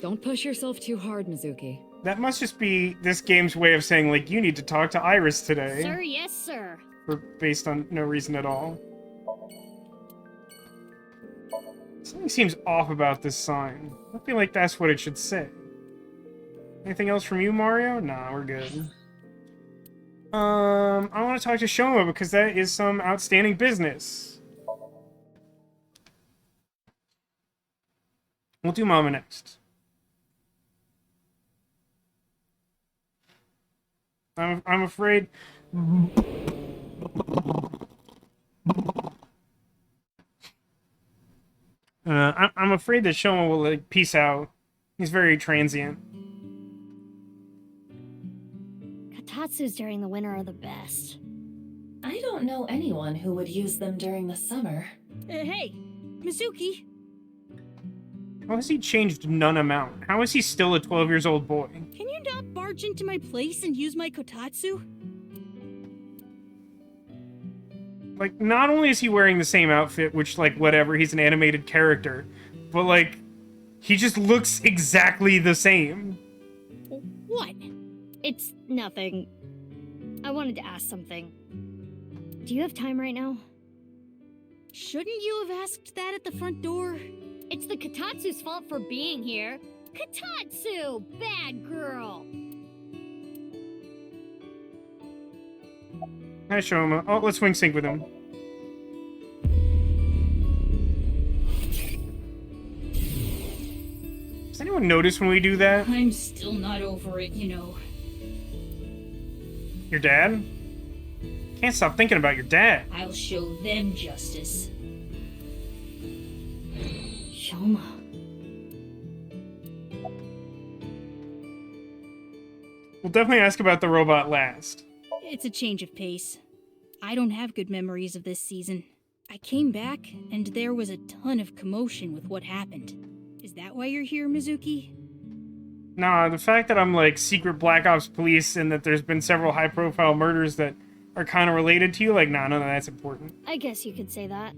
Don't push yourself too hard, Mizuki. That must just be this game's way of saying, like, you need to talk to Iris today. Sir, yes, sir. Or based on no reason at all. Something seems off about this sign. I feel like that's what it should say. Anything else from you, Mario? Nah, we're good. I want to talk to Shoma because that is some outstanding business. We'll do Mama next. I'm afraid... I'm afraid that Shoma will, like, peace out. He's very transient. Katatsus during the winter are the best. I don't know anyone who would use them during the summer. Hey, Mizuki. How has he changed none amount? How is he still a 12-years-old boy? Can you not barge into my place and use my kotatsu? Like, not only is he wearing the same outfit, which, like, whatever, he's an animated character, but, like, he just looks exactly the same. What? It's nothing. I wanted to ask something. Do you have time right now? Shouldn't you have asked that at the front door? It's the Katatsu's fault for being here. Katatsu! Bad girl! Hi, Shoma. Oh, let's wing sync with him. Does anyone notice when we do that? I'm still not over it, you know. Your dad? Can't stop thinking about your dad. I'll show them justice. Shoma. We'll definitely ask about the robot last. It's a change of pace. I don't have good memories of this season. I came back, and there was a ton of commotion with what happened. Is that why you're here, Mizuki? Nah, the fact that I'm, like, secret Black Ops police and that there's been several high-profile murders that are kind of related to you, like, nah, none of that's important. I guess you could say that.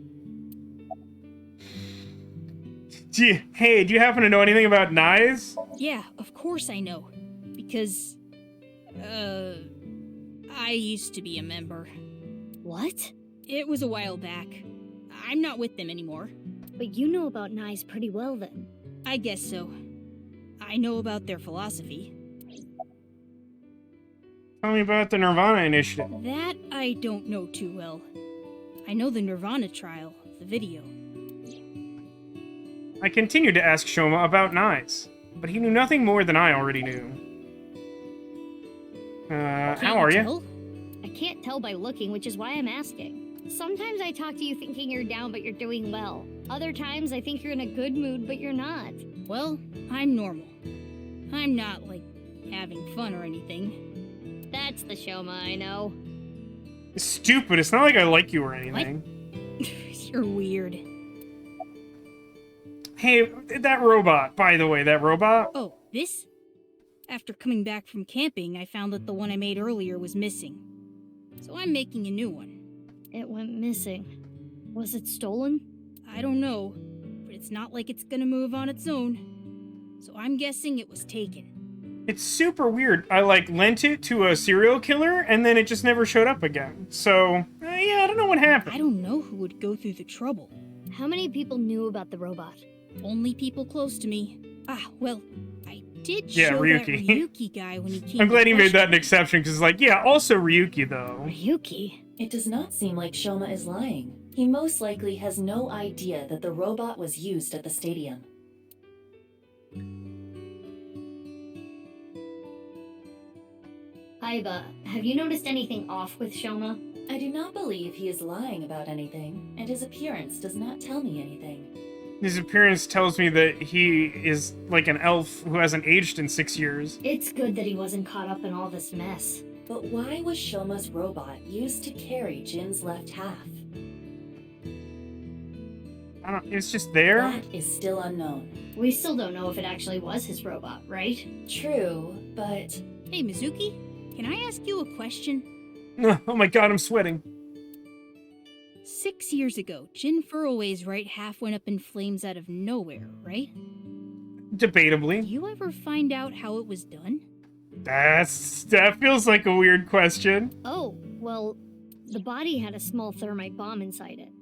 Hey, do you happen to know anything about knives? Yeah, of course I know. Because... I used to be a member. What? It was a while back. I'm not with them anymore. But you know about knives pretty well then. I guess so. I know about their philosophy. Tell me about the Nirvana Initiative. That I don't know too well. I know the Nirvana trial, the video. I continued to ask Shoma about knives, but he knew nothing more than I already knew. How are you? I can't tell by looking, which is why I'm asking. Sometimes I talk to you thinking you're down, but you're doing well. Other times I think you're in a good mood, but you're not. Well, I'm normal. I'm not, like, having fun or anything. That's the Shoma I know. It's stupid. It's not like I like you or anything. You're weird. Hey, that robot, by the way, that robot? Oh, this? After coming back from camping, I found that the one I made earlier was missing. So I'm making a new one. It went missing. Was it stolen? I don't know, but it's not like it's gonna move on its own. So I'm guessing it was taken. It's super weird. I, like, lent it to a serial killer, and then it just never showed up again. So, yeah, I don't know what happened. I don't know who would go through the trouble. How many people knew about the robot? Only people close to me. Well, I did Yeah, show Ryuki. that Ryuki guy when he came I'm glad to he made that an question exception, because, like, yeah, also Ryuki, though. Ryuki? It does not seem like Shoma is lying. He most likely has no idea that the robot was used at the stadium. Aiba, have you noticed anything off with Shoma? I do not believe he is lying about anything, and his appearance does not tell me anything. His appearance tells me that he is like an elf who hasn't aged in 6 years. It's good that he wasn't caught up in all this mess. But why was Shoma's robot used to carry Jin's left half? I don't, it's just there? That is still unknown. We still don't know if it actually was his robot, right? True, but... Hey, Mizuki, can I ask you a question? Oh my god, I'm sweating. 6 years ago, Jin Furroway's right half went up in flames out of nowhere, right? Did Debatably. you ever find out how it was done? That feels like a weird question. Oh, well, the body had a small thermite bomb inside it.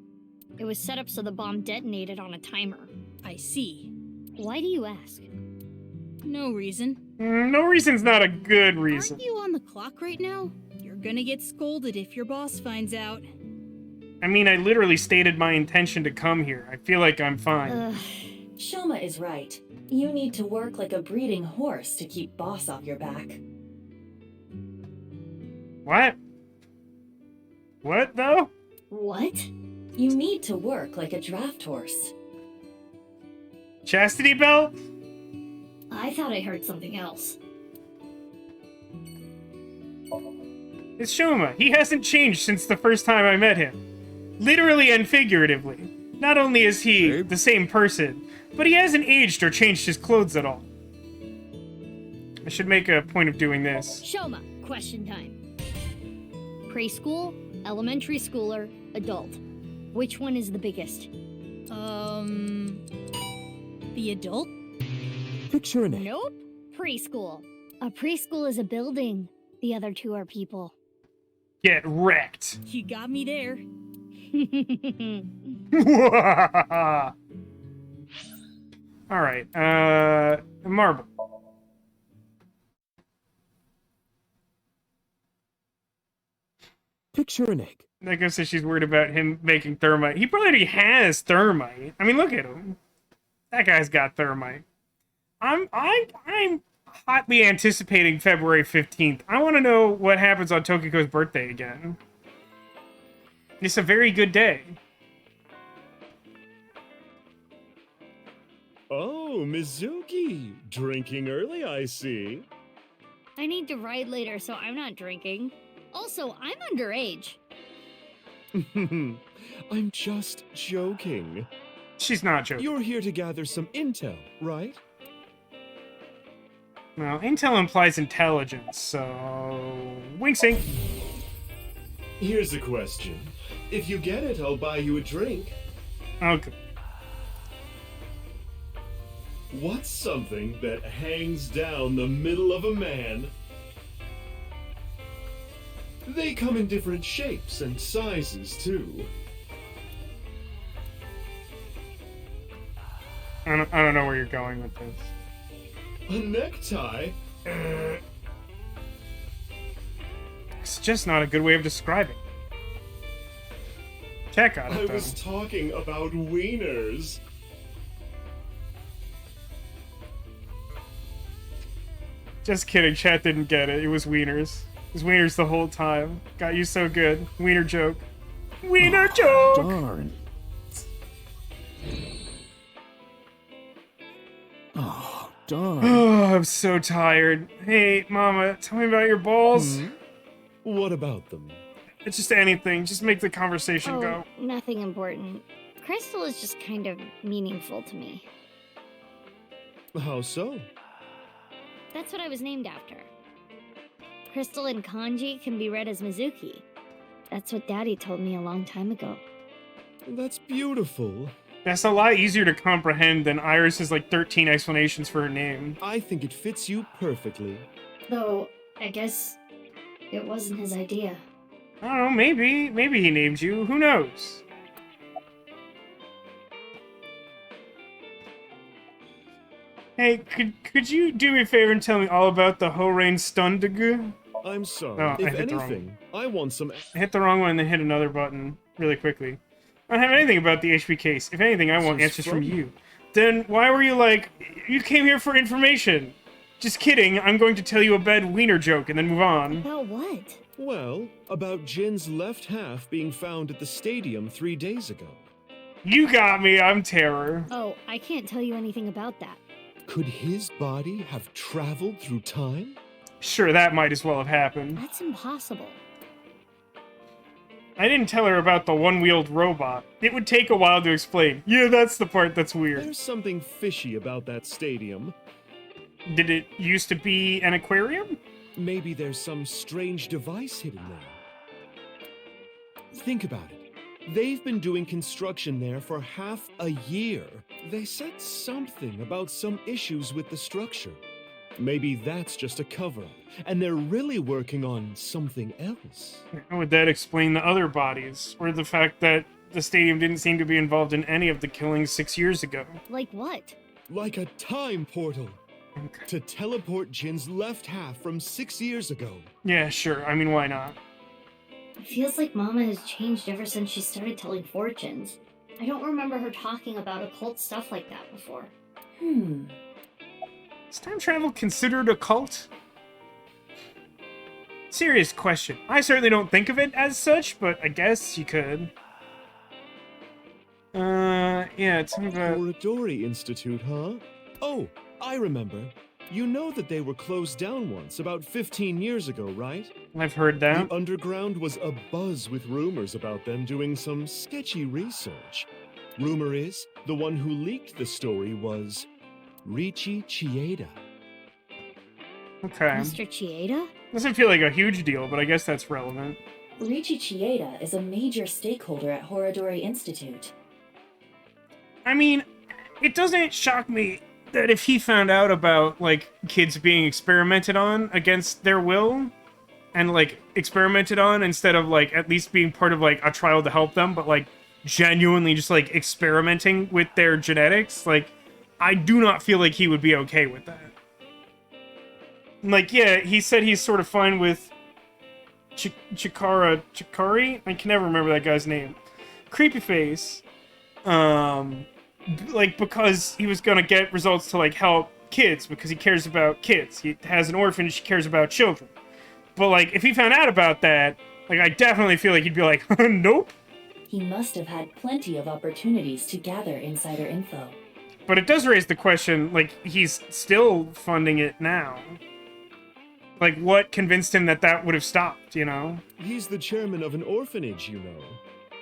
It was set up so the bomb detonated on a timer. I see. Why do you ask? No reason. No reason's not a good reason. Aren't you on the clock right now? You're gonna get scolded if your boss finds out. I mean, I literally stated my intention to come here. I feel like I'm fine. Shoma is right. You need to work like a breeding horse to keep boss off your back. What? What, though? What? You need to work like a draft horse. Chastity belt? I thought I heard something else. It's Shoma. He hasn't changed since the first time I met him. Literally and figuratively. Not only is he the same person, but he hasn't aged or changed his clothes at all. I should make a point of doing this. Shoma, question time. Preschool, elementary schooler, adult. Which one is the biggest? The adult? Picture an egg. Nope. Preschool. A preschool is a building. The other two are people. Get wrecked. You got me there. Alright, marble. Picture an egg. Neko says she's worried about him making thermite. He probably already has thermite. I mean, look at him. That guy's got thermite. I'm hotly anticipating February 15th. I want to know what happens on Tokiko's birthday again. It's a very good day. Oh, Mizuki. Drinking early, I see. I need to ride later, so I'm not drinking. Also, I'm underage. I'm just joking. She's not joking. You're here to gather some intel, right? Well, intel implies intelligence, so... Wink sink. Here's a question. If you get it, I'll buy you a drink. Okay. What's something that hangs down the middle of a man? They come in different shapes and sizes, too. I don't know where you're going with this. A necktie? It's just not a good way of describing. Check on it, I though. was talking about wieners. Just kidding, chat didn't get it. It was wieners. It was wieners the whole time. Got you so good. Wiener joke. Wiener joke! Darn. Oh, darn. Oh, I'm so tired. Hey, Mama, tell me about your balls. What about them? It's just anything. Just make the conversation go. Nothing important. Crystal is just kind of meaningful to me. How so? That's what I was named after. Crystal in kanji can be read as Mizuki. That's what Daddy told me a long time ago. That's beautiful. That's a lot easier to comprehend than Iris's like 13 explanations for her name. I think it fits you perfectly. Though, I guess it wasn't his idea. I don't know, maybe he named you. Who knows? Hey, could you do me a favor and tell me all about the Horain Stundig? I'm sorry. Oh, If anything, I want some... I hit the wrong one and then hit another button really quickly. I don't have anything about the HP case. If anything, I want answers from you. Then why were you like, you came here for information? Just kidding, I'm going to tell you a bad wiener joke and then move on. About what? Well, about Jin's left half being found at the stadium 3 days ago. You got me, I'm Terror. Oh, I can't tell you anything about that. Could his body have traveled through time? Sure, that might as well have happened. That's impossible. I didn't tell her about the one-wheeled robot. It would take a while to explain. Yeah, that's the part that's weird. There's something fishy about that stadium. Did it used to be an aquarium? Maybe there's some strange device hidden there. Think about it. They've been doing construction there for half a year. They said something about some issues with the structure. Maybe that's just a cover-up, and they're really working on something else. How would that explain the other bodies? Or the fact that the stadium didn't seem to be involved in any of the killings 6 years ago? Like what? Like a time portal. To teleport Jin's left half from 6 years ago. Yeah, sure. I mean, why not? It feels like Mama has changed ever since she started telling fortunes. I don't remember her talking about occult stuff like that before. Is time travel considered a cult? Serious question. I certainly don't think of it as such, but I guess you could. Yeah, it's about... Kuruto Institute, huh? Oh, I remember. You know that they were closed down once, about 15 years ago, right? I've heard that. The underground was abuzz with rumors about them doing some sketchy research. Rumor is, the one who leaked the story was Ryuki Chieda. Okay. Mr. Chieda? Doesn't feel like a huge deal, but I guess that's relevant. Ryuki Chieda is a major stakeholder at Horadori Institute. I mean, it doesn't shock me that if he found out about, like, kids being experimented on against their will, and, like, experimented on instead of, like, at least being part of, like, a trial to help them, but, like, genuinely just, like, experimenting with their genetics, like, I do not feel like he would be okay with that. Like, yeah, he said he's sort of fine with Chikari? I can never remember that guy's name. Creepy face. Like, because he was gonna get results to, like, help kids, because he cares about kids. He has an orphanage, he cares about children. But, like, if he found out about that, like, I definitely feel like he'd be like, nope. He must have had plenty of opportunities to gather insider info. But it does raise the question, like, he's still funding it now. Like, what convinced him that that would have stopped, you know? He's the chairman of an orphanage, you know.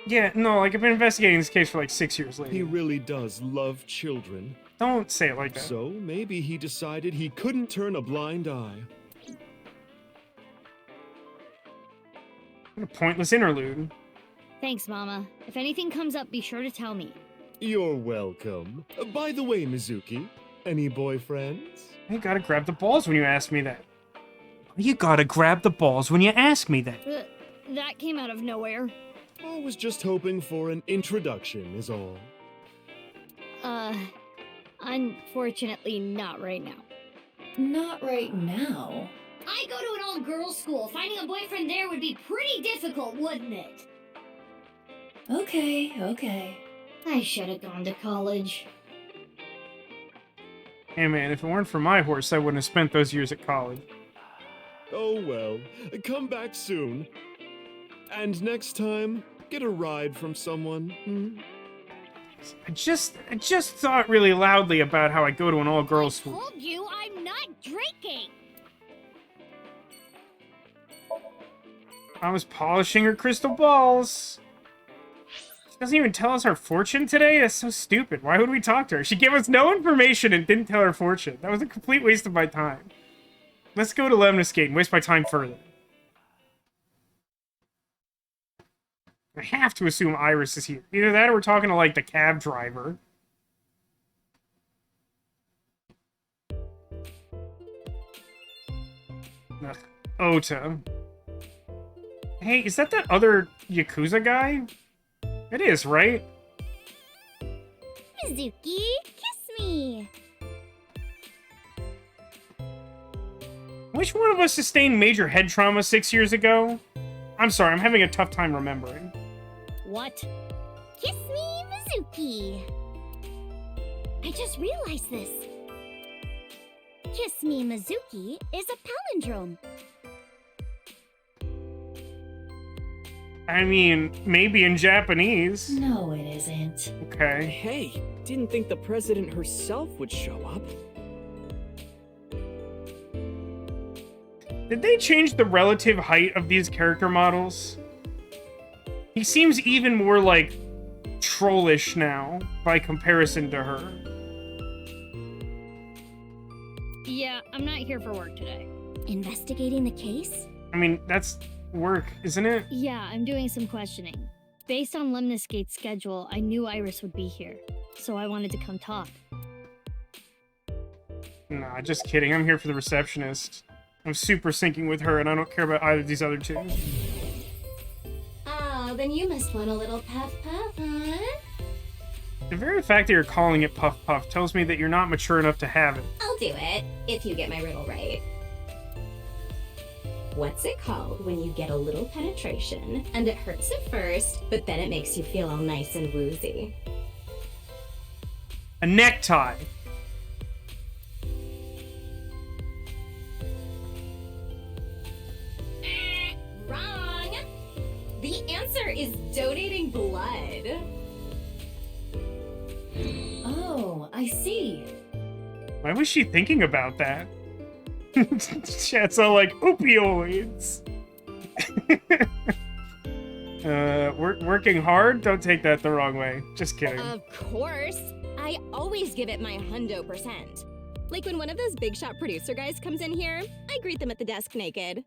Yeah, no, like, I've been investigating this case for, like, 6 years later. He really does love children. Don't say it like that. So, maybe he decided he couldn't turn a blind eye. What a pointless interlude. Thanks, Mama. If anything comes up, be sure to tell me. You're welcome. By the way, Mizuki, any boyfriends? You gotta grab the balls when you ask me that. You gotta grab the balls when you ask me that. That came out of nowhere. I was just hoping for an introduction, is all. Unfortunately, not right now. Not right now. I go to an all-girls school. Finding a boyfriend there would be pretty difficult, wouldn't it? Okay. I should have gone to college. Hey man, if it weren't for my horse, I wouldn't have spent those years at college. Oh well, come back soon. And next time, get a ride from someone. I just thought really loudly about how I go to an all-girls school. I told you I'm not drinking. I was polishing her crystal balls. She doesn't even tell us her fortune today? That's so stupid. Why would we talk to her? She gave us no information and didn't tell her fortune. That was a complete waste of my time. Let's go to Lemniscate and waste my time further. I have to assume Iris is here. Either that or we're talking to, like, the cab driver. Ugh. Ota. Hey, is that other Yakuza guy? It is, right? Mizuki, kiss me. Which one of us sustained major head trauma 6 years ago? I'm sorry, I'm having a tough time remembering. What? Kiss me, Mizuki. I just realized this. Kiss me, Mizuki is a palindrome. I mean, maybe in Japanese. No, it isn't. Okay. Hey, didn't think the president herself would show up. Did they change the relative height of these character models? He seems even more, like, trollish now, by comparison to her. Yeah, I'm not here for work today. Investigating the case? I mean, that's work, isn't it? Yeah, I'm doing some questioning. Based on Lemniscate's schedule, I knew Iris would be here, so I wanted to come talk. Nah, just kidding. I'm here for the receptionist. I'm super syncing with her, and I don't care about either of these other two. Oh, then you must want a little puff puff, huh? The very fact that you're calling it Puff Puff tells me that you're not mature enough to have it. I'll do it, if you get my riddle right. What's it called when you get a little penetration, and it hurts at first, but then it makes you feel all nice and woozy? A necktie. Wrong! The answer is donating blood. Oh, I see. Why was she thinking about that? Chat's all like, opioids. Working hard? Don't take that the wrong way. Just kidding. Of course. I always give it my hundo%. Like when one of those big shot producer guys comes in here, I greet them at the desk naked.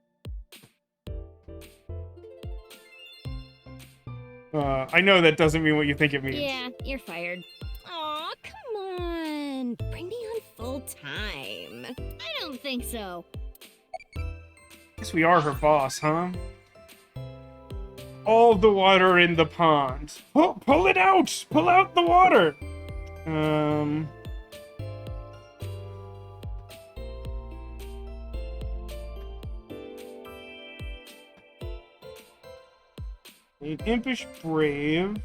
I know that doesn't mean what you think it means. Yeah, you're fired. Aw, come on. Bring me on full time. I don't think so. Guess we are her boss, huh? All the water in the pond. Pull it out! Pull out the water! An impish brave.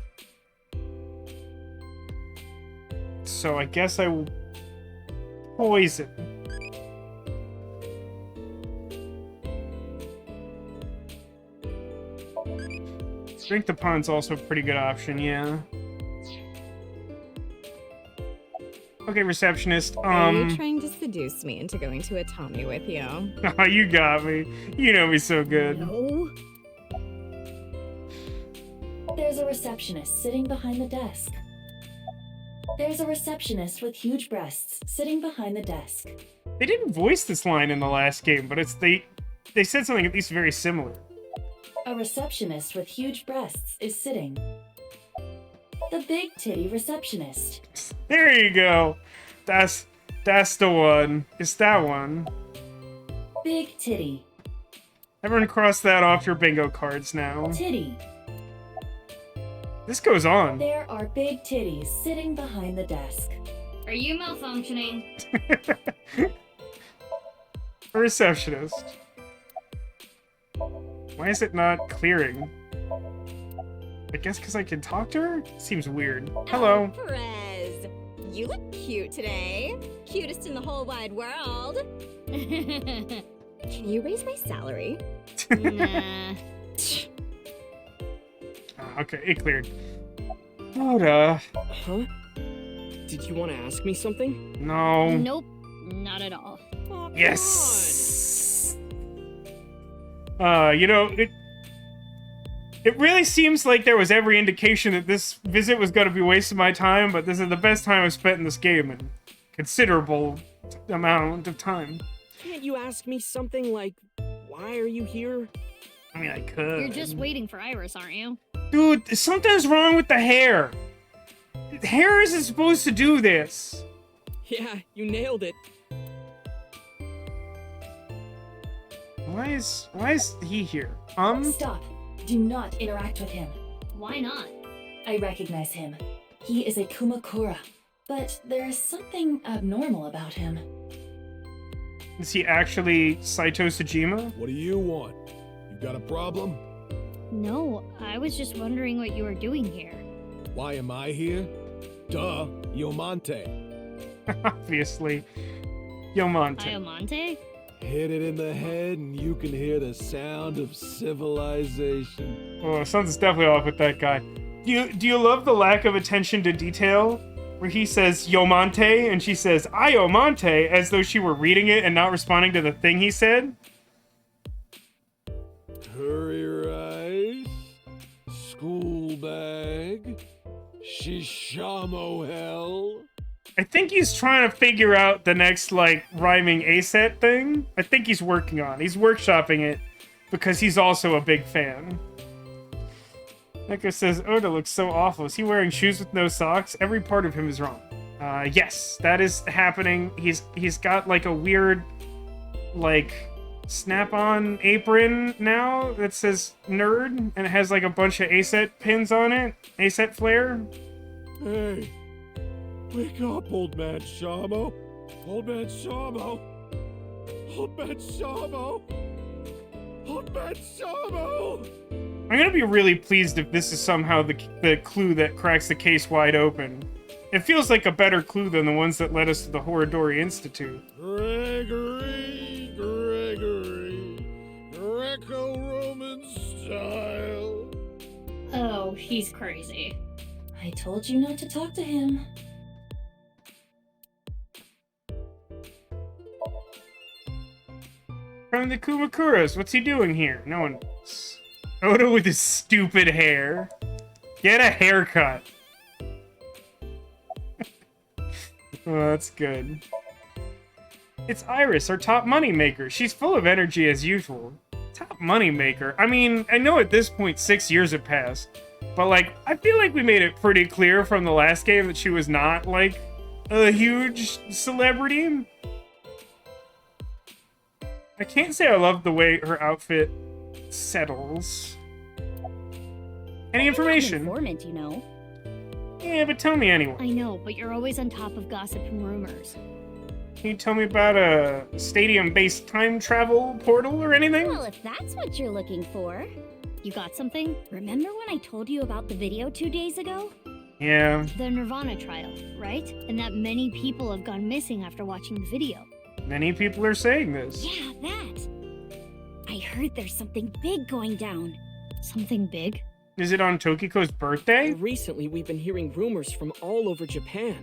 So I guess I will poison. Drink the pond's also a pretty good option, yeah. Okay, receptionist, Are you trying to seduce me into going to a Tommy with you? Oh, you got me. You know me so good. No. There's a receptionist sitting behind the desk. There's a receptionist with huge breasts sitting behind the desk. They didn't voice this line in the last game, but they said something at least very similar. A receptionist with huge breasts is sitting. The big titty receptionist. There you go. That's the one. It's that one. Big titty. Everyone cross that off your bingo cards now. Titty. This goes on. There are big titties sitting behind the desk. Are you malfunctioning? A receptionist. Why is it not clearing? I guess because I can talk to her? Seems weird. Hello. Oh, Perez. You look cute today. Cutest in the whole wide world. Can you raise my salary? Nah. Okay, it cleared. Oda. Huh? Did you want to ask me something? No. Nope, not at all. Oh, Yes. You know, it really seems like there was every indication that this visit was going to be wasting my time, but this is the best time I've spent in this game in considerable amount of time. Can't you ask me something like, why are you here? I mean, I could. You're just waiting for Iris, aren't you? Dude, something's wrong with the hair. Hair isn't supposed to do this. Yeah, you nailed it. Why is he here? Stop. Do not interact with him. Why not? I recognize him. He is a Kumakura. But there is something abnormal about him. Is he actually Saito Sejima? What do you want? You got a problem? No, I was just wondering what you were doing here. Why am I here? Duh, Yomante. Obviously. Yomante. Iomante? Hit it in the head and you can hear the sound of civilization. Oh, something's definitely off with that guy. Do you love the lack of attention to detail? Where he says Yomante and she says Iomante as though she were reading it and not responding to the thing he said? Curry rice, school bag, shishamo hell. I think he's trying to figure out the next, like, rhyming A-set thing. I think he's working on it. He's workshopping it because he's also a big fan. Neko says, Oda looks so awful. Is he wearing shoes with no socks? Every part of him is wrong. Yes, that is happening. He's got, like, a weird, like, snap-on apron now that says nerd, and it has, like, a bunch of A-set pins on it. A-set flare. Hey, wake up, old man Shamo. Old man Shamo. Old man Shamo. Old man Shamo. I'm gonna be really pleased if this is somehow the clue that cracks the case wide open. It feels like a better clue than the ones that led us to the Horodori Institute. Gregory, Greco-Roman style. Oh, he's crazy. I told you not to talk to him. From the Kumakuras, what's he doing here? No one knows. Oda with his stupid hair. Get a haircut. Oh, that's good. It's Iris, our top moneymaker. She's full of energy as usual. Top moneymaker? I mean, I know at this point 6 years have passed. But, like, I feel like we made it pretty clear from the last game that she was not, like, a huge celebrity. I can't say I love the way her outfit settles. Any information? I'm an informant, you know. Yeah, but tell me anyway. I know, but you're always on top of gossip and rumors. Can you tell me about a stadium-based time travel portal or anything? Well, if that's what you're looking for. You got something? Remember when I told you about the video 2 days ago? Yeah. The Nirvana trial, right? And that many people have gone missing after watching the video. Many people are saying this. Yeah, that. I heard there's something big going down. Something big? Is it on Tokiko's birthday? Recently, we've been hearing rumors from all over Japan.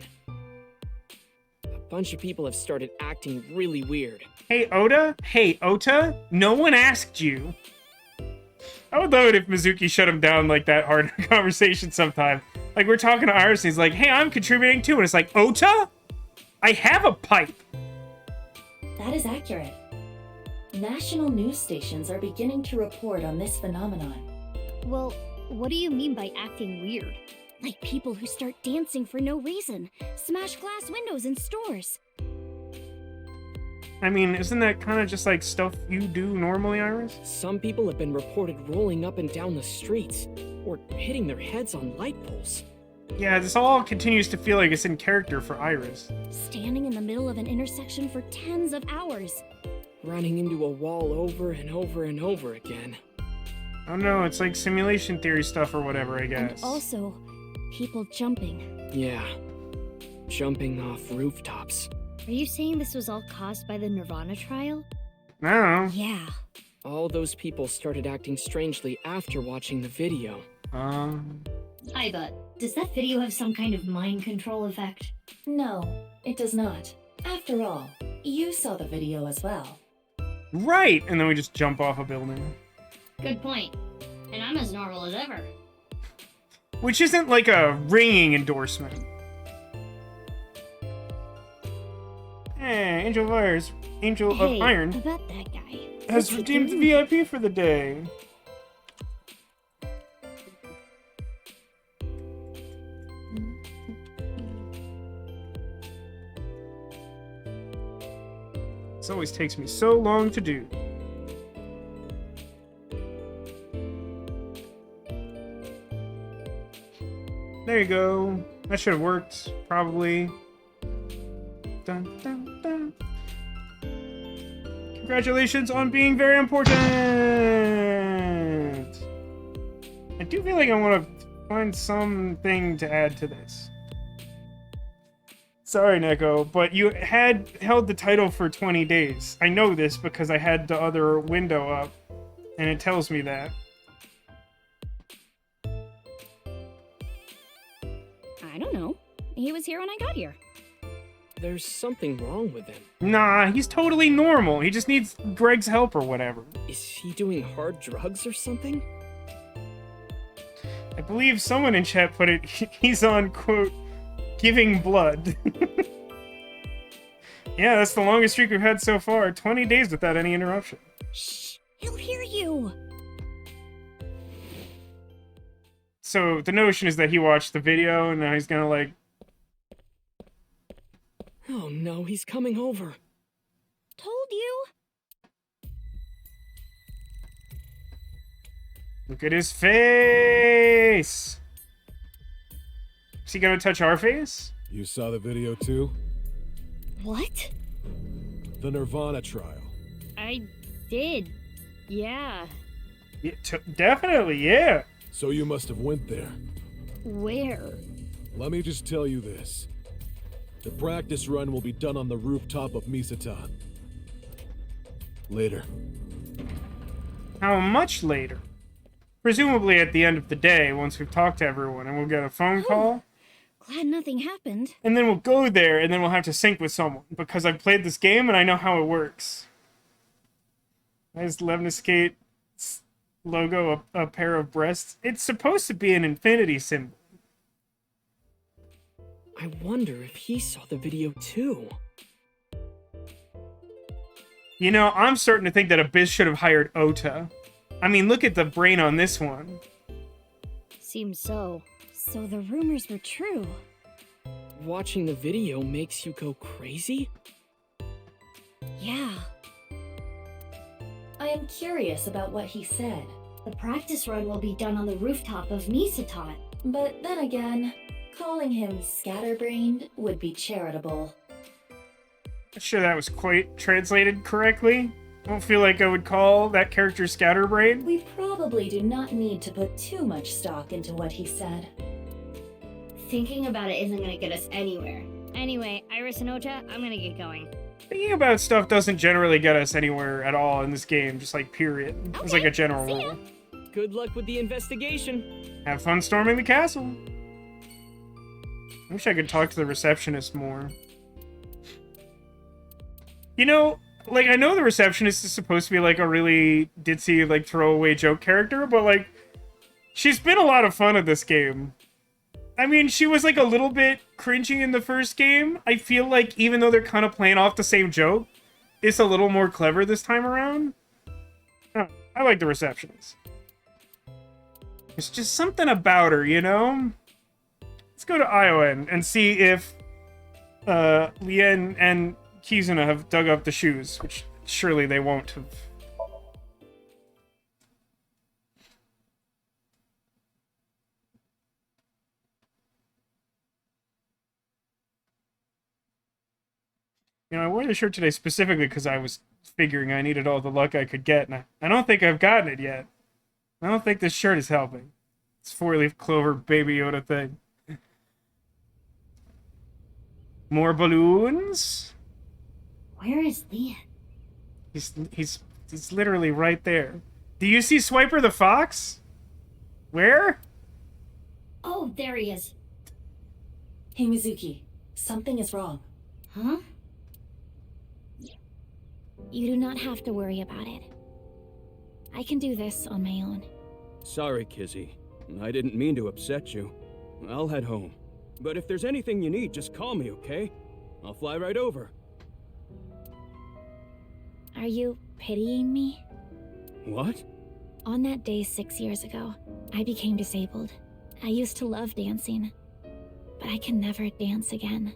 A bunch of people have started acting really weird. Hey, Oda? Hey, Ota? No one asked you. I would love it if Mizuki shut him down like that hard in a conversation sometime. Like, we're talking to Iris, and he's like, hey, I'm contributing too. And it's like, Ota? I have a pipe. That is accurate. National news stations are beginning to report on this phenomenon. Well, what do you mean by acting weird? Like people who start dancing for no reason, smash glass windows in stores. I mean, isn't that kind of just like stuff you do normally, Iris? Some people have been reported rolling up and down the streets, or hitting their heads on light poles. Yeah, this all continues to feel like it's in character for Iris. Standing in the middle of an intersection for tens of hours. Running into a wall over and over and over again. Oh no, it's like simulation theory stuff or whatever, I guess. And also, people jumping. Yeah, jumping off rooftops. Are you saying this was all caused by the Nirvana trial? No. Yeah. All those people started acting strangely after watching the video. Hi, but does that video have some kind of mind control effect? No, it does not. After all, you saw the video as well. Right! And then we just jump off a building. Good point. And I'm as normal as ever. Which isn't like a ringing endorsement. Hey, Angel of Iron about that guy. has redeemed the VIP for the day. This always takes me so long to do. There you go. That should have worked, probably. Dun, dun, dun. Congratulations on being very important! I do feel like I want to find something to add to this. Sorry, Neko, but you had held the title for 20 days. I know this because I had the other window up, and it tells me that. I don't know. He was here when I got here. There's something wrong with him. Nah, he's totally normal. He just needs Greg's help or whatever. Is he doing hard drugs or something? I believe someone in chat put it, he's on, quote, giving blood. Yeah, that's the longest streak we've had so far. 20 days without any interruption. Shh! He'll hear you! So the notion is that he watched the video and now he's gonna like... Oh no, he's coming over. Told you! Look at his face! Is he gonna touch our face? You saw the video too? What? The Nirvana trial. I did. Yeah. Yeah, definitely, yeah. So you must have went there. Where? Let me just tell you this. The practice run will be done on the rooftop of Misatan. Later. How much later? Presumably at the end of the day, once we've talked to everyone, and we'll get a phone call. Glad nothing happened. And then we'll go there, and then we'll have to sync with someone, because I've played this game and I know how it works. There's Levnaskate's logo, a pair of breasts. It's supposed to be an infinity symbol. I wonder if he saw the video too. You know, I'm starting to think that Abyss should have hired Ota. I mean, look at the brain on this one. Seems so. So the rumors were true. Watching the video makes you go crazy? Yeah. I am curious about what he said. The practice run will be done on the rooftop of Misatan. But then again, calling him scatterbrained would be charitable. Not sure that was quite translated correctly. I don't feel like I would call that character scatterbrained. We probably do not need to put too much stock into what he said. Thinking about it isn't gonna get us anywhere. Anyway, Iris and Ota, I'm gonna get going. Thinking about stuff doesn't generally get us anywhere at all in this game, just like period. It's like a general rule. Good luck with the investigation. Have fun storming the castle. I wish I could talk to the receptionist more. You know, like, I know the receptionist is supposed to be, like, a really ditzy, like, throwaway joke character, but, like, she's been a lot of fun at this game. I mean, she was, like, a little bit cringy in the first game. I feel like, even though they're kind of playing off the same joke, it's a little more clever this time around. Oh, I like the receptionist. There's just something about her, you know? Let's go to Iowan and see if Lien and Kizuna have dug up the shoes, which surely they won't have. You know, I wore the shirt today specifically because I was figuring I needed all the luck I could get, and I don't think I've gotten it yet. I don't think this shirt is helping. It's 4-leaf clover Baby Yoda thing. More balloons? Where is Leon? He's literally right there. Do you see Swiper the Fox? Where? Oh, there he is. Hey, Mizuki. Something is wrong. Huh? You do not have to worry about it. I can do this on my own. Sorry, Kizzy. I didn't mean to upset you. I'll head home. But if there's anything you need, just call me, okay? I'll fly right over. Are you pitying me? What? On that day 6 years ago, I became disabled. I used to love dancing, but I can never dance again.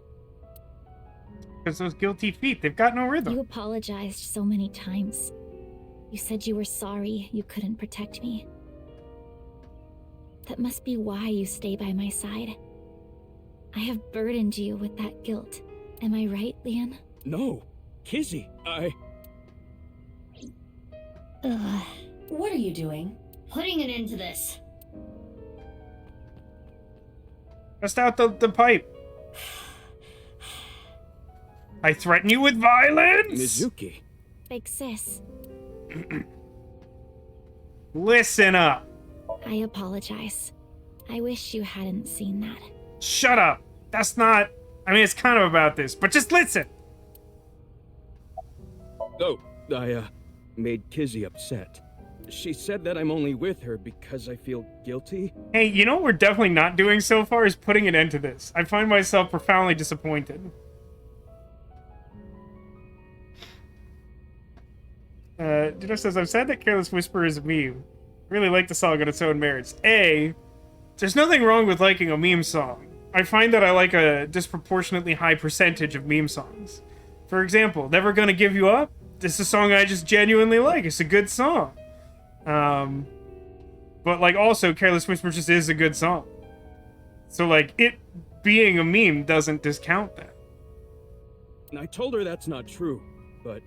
Because those guilty feet, they've got no rhythm. You apologized so many times. You said you were sorry you couldn't protect me. That must be why you stay by my side. I have burdened you with that guilt. Am I right, Leon? No, Kizzy, Ugh. What are you doing? Putting an end to this. Bust out the pipe. I threaten you with violence! Mizuki. Big sis. Listen up. I apologize. I wish you hadn't seen that. Shut up. That's not... I mean, it's kind of about this, but just listen. Oh, I made Kizzy upset. She said that I'm only with her because I feel guilty. Hey, you know what we're definitely not doing so far is putting an end to this. I find myself profoundly disappointed. Ditto says, I'm sad that Careless Whisper is a meme. Really like the song on its own merits. There's nothing wrong with liking a meme song. I find that I like a disproportionately high percentage of meme songs. For example, Never Gonna Give You Up. This is a song I just genuinely like. It's a good song. But like also Careless Whisper just is a good song. So like it being a meme doesn't discount that. I told her that's not true, but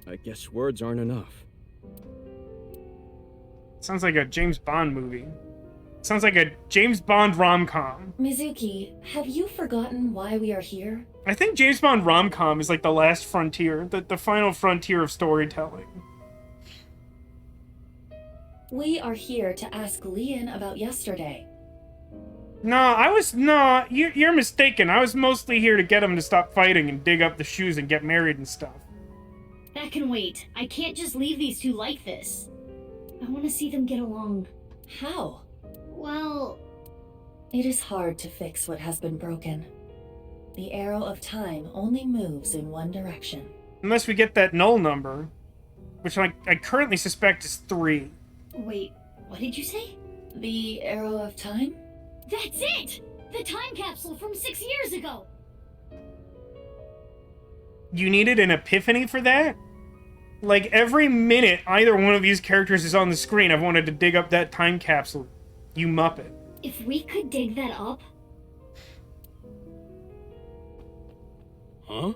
I guess words aren't enough. Sounds like a James Bond movie. Sounds like a James Bond Romcom. Mizuki, have you forgotten why we are here? I think James Bond Romcom is like the last frontier, the final frontier of storytelling. We are here to ask Leon about yesterday. You're mistaken. I was mostly here to get him to stop fighting and dig up the shoes and get married and stuff. That can wait. I can't just leave these two like this. I want to see them get along. How? Well... It is hard to fix what has been broken. The arrow of time only moves in one direction. Unless we get that null number, which I currently suspect is 3. Wait, what did you say? The arrow of time? That's it! The time capsule from 6 years ago! You needed an epiphany for that? Like, every minute either one of these characters is on the screen, I've wanted to dig up that time capsule. You muppet. If we could dig that up... Huh?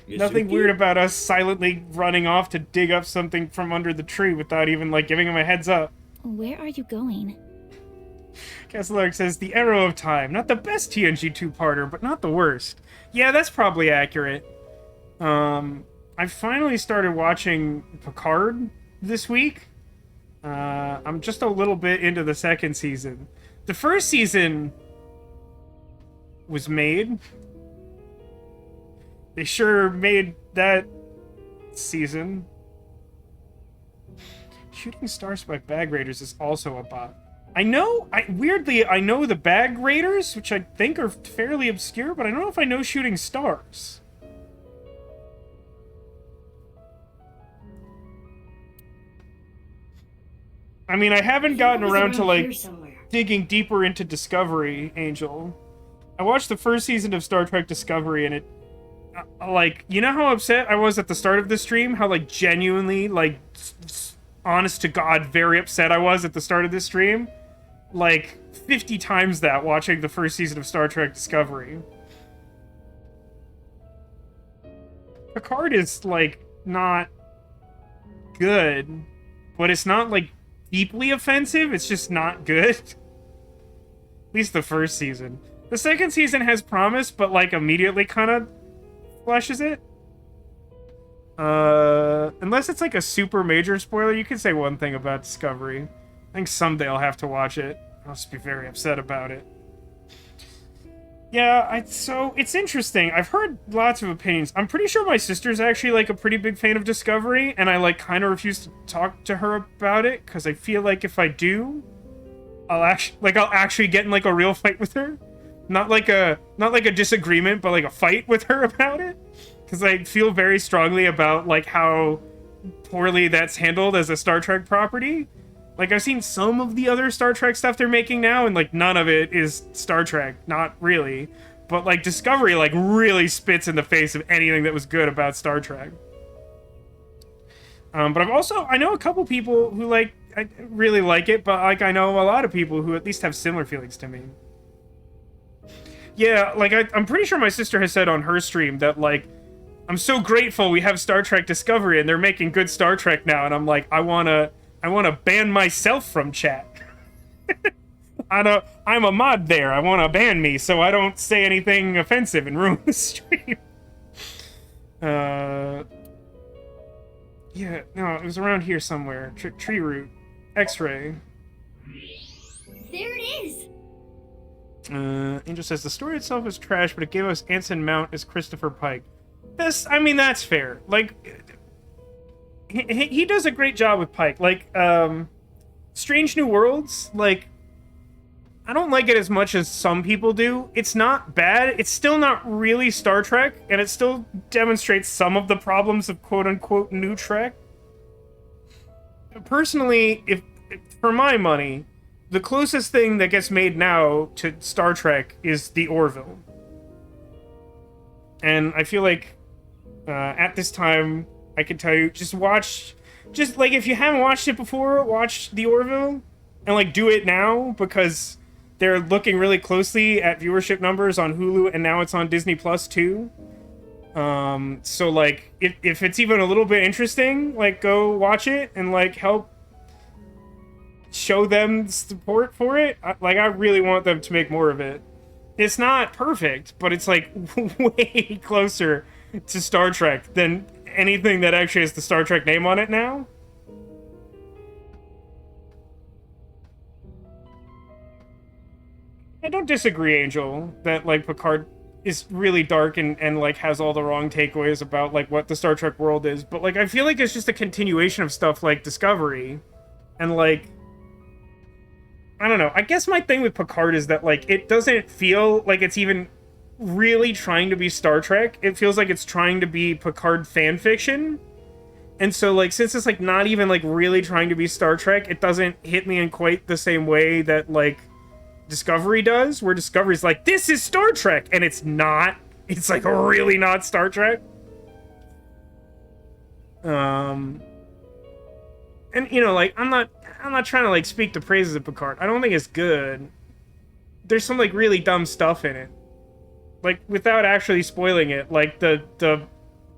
Nothing weird about us silently running off to dig up something from under the tree without even, like, giving him a heads up. Where are you going? Castlelark says, the arrow of time. Not the best TNG two-parter, but not the worst. Yeah, that's probably accurate. I finally started watching Picard this week. I'm just a little bit into the second season. The first season was made. They sure made that season. Shooting Stars by Bag Raiders is also a bot. I know the Bag Raiders, which I think are fairly obscure, but I don't know if I know Shooting Stars. I mean, I haven't gotten around to, like, digging deeper into Discovery, Angel. I watched the first season of Star Trek Discovery, and it, like, you know how upset I was at the start of the stream? How, like, genuinely, like, honest to God, very upset I was at the start of this stream? Like, 50 times that watching the first season of Star Trek Discovery. Picard is, like, not good, but it's not, like, deeply offensive, it's just not good. At least the first season. The second season has promise, but, like, immediately kind of flushes it. Unless it's, like, a super major spoiler, you can say one thing about Discovery. I think someday I'll have to watch it. I'll just be very upset about it. Yeah, so it's interesting. I've heard lots of opinions. I'm pretty sure my sister's actually, like, a pretty big fan of Discovery, and I, like, kind of refuse to talk to her about it, because I feel like if I do, I'll actually get in, like, a real fight with her. Not like a disagreement, but, like, a fight with her about it. Because I feel very strongly about, like, how poorly that's handled as a Star Trek property. Like, I've seen some of the other Star Trek stuff they're making now, and, like, none of it is Star Trek. Not really. But, like, Discovery, like, really spits in the face of anything that was good about Star Trek. But I know a couple people who, like, I really like it, but, like, I know a lot of people who at least have similar feelings to me. Yeah, like, I'm pretty sure my sister has said on her stream that, like, I'm so grateful we have Star Trek Discovery and they're making good Star Trek now, and I'm like, I wanna ban myself from chat. I'm a mod there. I want to ban me so I don't say anything offensive and ruin the stream. Yeah, no, it was around here somewhere. Tree root. X-ray. There it is! Angel says, the story itself is trash, but it gave us Anson Mount as Christopher Pike. I mean, that's fair. Like, he does a great job with Pike. Like, Strange New Worlds, like, I don't like it as much as some people do. It's not bad. It's still not really Star Trek, and it still demonstrates some of the problems of quote-unquote new Trek. Personally, if for my money, the closest thing that gets made now to Star Trek is the Orville. And I feel like at this time, I can tell you, just like, if you haven't watched it before, watch the Orville, and, like, do it now, because they're looking really closely at viewership numbers on Hulu, and now it's on Disney Plus too. So, like, if it's even a little bit interesting, like, go watch it and, like, help show them support for it. I really want them to make more of it. It's not perfect, but it's, like, way closer to Star Trek than anything that actually has the Star Trek name on it now. I don't disagree, Angel, that, like, Picard is really dark and like, has all the wrong takeaways about, like, what the Star Trek world is. But, like, I feel like it's just a continuation of stuff like Discovery. And, like, I don't know. I guess my thing with Picard is that, like, it doesn't feel like it's even really trying to be Star Trek. It feels like it's trying to be Picard fan fiction. And so, like, since it's, like, not even, like, really trying to be Star Trek, it doesn't hit me in quite the same way that, like, Discovery does, where Discovery's like, this is Star Trek, and it's not. It's, like, really not Star Trek. And, you know, like, I'm not trying to, like, speak the praises of Picard. I don't think it's good. There's some, like, really dumb stuff in it. Like, without actually spoiling it, like, the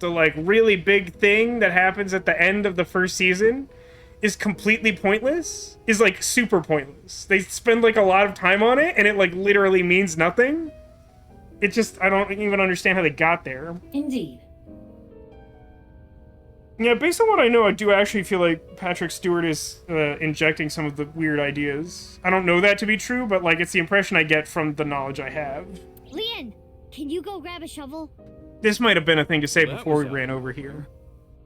like, really big thing that happens at the end of the first season is completely pointless, is, like, super pointless. They spend, like, a lot of time on it, and it, like, literally means nothing. It just, I don't even understand how they got there. Indeed. Yeah, based on what I know, I do actually feel like Patrick Stewart is injecting some of the weird ideas. I don't know that to be true, but, like, it's the impression I get from the knowledge I have. Leon, can you go grab a shovel? This might have been a thing to say Well, before we that was ran over here.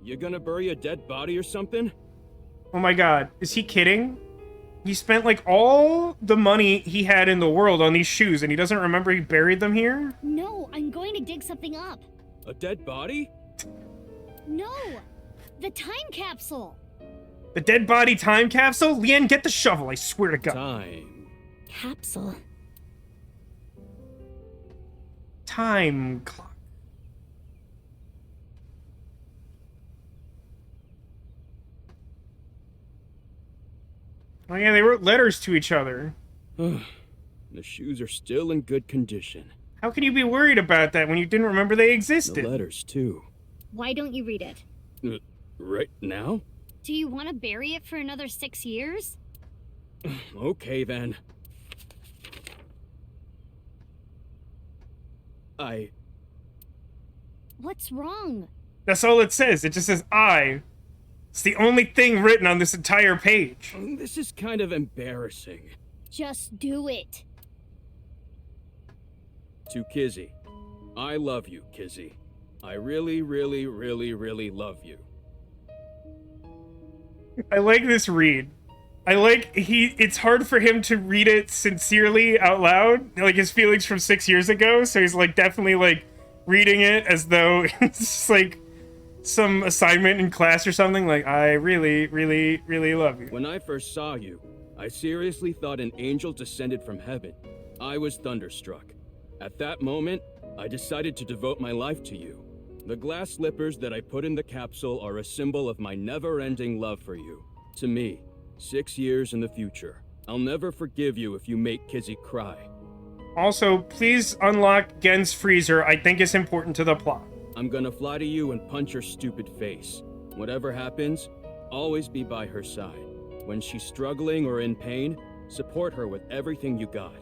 You gonna bury a dead body or something? Oh my god, is he kidding? He spent, like, all the money he had in the world on these shoes, and he doesn't remember he buried them here? No, I'm going to dig something up. A dead body? No, the time capsule. The dead body time capsule? Lien, get the shovel, I swear to God. Time. Capsule. Time clock. Oh yeah, they wrote letters to each other. The shoes are still in good condition. How can you be worried about that when you didn't remember they existed? The letters, too. Why don't you read it? Right now? Do you want to bury it for another 6 years? Okay, then. What's wrong? That's all it says. It just says I. It's the only thing written on this entire page. This is kind of embarrassing. Just do it. To Kizzy. I love you, Kizzy. I really, really, really, really love you. I like this read. I like it's hard for him to read it sincerely out loud, like his feelings from 6 years ago, so he's, like, definitely, like, reading it as though it's just, like, some assignment in class or something, like, I really, really, really love you. When I first saw you, I seriously thought an angel descended from heaven. I was thunderstruck. At that moment, I decided to devote my life to you. The glass slippers that I put in the capsule are a symbol of my never-ending love for you. To me, 6 years in the future. I'll never forgive you if you make Kizzy cry. Also, please unlock Gen's freezer. I think it's important to the plot. I'm gonna fly to you and punch your stupid face. Whatever happens, always be by her side. When she's struggling or in pain, support her with everything you got.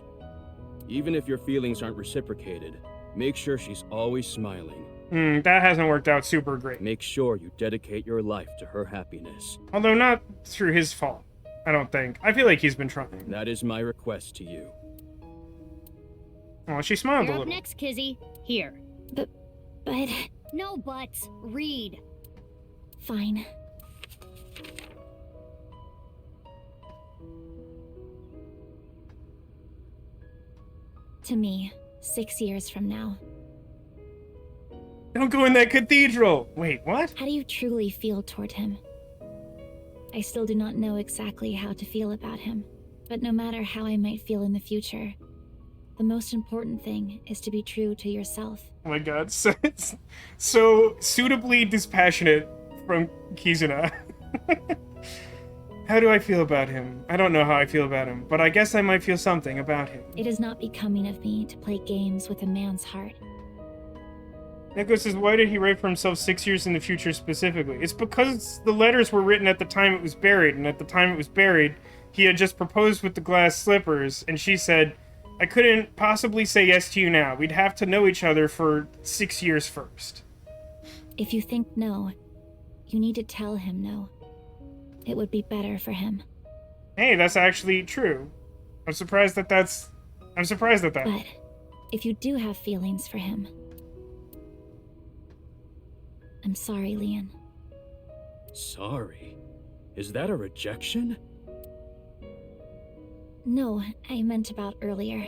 Even if your feelings aren't reciprocated, make sure she's always smiling. That hasn't worked out super great. Make sure you dedicate your life to her happiness. Although not through his fault, I don't think. I feel like he's been trying. That is my request to you. Oh, she smiled You're a up little. next, Kizzy. Here. But... No buts. Read. Fine. To me, 6 years from now. Don't go in that cathedral! Wait, what? How do you truly feel toward him? I still do not know exactly how to feel about him, but no matter how I might feel in the future, the most important thing is to be true to yourself. Oh my god, so suitably dispassionate from Kizuna. How do I feel about him? I don't know how I feel about him, but I guess I might feel something about him. It is not becoming of me to play games with a man's heart. Neko says, why did he write for himself 6 years in the future specifically? It's because the letters were written at the time it was buried, and at the time it was buried, he had just proposed with the glass slippers, and she said, I couldn't possibly say yes to you now. We'd have to know each other for 6 years first. If you think no, you need to tell him no. It would be better for him. Hey, that's actually true. I'm surprised at that. But if you do have feelings for him, I'm sorry, Leon. Sorry? Is that a rejection? No, I meant about earlier.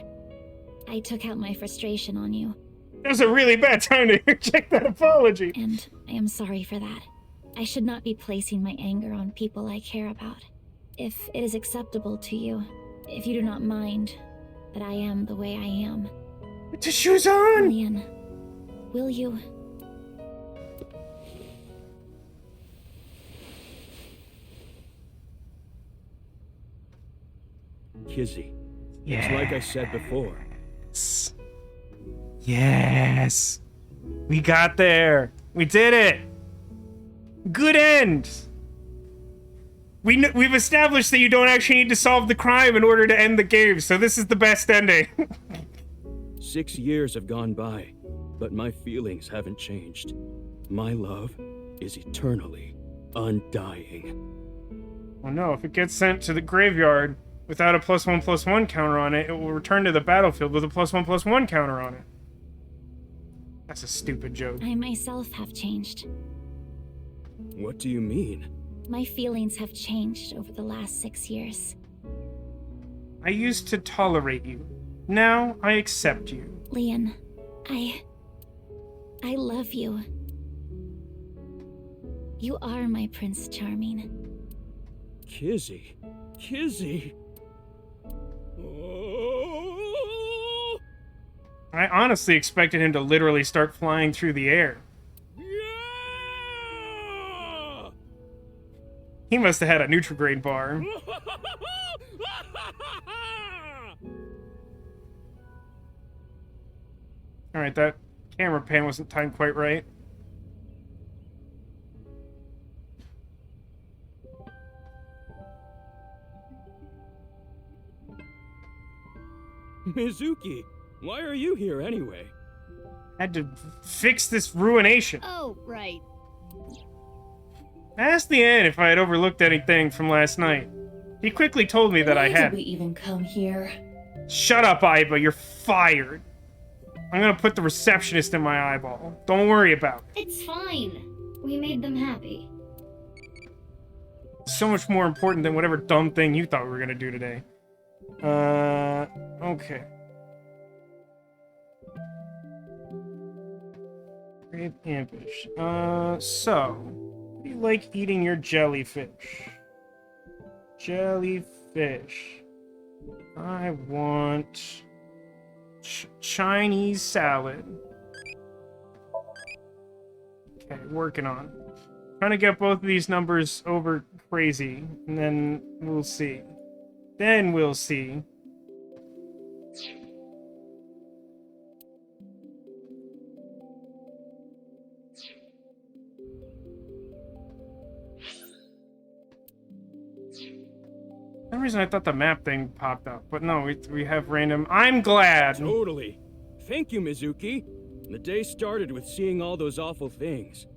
I took out my frustration on you. It was a really bad time to reject that apology. And I am sorry for that. I should not be placing my anger on people I care about. If it is acceptable to you, if you do not mind that I am the way I am. Put your shoes on! Leon, will you... Kizzy. Yes. It's like I said before. Yes. We got there. We did it. Good end. We've established that you don't actually need to solve the crime in order to end the game, so this is the best ending. 6 years have gone by, but my feelings haven't changed. My love is eternally undying. Well, no, if it gets sent to the graveyard without a +1/+1 counter on it, it will return to the battlefield with a +1/+1 counter on it. That's a stupid joke. I myself have changed. What do you mean? My feelings have changed over the last 6 years. I used to tolerate you. Now I accept you. Leon, I love you. You are my Prince Charming. Kizzy. Kizzy. Oh. I honestly expected him to literally start flying through the air. Yeah! He must have had a Nutrigrain bar. Alright, that camera pan wasn't timed quite right. Mizuki, why are you here anyway? Had to fix this ruination. Oh, right. I asked the ant if I had overlooked anything from last night. He quickly told me that I Why had. did we even come here? Shut up, Aiba, you're fired. I'm gonna put the receptionist in my eyeball. Don't worry about it. It's fine. We made them happy. It's so much more important than whatever dumb thing you thought we were gonna do today. Okay. Great ambush. So, how do you like eating your jellyfish? Jellyfish. I want Chinese salad. Okay, working on. Trying to get both of these numbers over crazy, and then we'll see. Then we'll see. For some reason I thought the map thing popped up, but no, we have random. I'm glad. Totally. Thank you, Mizuki. The day started with seeing all those awful things.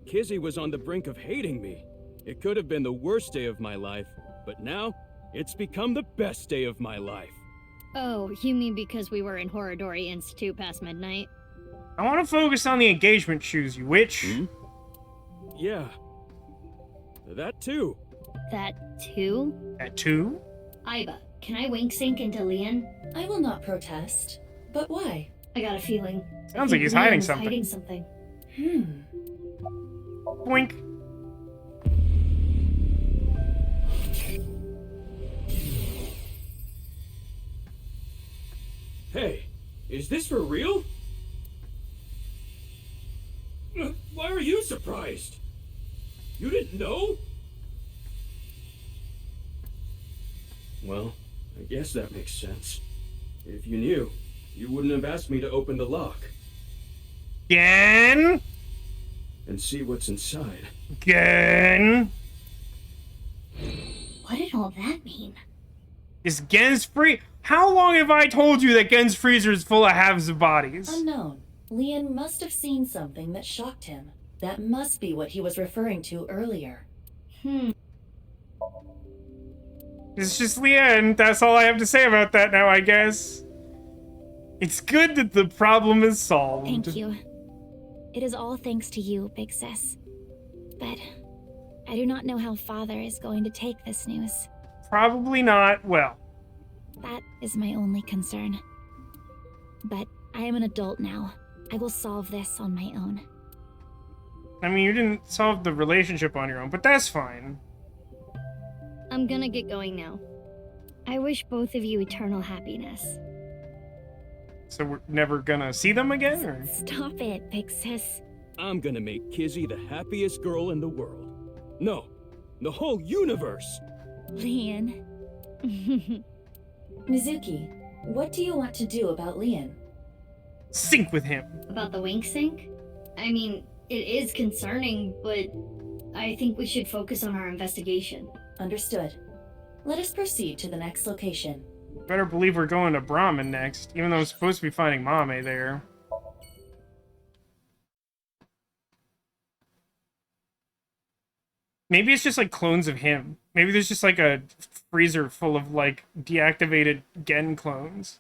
Kizzy was on the brink of hating me. It could have been the worst day of my life, but now it's become the best day of my life. Oh, you mean because we were in Horodori Institute past midnight? I want to focus on the engagement shoes, you witch. Yeah. That too. That too? That too? Aiba, can I wink sync into Lian? I will not protest. But why? I got a feeling. Sounds like he's hiding something. Hiding something. Boink. Hey, is this for real? Why are you surprised? You didn't know? Well, I guess that makes sense. If you knew, you wouldn't have asked me to open the lock. Again? And see what's inside. Again? What did all that mean? Is Gen's free? How long have I told you that Gen's freezer is full of halves of bodies? Unknown. Lian must have seen something that shocked him. That must be what he was referring to earlier. It's just Lian. That's all I have to say about that now, I guess. It's good that the problem is solved. Thank you. It is all thanks to you, Big Sis. But I do not know how Father is going to take this news. Probably not well. That is my only concern. But I am an adult now. I will solve this on my own. I mean, you didn't solve the relationship on your own, but that's fine. I'm gonna get going now. I wish both of you eternal happiness. So we're never gonna see them again, or? Stop it, Big Sis. I'm gonna make Kizzy the happiest girl in the world. No, the whole universe! Lian. Mizuki, what do you want to do about Lian? Sync with him. About the wink sync? I mean, it is concerning, but I think we should focus on our investigation. Understood. Let us proceed to the next location. Better believe we're going to Brahmin next, even though I'm supposed to be finding Mame there. Maybe it's just like clones of him. Maybe there's just like a freezer full of like deactivated Gen clones.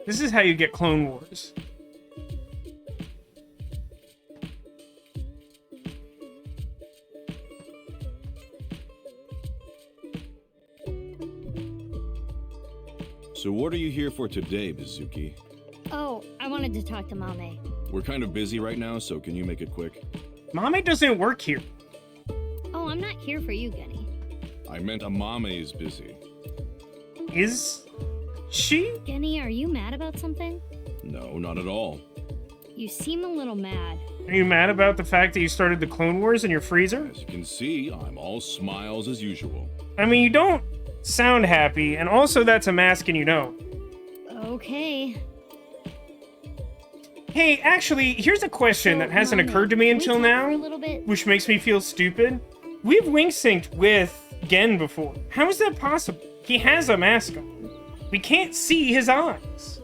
This is how you get Clone Wars. So what are you here for today, Mizuki? Oh, I wanted to talk to Mame. We're kind of busy right now, so can you make it quick? Mame doesn't work here. Oh, I'm not here for you, Genny. I meant Amame is busy. Is she? Genny, are you mad about something? No, not at all. You seem a little mad. Are you mad about the fact that you started the Clone Wars in your freezer? As you can see, I'm all smiles as usual. I mean, you don't sound happy, and also that's a mask and you know. Okay. Hey, actually, here's a question that hasn't occurred to me until now, which makes me feel stupid. We've wing synced with Gen before. How is that possible? He has a mask on. We can't see his eyes.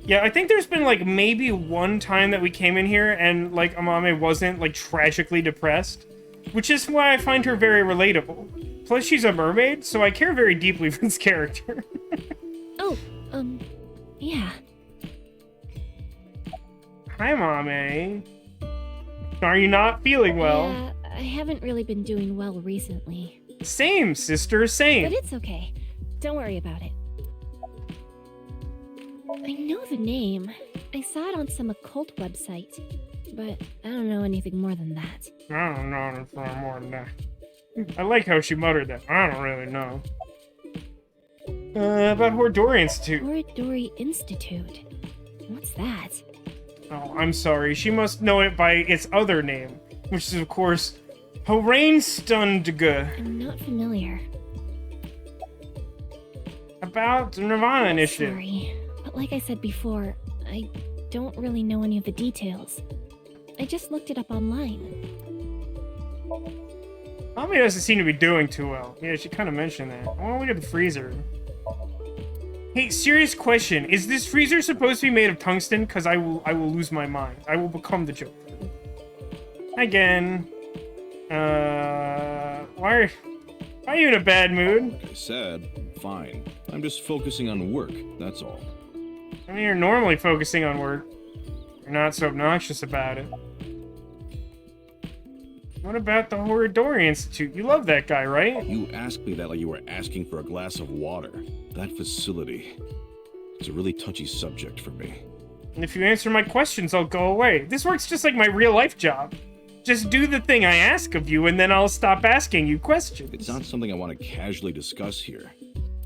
Yeah, I think there's been like maybe one time that we came in here and like Amame wasn't like tragically depressed, which is why I find her very relatable. Plus she's a mermaid, so I care very deeply for this character. Yeah. Hi, Mame. Are you not feeling well? Yeah, I haven't really been doing well recently. Same, sister, same. But it's okay. Don't worry about it. I know the name. I saw it on some occult website. But I don't know anything more than that. I don't know anything more than that. I like how she muttered that. I don't really know. About Horidori Institute. Horidori Institute? What's that? Oh, I'm sorry. She must know it by its other name, which is, of course, Horainstundga. I'm not familiar. About the Nirvana Initiative. Sorry, but like I said before, I don't really know any of the details. I just looked it up online. Mommy doesn't seem to be doing too well. Yeah, she kind of mentioned that. I want to look at the freezer. Hey, serious question. Is this freezer supposed to be made of tungsten? Because I will lose my mind. I will become the Joker. Again. Why are you in a bad mood? Like I said, I'm fine. I'm just focusing on work, that's all. I mean, you're normally focusing on work. You're not so obnoxious about it. What about the Horidori Institute? You love that guy, right? You asked me that like you were asking for a glass of water. That facility. It's a really touchy subject for me. And if you answer my questions, I'll go away. This works just like my real-life job. Just do the thing I ask of you, and then I'll stop asking you questions. It's not something I want to casually discuss here.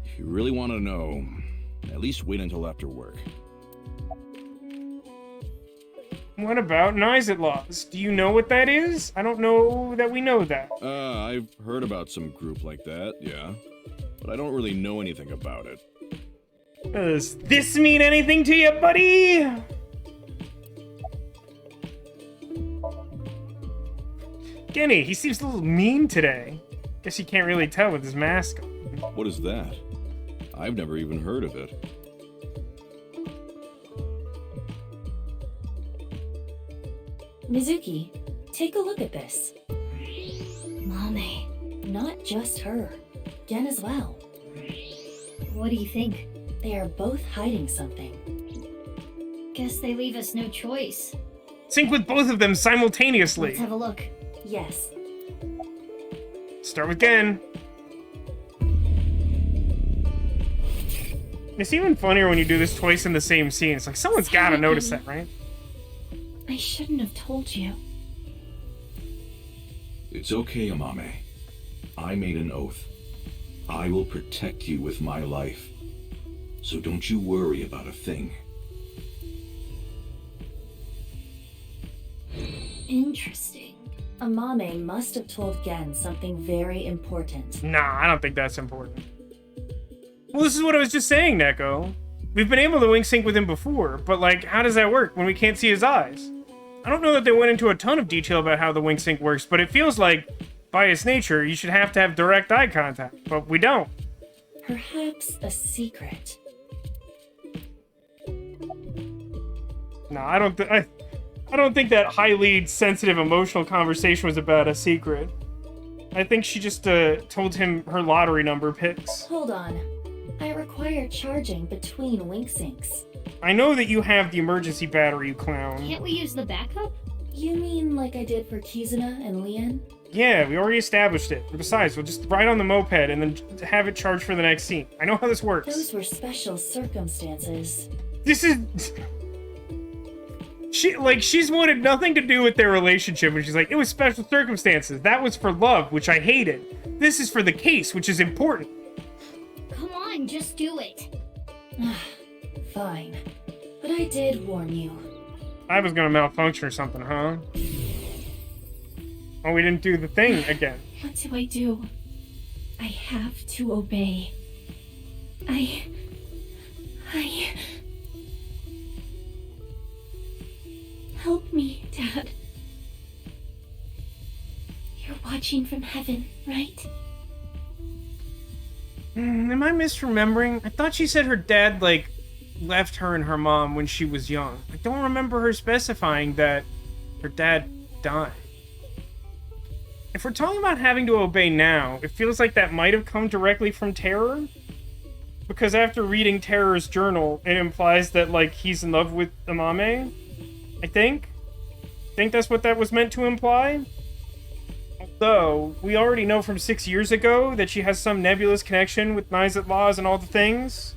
If you really want to know, at least wait until after work. What about Nizet laws? Do you know what that is? I don't know that we know that. I've heard about some group like that, yeah. But I don't really know anything about it. Does this mean anything to you, buddy? Kenny, he seems a little mean today. Guess you can't really tell with his mask on. What is that? I've never even heard of it. Mizuki, take a look at this. Mame. Not just her. Gen as well. What do you think? They are both hiding something. Guess they leave us no choice. Sync with both of them simultaneously. Let's have a look. Yes. Start with Gen. It's even funnier when you do this twice in the same scene. It's like, someone's gotta notice that, right? I shouldn't have told you. It's okay, Amame. I made an oath. I will protect you with my life. So don't you worry about a thing. Interesting. Amame must have told Gen something very important. Nah, I don't think that's important. Well, this is what I was just saying, Neko. We've been able to wing sync with him before, but like, how does that work when we can't see his eyes? I don't know that they went into a ton of detail about how the wing sync works, but it feels like, by its nature, you should have to have direct eye contact, but we don't. Perhaps a secret. No, I don't think that highly sensitive, emotional conversation was about a secret. I think she just told him her lottery number picks. Hold on. I require charging between wing syncs. I know that you have the emergency battery, you clown. Can't we use the backup? You mean like I did for Kizuna and Lien? Yeah, we already established it. Besides, we'll just ride on the moped and then have it charged for the next scene. I know how this works. Those were special circumstances. This is... She's wanted nothing to do with their relationship, and she's like, it was special circumstances. That was for love, which I hated. This is for the case, which is important. Come on, just do it. Fine. But I did warn you. I was gonna malfunction or something, huh? Oh, we didn't do the thing again. What do I do? I have to obey. I... Help me, Dad. You're watching from heaven, right? Am I misremembering? I thought she said her dad, like, left her and her mom when she was young. I don't remember her specifying that her dad died. If we're talking about having to obey now, it feels like that might have come directly from Terror. Because after reading Terror's journal, it implies that, like, he's in love with Amame. I think that's what that was meant to imply. Although, we already know from 6 years ago that she has some nebulous connection with Nizet laws and all the things.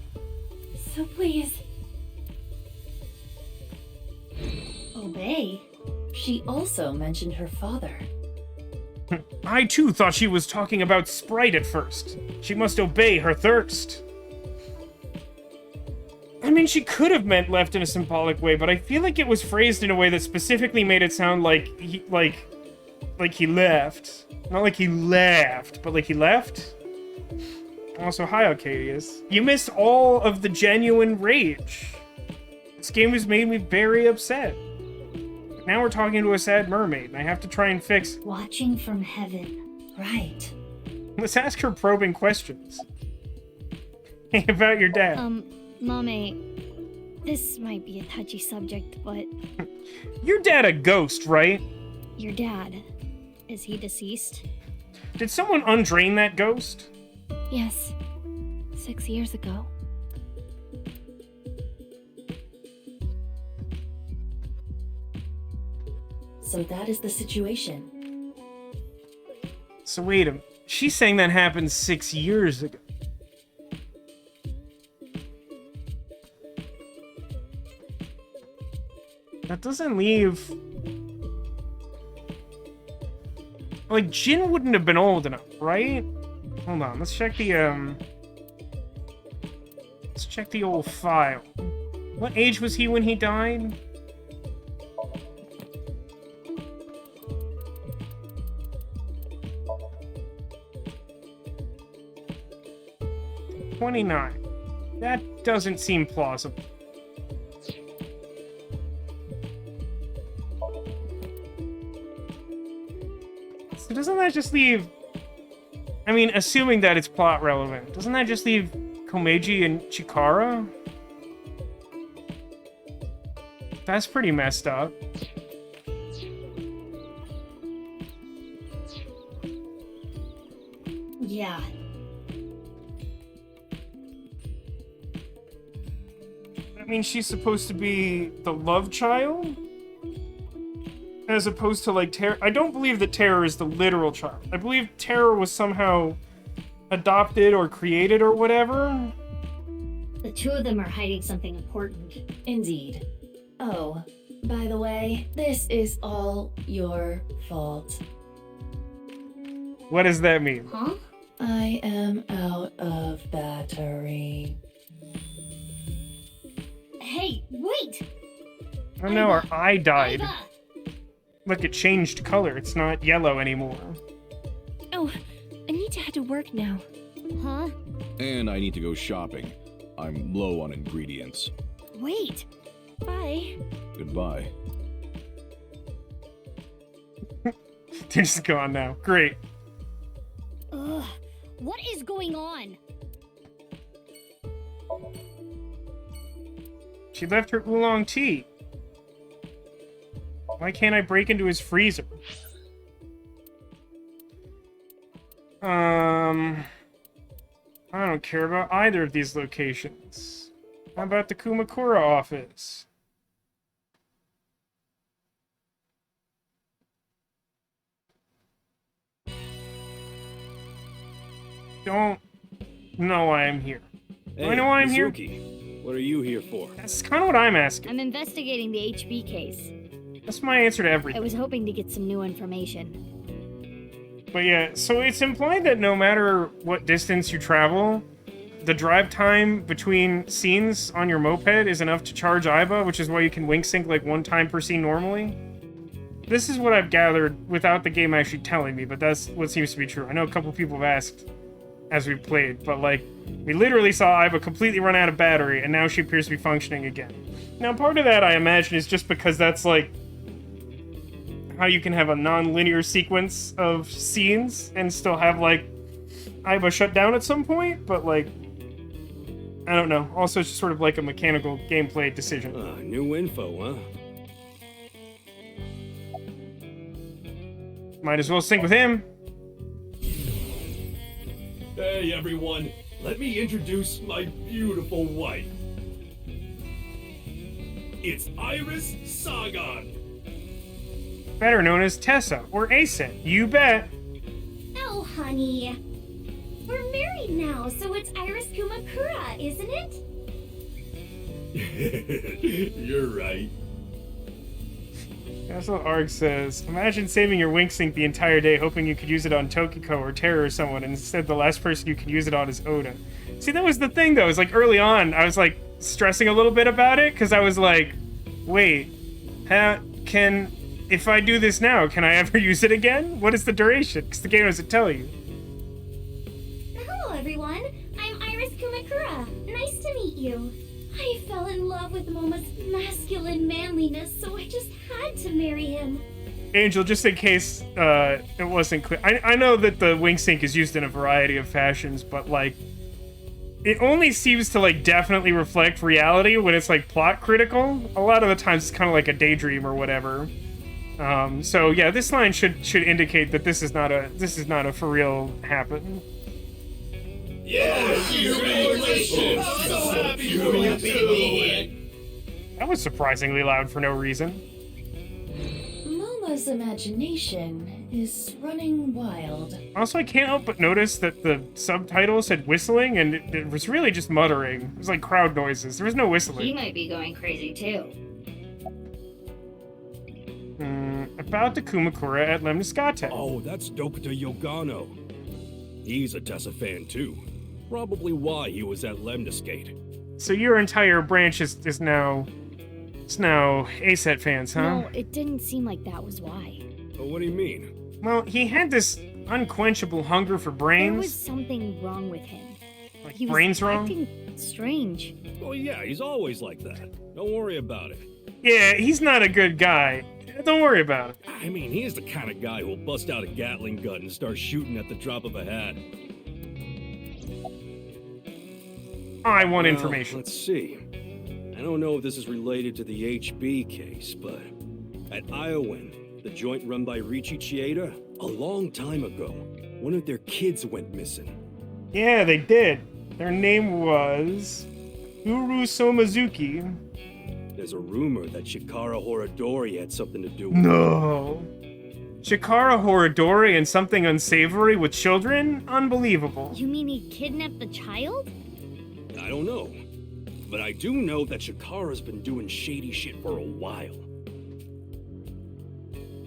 So please... Obey? She also mentioned her father. I too thought she was talking about Sprite at first. She must obey her thirst. I mean, she could have meant left in a symbolic way, but I feel like it was phrased in a way that specifically made it sound like he left. Not like he left, but like he left. Also, hi, Arcadius. You missed all of the genuine rage. This game has made me very upset. Now we're talking to a sad mermaid, and I have to try and fix... Watching from heaven. Right. Let's ask her probing questions. Hey, about your dad. Mame, this might be a touchy subject, but... Your dad a ghost, right? Your dad, is he deceased? Did someone undrain that ghost? Yes. 6 years ago. So that is the situation. So wait a minute. She's saying that happened 6 years ago. That doesn't leave... Like, Jin wouldn't have been old enough, right? Hold on, let's check the, Let's check the old file. What age was he when he died? $29. That doesn't seem plausible. So doesn't that just leave... I mean, assuming that it's plot relevant, doesn't that just leave Komeiji and Chikara? That's pretty messed up. Yeah. I mean, she's supposed to be the love child? As opposed to, like, Terror. I don't believe that Terror is the literal child. I believe Terror was somehow adopted or created or whatever. The two of them are hiding something important. Indeed. Oh, by the way, this is all your fault. What does that mean? Huh? I am out of battery. Hey, wait! Oh no, our eye died. Iva! Look, it changed color. It's not yellow anymore. Oh, I need to head to work now. Huh? And I need to go shopping. I'm low on ingredients. Wait. Bye. Goodbye. They're just gone now. Great. Ugh, what is going on? She left her oolong tea. Why can't I break into his freezer? I don't care about either of these locations. How about the Kumakura office? Don't know why I'm here. Do I know why I'm here? Mizuki, what are you here for? That's kind of what I'm asking. I'm investigating the HB case. That's my answer to I everything. was hoping to get some new information. But yeah, so it's implied that no matter what distance you travel, the drive time between scenes on your moped is enough to charge Aiba, which is why you can wink sync like 1 time per scene normally. This is what I've gathered without the game actually telling me, but that's what seems to be true. I know a couple people have asked as we've played, but like, we literally saw Aiba completely run out of battery, and now she appears to be functioning again. Now, part of that, I imagine, is just because that's like how you can have a non-linear sequence of scenes and still have like Aiba shut down at some point, but like, I don't know. Also, it's just sort of like a mechanical gameplay decision. New info, huh? Might as well sync with him. Hey everyone, let me introduce my beautiful wife. It's Iris Sagan. Better known as Tessa, or Asen. You bet. Oh, honey. We're married now, so it's Iris Kumakura, isn't it? You're right. That's what Arg says. Imagine saving your wink sync the entire day, hoping you could use it on Tokiko or Terror or someone, and instead the last person you can use it on is Oda. See, that was the thing, though. Is like early on, I was like, stressing a little bit about it, because I was like, wait, if I do this now, can I ever use it again? What is the duration? Because the game doesn't tell you. Hello, everyone. I'm Iris Kumakura. Nice to meet you. I fell in love with Momo's masculine manliness, so I just had to marry him. Angel, just in case it wasn't clear, I know that the wing sync is used in a variety of fashions, but like, it only seems to like definitely reflect reality when it's like plot critical. A lot of the times it's kind of like a daydream or whatever. So yeah, this line should indicate that this is not a for real happen. Yes, congratulations! So happy for you too! That was surprisingly loud for no reason. Momo's imagination is running wild. Also, I can't help but notice that the subtitle said whistling, and it was really just muttering. It was like crowd noises. There was no whistling. He might be going crazy too. About the Kumakura at Lemniscate. Oh, that's Dokita Yogano. He's a Tessa fan too. Probably why he was at Lemniscate. So your entire branch is now ASET fans, huh? No, it didn't seem like that was why. Oh, what do you mean? Well, he had this unquenchable hunger for brains. There was something wrong with him. Like He was brains wrong? acting strange. Well, yeah, he's always like that. Don't worry about it. Yeah, he's not a good guy. Don't worry about it. I mean, he is the kind of guy who'll bust out a Gatling gun and start shooting at the drop of a hat. I want Well, information. Let's see. I don't know if this is related to the HB case, but at Iowan, the joint run by Ryuki Chieda, a long time ago, one of their kids went missing. Yeah, they did. Their name was Kuruto Mizuki. There's a rumor that Shikara Horadori had something to do with No. Shikara Horadori and something unsavory with children? Unbelievable. You mean he kidnapped the child? it. I don't know. But I do know that Shikara's been doing shady shit for a while.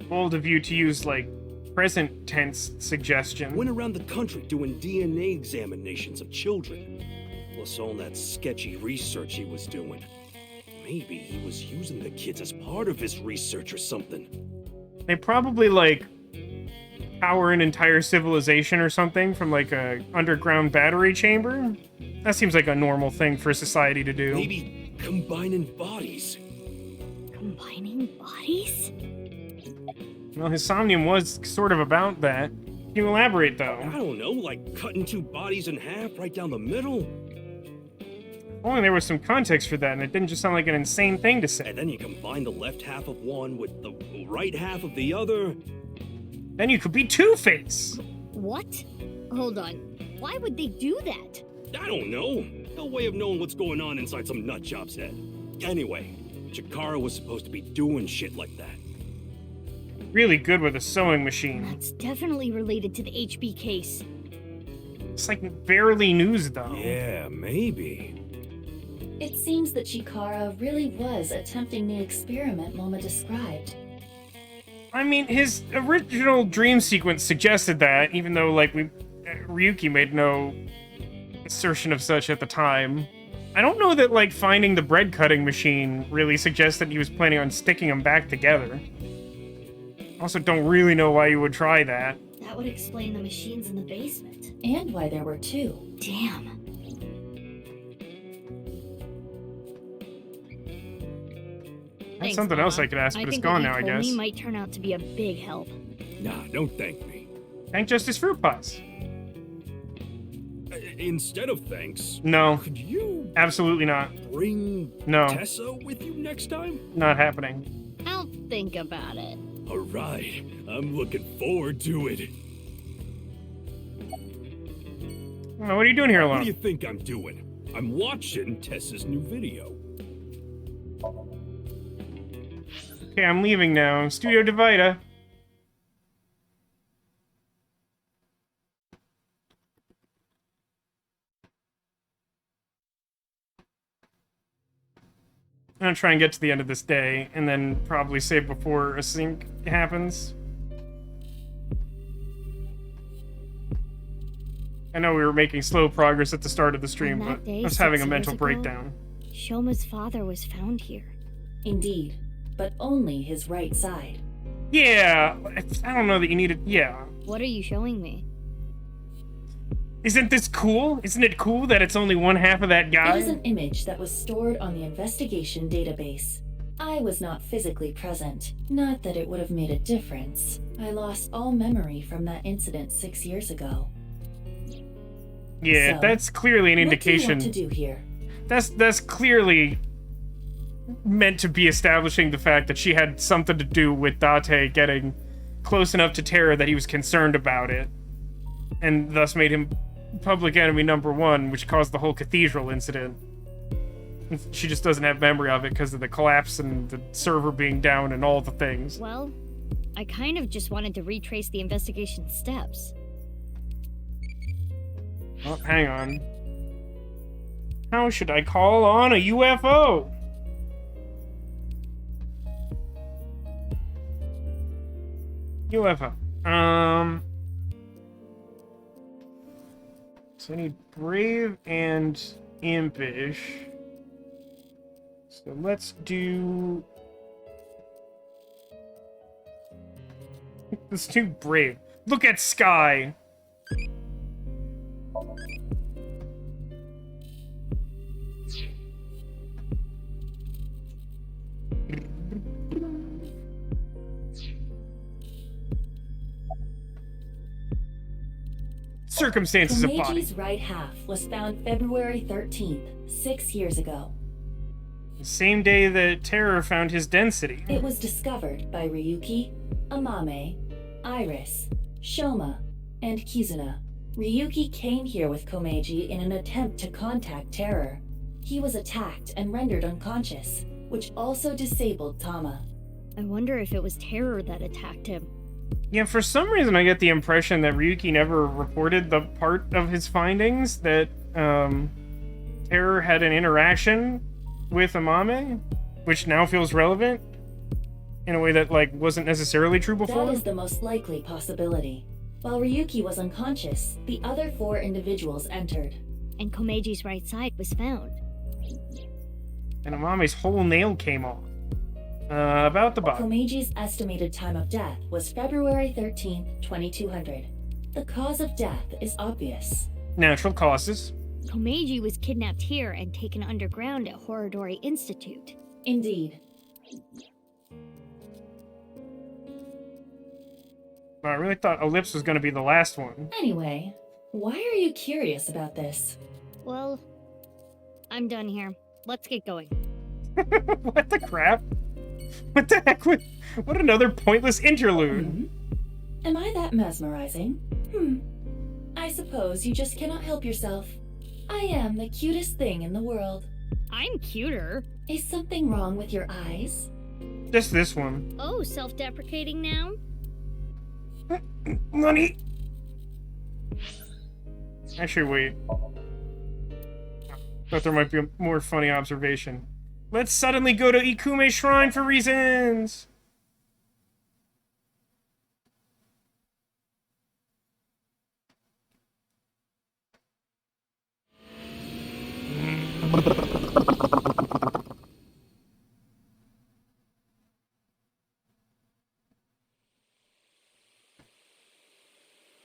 Bold of you to use, like, present tense suggestion. Went around the country doing DNA examinations of children. Plus all that sketchy research he was doing. Maybe he was using the kids as part of his research or something. They probably, like, power an entire civilization or something from, like, a underground battery chamber. That seems like a normal thing for society to do. Maybe combining bodies. Combining bodies? Well, his Somnium was sort of about that. Can you elaborate, though? I don't know, like cutting two bodies in half right down the middle. If only there was some context for that, and it didn't just sound like an insane thing to say. And then you combine the left half of one with the right half of the other. Then you could be Two-Face! What? Hold on. Why would they do that? I don't know. No way of knowing what's going on inside some nutjob's head. Anyway, Chikara was supposed to be doing shit like that. Really good with a sewing machine. That's definitely related to the HB case. It's like barely news, though. Yeah, maybe. It seems that Chikara really was attempting the experiment Momo described. I mean, his original dream sequence suggested that, even though, like, Ryuki made no assertion of such at the time. I don't know that, like, finding the bread cutting machine really suggests that he was planning on sticking them back together. Also, don't really know why you would try that. That would explain the machines in the basement. And why there were two. Damn. That's something else I could ask, but it's gone now, I guess. Me might turn out to be a big help. Nah, don't thank me. Thank Justice Fruit Pies. Instead of thanks, No. could you Absolutely not. bring No. Tessa with you next time? Not happening. I'll think about it. All right, I'm looking forward to it. Well, what are you doing here What alone? do you think I'm doing? I'm watching Tessa's new video. Okay, I'm leaving now. Studio Divida. I'm gonna try and get to the end of this day, and then probably save before a sync happens. I know we were making slow progress at the start of the stream, On but that day, I was having a 6 mental years ago, breakdown. Shoma's father was found here. Indeed, but only his right side. Yeah, I don't know that you need it. Yeah. What are you showing me? Isn't this cool? Isn't it cool that it's only one half of that guy? It is an image that was stored on the investigation database. I was not physically present. Not that it would have made a difference. I lost all memory from that incident 6 years ago. Yeah, So, that's clearly an indication. What do you want to do here? That's clearly meant to be establishing the fact that she had something to do with Date getting close enough to Terra that he was concerned about it, and thus made him public enemy #1, which caused the whole cathedral incident. She just doesn't have memory of it because of the collapse and the server being down and all the things. Well, I kind of just wanted to retrace the investigation steps. Oh, hang on. How should I call on a UFO? UFO. So I need brave and impish. So let's do... Let's do brave. Look at Sky. Circumstances of body. Komeji's right half was found February 13th, 6 years ago. The same day that Terror found his density. It was discovered by Ryuki, Amame, Iris, Shoma, and Kizuna. Ryuki came here with Komeji in an attempt to contact Terror. He was attacked and rendered unconscious, which also disabled Tama. I wonder if it was Terror that attacked him. Yeah, for some reason I get the impression that Ryuki never reported the part of his findings that Terror had an interaction with Amame, which now feels relevant in a way that, like, wasn't necessarily true before. That is the most likely possibility. While Ryuki was unconscious, the other 4 individuals entered. And Komeji's right side was found. And Amame's whole nail came off. About the body. Komeji's estimated time of death was February 13th, 2200. The cause of death is obvious. Natural causes. Komeji was kidnapped here and taken underground at Horodori Institute. Indeed. I really thought Ellipse was going to be the last one. Anyway, why are you curious about this? Well, I'm done here. Let's get going. What the crap? What the heck? What another pointless interlude. Am I that mesmerizing? I suppose you just cannot help yourself. I am the cutest thing in the world. I'm cuter. Is something wrong with your eyes? Just this one. Oh, self-deprecating now? Nani? Actually, wait. Thought there might be a more funny observation. Let's suddenly go to Ikume Shrine for reasons!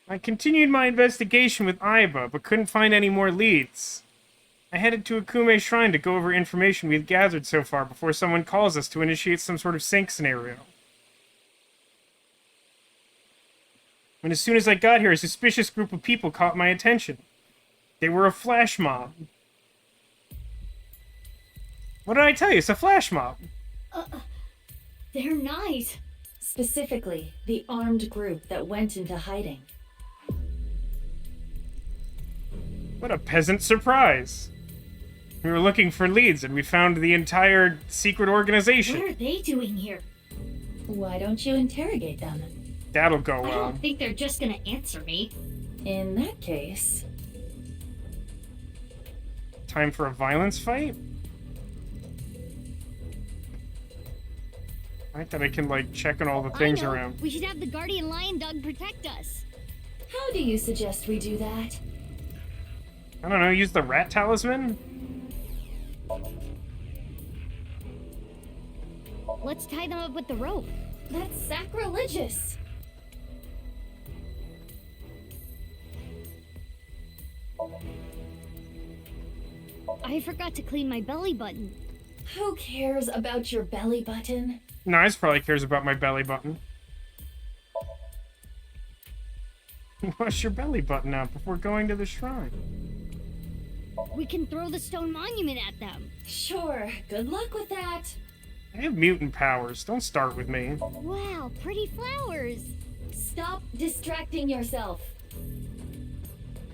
I continued my investigation with Aiba, but couldn't find any more leads. I headed to Ikume Shrine to go over information we've gathered so far before someone calls us to initiate some sort of sync scenario. And as soon as I got here, a suspicious group of people caught my attention. They were a flash mob. What did I tell you? It's a flash mob. They're nice. Specifically, the armed group that went into hiding. What a peasant surprise. We were looking for leads, and we found the entire secret organization. What are they doing here? Why don't you interrogate them? That'll go well. I don't think they're just gonna answer me. In that case... Time for a violence fight? Right, that I can, like, check on all the things I know. around. We should have the guardian lion dog protect us. How do you suggest we do that? I don't know, use the rat talisman? Let's tie them up with the rope. That's sacrilegious. I forgot to clean my belly button. Who cares about your belly button? Nice probably cares about my belly button. Wash your belly button out before going to the shrine. We can throw the stone monument at them. Sure, good luck with that. I have mutant powers. Don't start with me. Wow, pretty flowers. Stop distracting yourself.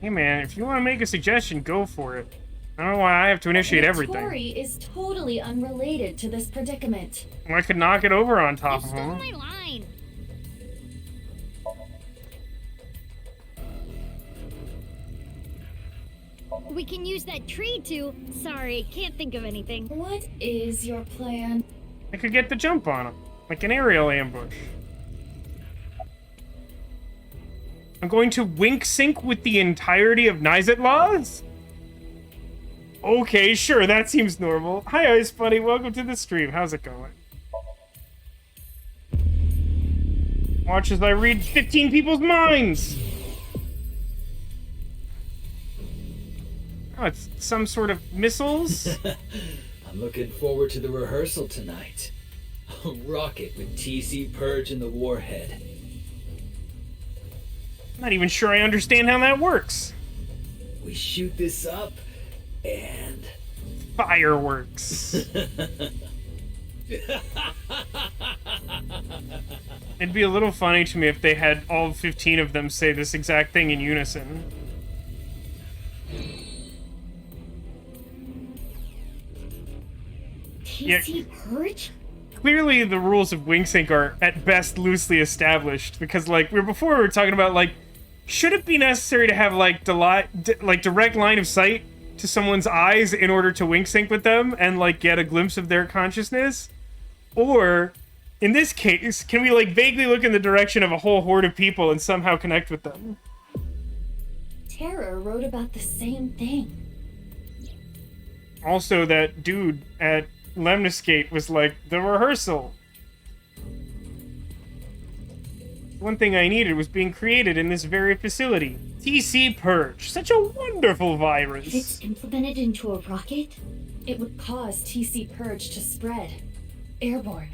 Hey man, if you want to make a suggestion, go for it. I don't know why I have to initiate everything. Tori is totally unrelated to this predicament. Well, I could knock it over on top You of stole him. my line. We can use that tree to... Sorry, can't think of anything. What is your plan? I could get the jump on him, like an aerial ambush. I'm going to wink sync with the entirety of Nizet laws? Okay, sure, that seems normal. Hi, Ice Bunny, welcome to the stream. How's it going? Watch as I read 15 people's minds! Oh, it's some sort of missiles? I'm looking forward to the rehearsal tonight. I'll rock it with TC-PERGE and the warhead. Not even sure I understand how that works. We shoot this up, and... Fireworks. It'd be a little funny to me if they had all 15 of them say this exact thing in unison. TC-PERGE? Clearly the rules of WingSync are at best loosely established, because like before we were talking about like, should it be necessary to have like direct line of sight to someone's eyes in order to WingSync with them and like get a glimpse of their consciousness? Or in this case, can we like vaguely look in the direction of a whole horde of people and somehow connect with them? Terror wrote about the same thing. Also, that dude at Lemniscate was like, the rehearsal. One thing I needed was being created in this very facility. TC-PERGE, such a wonderful virus. If it's implemented into a rocket, it would cause TC-PERGE to spread. Airborne.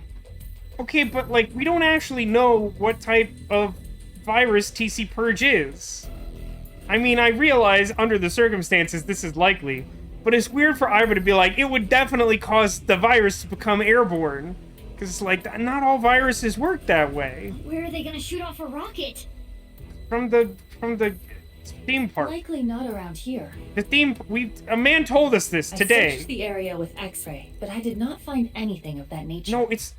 Okay, but like, we don't actually know what type of virus TC-PERGE is. I mean, I realize under the circumstances this is likely, but it's weird for Ira to be like, it would definitely cause the virus to become airborne. Because it's like, not all viruses work that way. Where are they gonna shoot off a rocket? From the theme park. Likely not around here. A man told us this I today. searched the area with X-ray, but I did not find anything of that nature. No, it's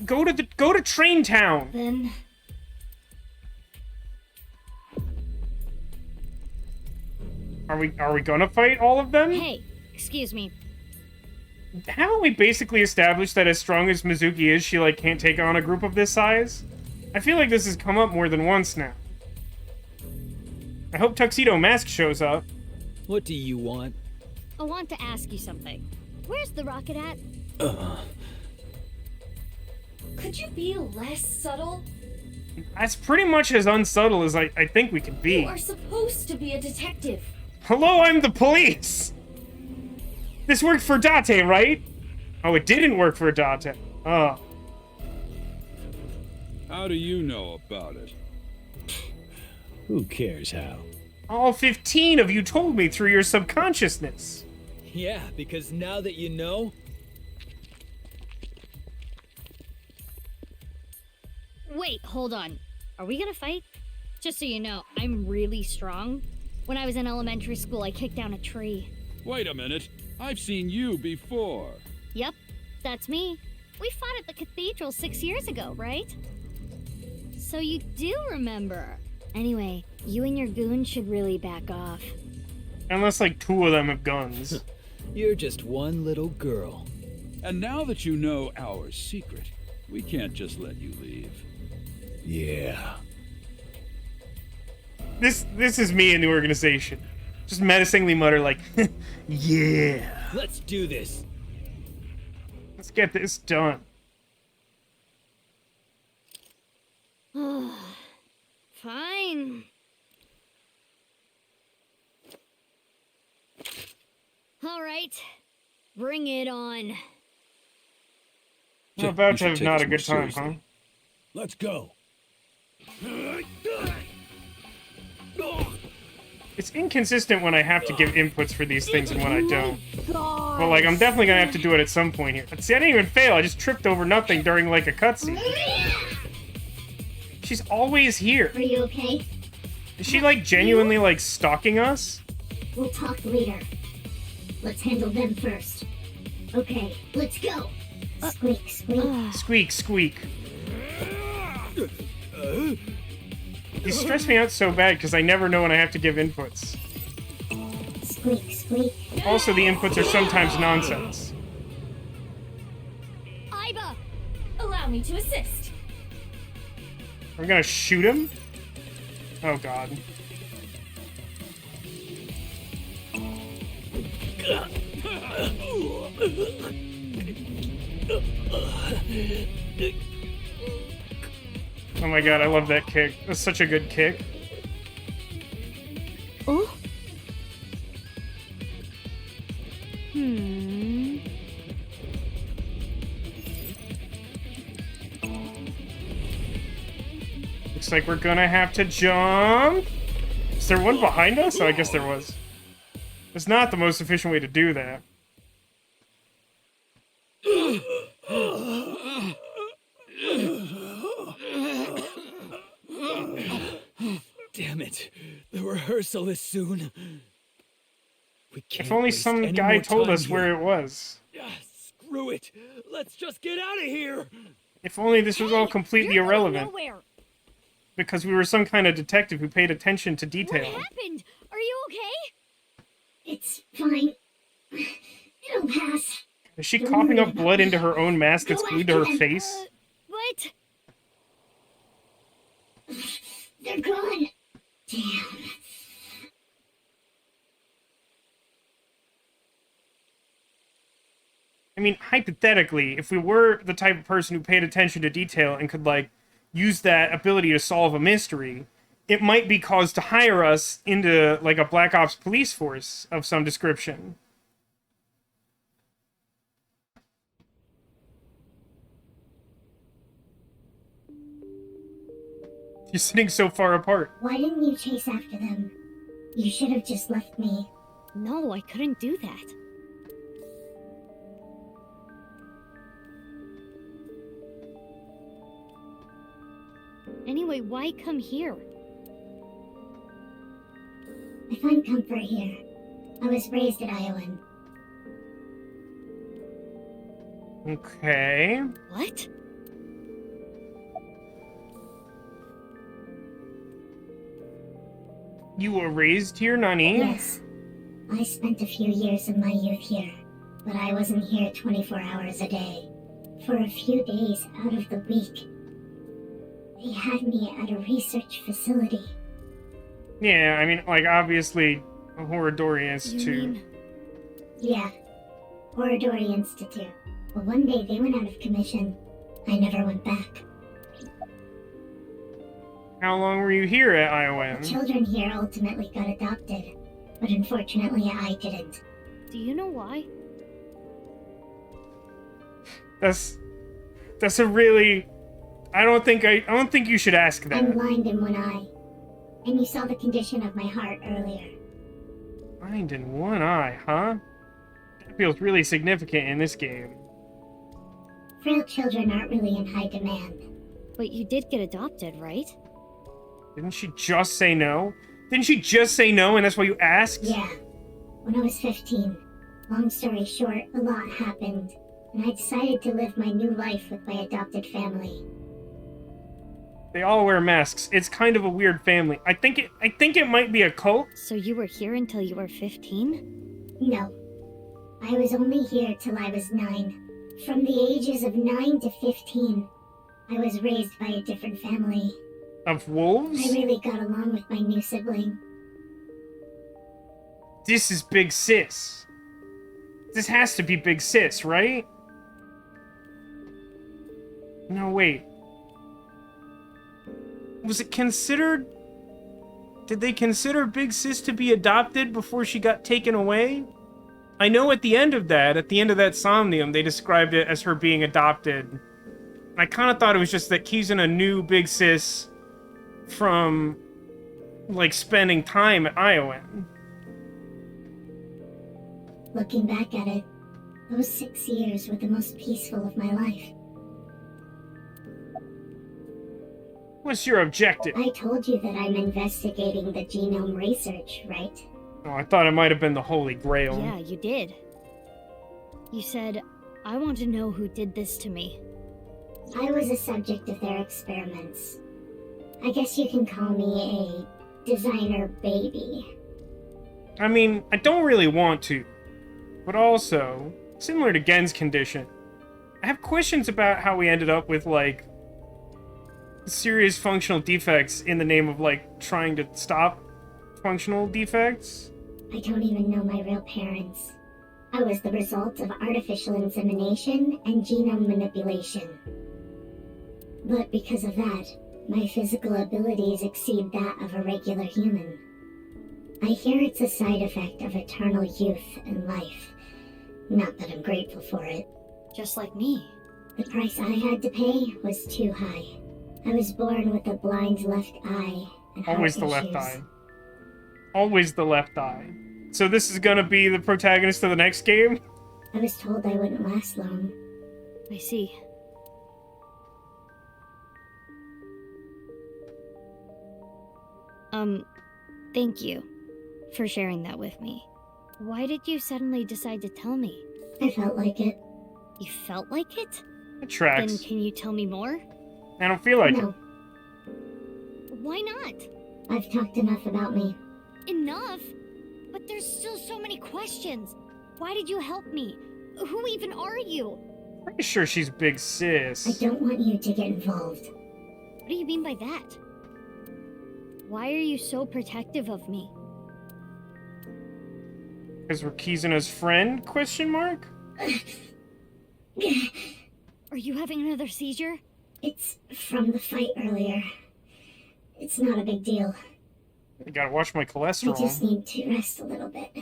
go to Train Town. Then Are we gonna fight all of them? hey, excuse me. Haven't we basically established that as strong as Mizuki is, she like can't take on a group of this size? I feel like this has come up more than once now. I hope Tuxedo Mask shows up. What do you want? I want to ask you something. Where's the rocket at? Could you be less subtle? That's pretty much as unsubtle as I think we can be. You are supposed to be a detective. Hello, I'm the police! This worked for Date, right? Oh, it didn't work for Date. Oh. How do you know about it? Who cares how? All 15 of you told me through your subconsciousness. Yeah, because now that you know... Wait, hold on. Are we gonna fight? Just so you know, I'm really strong. When I was in elementary school, I kicked down a tree. Wait a minute. I've seen you before. Yep, that's me. We fought at the cathedral 6 years ago, right? So you do remember. Anyway, you and your goon should really back off. Unless like 2 of them have guns. You're just one little girl. And now that you know our secret, we can't just let you leave. Yeah. This is me in the organization. Just menacingly mutter like, yeah. Let's do this. Let's get this done. Fine. All right. Bring it on. We're about You to should have take not this a more good time, huh? seriously. Let's go. It's inconsistent when I have to give inputs for these things and when I don't. But, like, I'm definitely gonna have to do it at some point here. See, I didn't even fail. I just tripped over nothing during, like, a cutscene. She's always here. Are you okay? Is she, like, genuinely, like, stalking us? We'll talk later. Let's handle them first. Okay, let's go. Squeak, squeak. Squeak, squeak. These stress me out so bad because I never know when I have to give inputs. Squeak, squeak. Also, the inputs are sometimes nonsense. Aiba! Allow me to assist. We're gonna shoot him? Oh god. Oh my god, I love that kick. That's such a good kick. Oh? Hmm. Looks like we're gonna have to jump. Is there one behind us? Oh, I guess there was. It's not the most efficient way to do that. Damn it. The rehearsal is soon. We can't If only waste some any guy more told time us where here. it was. Screw it. Let's just get out of here. If only this was all completely You're going irrelevant. nowhere. Because we were some kind of detective who paid attention to What detail. happened? Are you okay? It's fine. It'll pass. Is she coughing up blood into her own mask that's glued to her face? What? They're gone. Damn. I mean, hypothetically, if we were the type of person who paid attention to detail and could, like, use that ability to solve a mystery, it might be cause to hire us into, like, a Black Ops police force of some description. You're sitting so far apart. Why didn't you chase after them? You should have just left me. No, I couldn't do that. Anyway, why come here? I find comfort here. I was raised at Iowan. Okay. What? You were raised here, Nani? Yes. I spent a few years of my youth here, but I wasn't here 24 hours a day. For a few days out of the week, they had me at a research facility. Yeah, I mean, like, obviously, a Horodori Institute. Yeah, Horodori Institute. But one day they went out of commission. I never went back. How long were you here at The Iowan? children here ultimately got adopted, but unfortunately I didn't. Do you know why? That's a really... I don't think you should ask that. I'm blind in one eye, and you saw the condition of my heart earlier. Blind in one eye, huh? That feels really significant in this game. Frail children aren't really in high demand. But you did get adopted, right? Didn't she just say no? Didn't she just say no and that's why you asked? Yeah. When I was 15, long story short, a lot happened, and I decided to live my new life with my adopted family. They all wear masks. It's kind of a weird family. I think it might be a cult. So you were here until you were 15? No. I was only here till I was 9. From the ages of 9 to 15, I was raised by a different family. Of wolves? I really got along with my new sibling. This is Big Sis. This has to be Big Sis, right? No, wait. Was it considered... Did they consider Big Sis to be adopted before she got taken away? I know at the end of that Somnium, they described it as her being adopted. I kind of thought it was just that Kizuna knew Big Sis from, like, spending time at Iowan. Looking back at it, those 6 years were the most peaceful of my life. What's your objective? I told you that I'm investigating the genome research, right? Oh, I thought it might have been the Holy Grail. Yeah, you did. You said, I want to know who did this to me. I was a subject of their experiments. I guess you can call me a designer baby. I mean, I don't really want to. But also, similar to Gen's condition, I have questions about how we ended up with, like, serious functional defects in the name of, like, trying to stop functional defects. I don't even know my real parents. I was the result of artificial insemination and genome manipulation. But because of that, my physical abilities exceed that of a regular human. I hear it's a side effect of eternal youth and life. Not that I'm grateful for it. Just like me. The price I had to pay was too high. I was born with a blind left eye and heart Always the issues. left eye. Always the left eye. So this is gonna be the protagonist of the next game? I was told I wouldn't last long. I see. Thank you for sharing that with me. Why did you suddenly decide to tell me? I felt like it. You felt like it? It tracks. Then can you tell me more? I don't feel like No. it. Why not? I've talked enough about me. Enough? But there's still so many questions. Why did you help me? Who even are you? Pretty sure she's Big Sis. I don't want you to get involved. What do you mean by that? Why are you so protective of me? Because we're Kizuna's friend? Question mark? Are you having another seizure? It's from the fight earlier. It's not a big deal. I gotta watch my I cholesterol. just need to rest a little bit.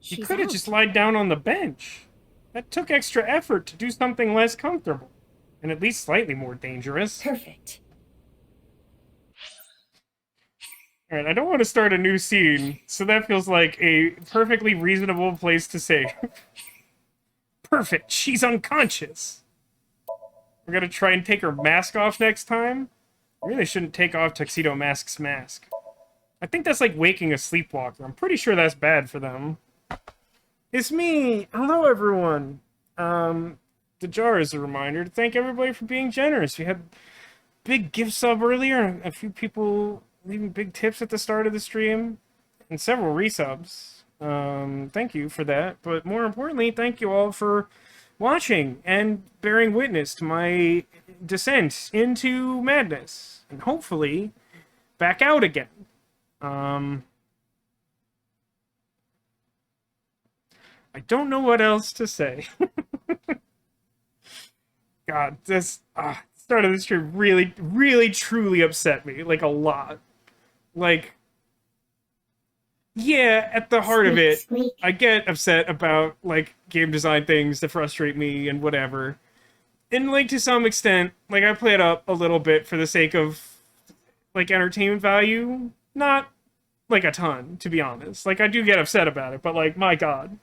You could have just lied down on the bench. That took extra effort to do something less comfortable. And at least slightly more dangerous. Perfect. Alright, I don't want to start a new scene, so that feels like a perfectly reasonable place to say. Perfect, she's unconscious. We're gonna try and take her mask off next time. I really shouldn't take off Tuxedo Mask's mask. I think that's like waking a sleepwalker. I'm pretty sure that's bad for them. It's me! Hello, everyone! The jar is a reminder to thank everybody for being generous. We had big gift sub earlier, a few people leaving big tips at the start of the stream, and several resubs. Thank you for that, but more importantly, thank you all for watching and bearing witness to my descent into madness, and hopefully back out again. I don't know what else to say. God, this start of the stream really, really, truly upset me. Like, a lot. Like, yeah, at the heart of it, I get upset about, like, game design things that frustrate me and whatever. And, like, to some extent, like, I play it up a little bit for the sake of, like, entertainment value. Not, like, a ton, to be honest. Like, I do get upset about it, but, like, my God.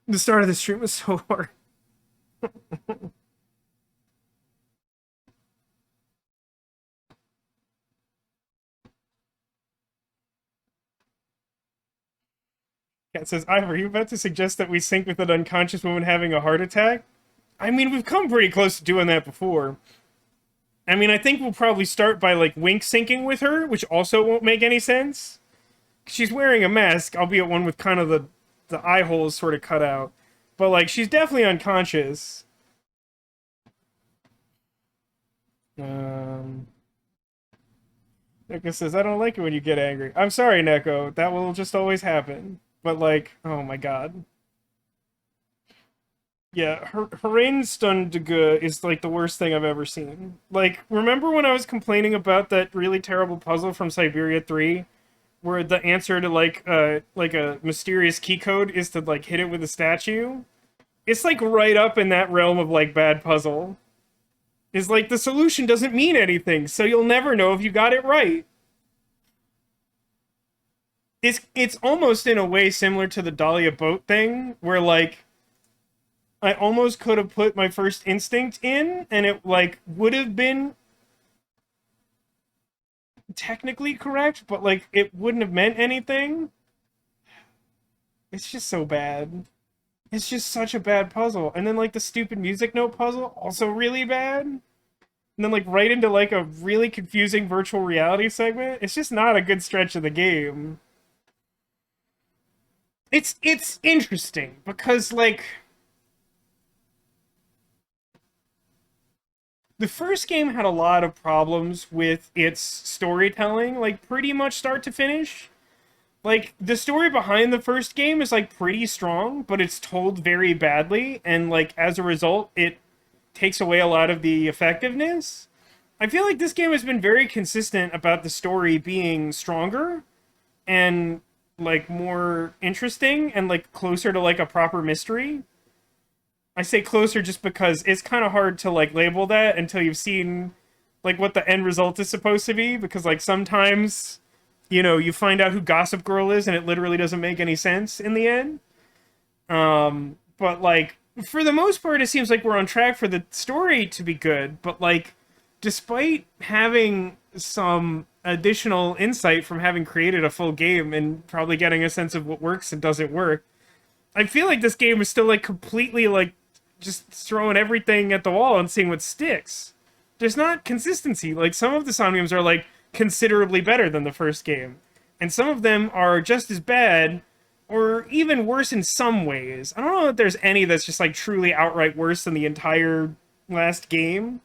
The start of the stream was so hard. Cat says, Ivor, are you about to suggest that we sync with an unconscious woman having a heart attack? I mean, we've come pretty close to doing that before. I mean, I think we'll probably start by, like, wink syncing with her, which also won't make any sense. She's wearing a mask, albeit one with kind of the eye holes sort of cut out. But, like, she's definitely unconscious. Neko says, I don't like it when you get angry. I'm sorry, Neko. That will just always happen. But, like, oh my God. Yeah, Hereinstundige is like the worst thing I've ever seen. Like, remember when I was complaining about that really terrible puzzle from Siberia 3? Where the answer to like a mysterious key code is to like hit it with a statue? It's like right up in that realm of like bad puzzle. Is like the solution doesn't mean anything, so you'll never know if you got it right. It's almost in a way similar to the Dahlia boat thing, where like I almost could have put my first instinct in, and it like would have been technically correct, but like it wouldn't have meant anything. It's just so bad. It's just such a bad puzzle. And then like the stupid music note puzzle, also really bad. And then like right into like a really confusing virtual reality segment. It's just not a good stretch of the game. It's interesting because like the first game had a lot of problems with its storytelling, like pretty much start to finish. Like, the story behind the first game is, like, pretty strong, but it's told very badly, and, like, as a result, it takes away a lot of the effectiveness. I feel like this game has been very consistent about the story being stronger and, like, more interesting and, like, closer to, like, a proper mystery. I say closer just because it's kind of hard to, like, label that until you've seen, like, what the end result is supposed to be, because, like, sometimes, you know, you find out who Gossip Girl is and it literally doesn't make any sense in the end. But, like, for the most part, it seems like we're on track for the story to be good, but, like, despite having some additional insight from having created a full game and probably getting a sense of what works and doesn't work, I feel like this game is still, like, completely, like, just throwing everything at the wall and seeing what sticks. There's not consistency. Like, some of the Somniums are, like, considerably better than the first game. And some of them are just as bad, or even worse in some ways. I don't know if there's any that's just, like, truly outright worse than the entire last game.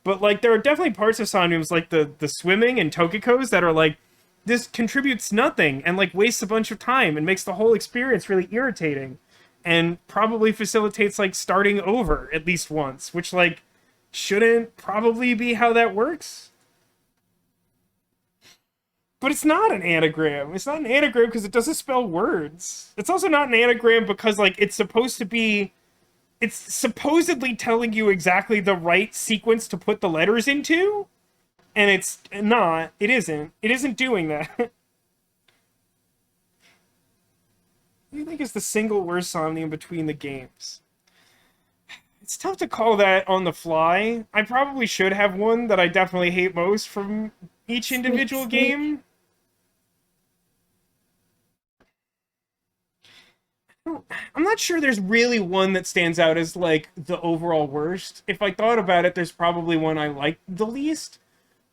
But, like, there are definitely parts of Somniums, like the swimming and Tokiko's, that are, like, this contributes nothing and, like, wastes a bunch of time and makes the whole experience really irritating. And probably facilitates, like, starting over at least once, which, like, shouldn't probably be how that works. But it's not an anagram. It's not an anagram because it doesn't spell words. It's also not an anagram because, like, it's supposed to be... It's supposedly telling you exactly the right sequence to put the letters into. And it's not. It isn't. It isn't doing that. What do you think is the single worst Somnium between the games? It's tough to call that on the fly. I probably should have one that I definitely hate most from each individual game. I'm not sure there's really one that stands out as, like, the overall worst. If I thought about it, there's probably one I like the least.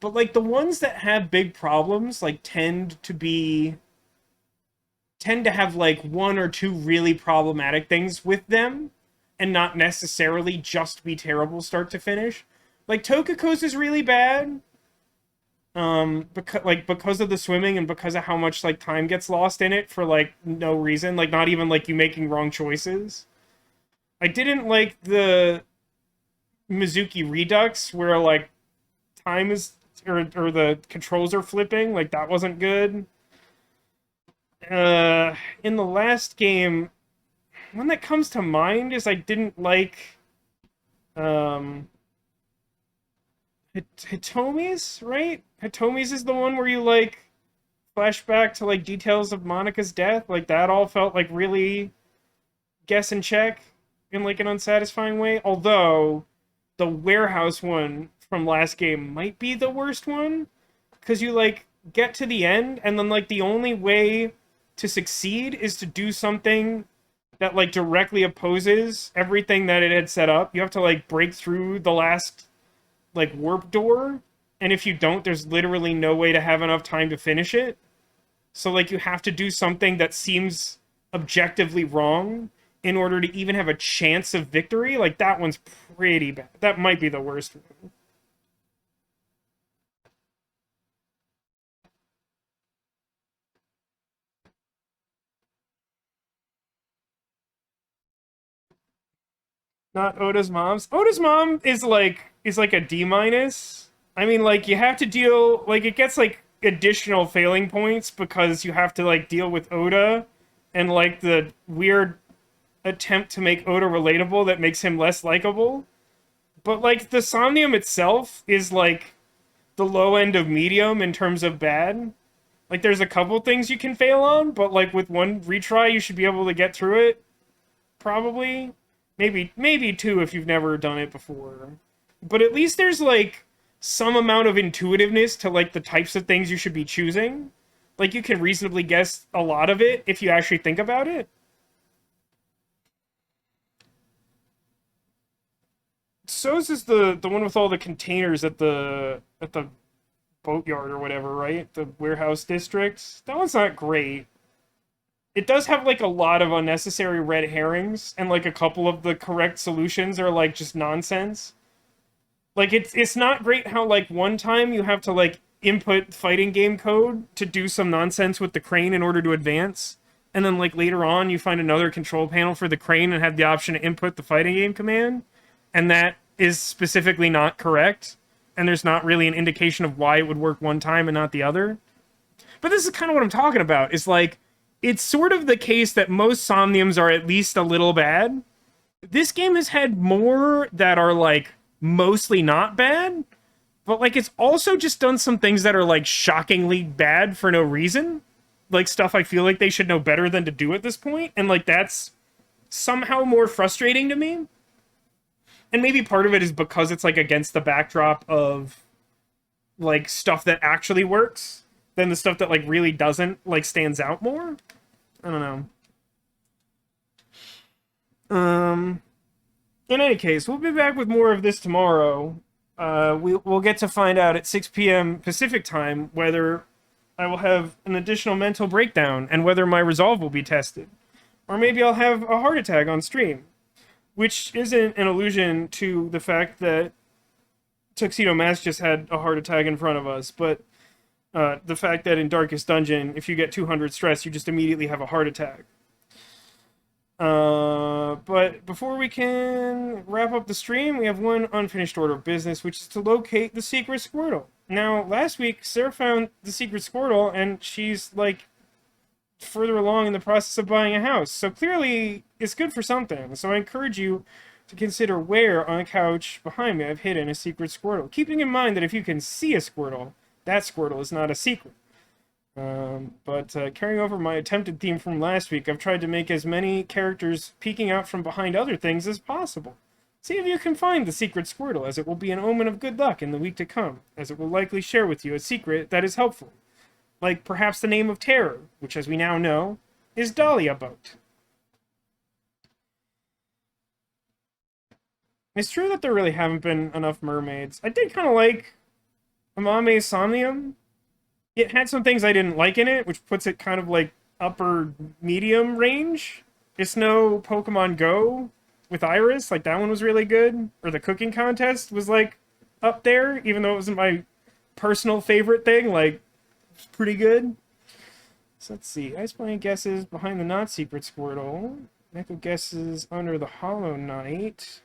But, like, the ones that have big problems, like, tend to have, like, one or two really problematic things with them, and not necessarily just be terrible start to finish. Like, Tokiko's is really bad. Because of the swimming and because of how much, like, time gets lost in it for, like, no reason. Like, not even, like, you making wrong choices. I didn't like the Mizuki Redux, where, like, time is... Or the controls are flipping. Like, that wasn't good. In the last game, one that comes to mind is I didn't like... Hitomi's, right? Hitomi's is the one where you, like, flashback to, like, details of Monika's death. Like, that all felt, like, really guess and check in, like, an unsatisfying way. Although, the warehouse one from last game might be the worst one. Because you, like, get to the end, and then, like, the only way to succeed is to do something that, like, directly opposes everything that it had set up. You have to, like, break through the last, like, warp door, and if you don't, there's literally no way to have enough time to finish it. So, like, you have to do something that seems objectively wrong in order to even have a chance of victory. Like, that one's pretty bad. That might be the worst one. Not Oda's mom's. Oda's mom is like a D minus. I mean, like, you have to deal, like, it gets like additional failing points because you have to like deal with Oda and like the weird attempt to make Oda relatable that makes him less likable. But like the Somnium itself is like the low end of medium in terms of bad. Like, there's a couple things you can fail on, but like with one retry you should be able to get through it. Probably. Maybe two if you've never done it before. But at least there's like some amount of intuitiveness to like the types of things you should be choosing. Like, you can reasonably guess a lot of it if you actually think about it. So's is the one with all the containers at the boatyard or whatever, right? The warehouse district. That one's not great. It does have like a lot of unnecessary red herrings, and like a couple of the correct solutions are like just nonsense. Like, it's not great how like one time you have to like input fighting game code to do some nonsense with the crane in order to advance, and then like later on you find another control panel for the crane and have the option to input the fighting game command, and that is specifically not correct, and there's not really an indication of why it would work one time and not the other. But this is kind of what I'm talking about. It's like, it's sort of the case that most Somniums are at least a little bad. This game has had more that are like mostly not bad, but like it's also just done some things that are like shockingly bad for no reason. Like stuff I feel like they should know better than to do at this point, and like that's somehow more frustrating to me. And maybe part of it is because it's like against the backdrop of like stuff that actually works than the stuff that like really doesn't, like stands out more. I don't know. In any case, we'll be back with more of this tomorrow. We'll get to find out at 6 p.m. Pacific time whether I will have an additional mental breakdown and whether my resolve will be tested. Or maybe I'll have a heart attack on stream. Which isn't an allusion to the fact that Tuxedo Mask just had a heart attack in front of us, but the fact that in Darkest Dungeon, if you get 200 stress, you just immediately have a heart attack. But before we can wrap up the stream, we have one unfinished order of business, which is to locate the secret Squirtle. Now, last week, Sarah found the secret Squirtle, and she's, like, further along in the process of buying a house. So clearly, it's good for something. So I encourage you to consider where on the couch behind me I've hidden a secret Squirtle. Keeping in mind that if you can see a Squirtle, that Squirtle is not a secret. But carrying over my attempted theme from last week, I've tried to make as many characters peeking out from behind other things as possible. See if you can find the secret Squirtle, as it will be an omen of good luck in the week to come, as it will likely share with you a secret that is helpful. Like perhaps the name of terror, which as we now know, is Dahlia Boat. It's true that there really haven't been enough mermaids. I did kind of like Amame's Somnium. It had some things I didn't like in it, which puts it kind of like upper medium range. It's no Pokemon Go with Iris. Like, that one was really good. Or the cooking contest was like up there, even though it wasn't my personal favorite thing. Like, it's pretty good. So let's see. Ice Playing guesses behind the not secret Squirtle. Echo guesses under the Hollow Knight.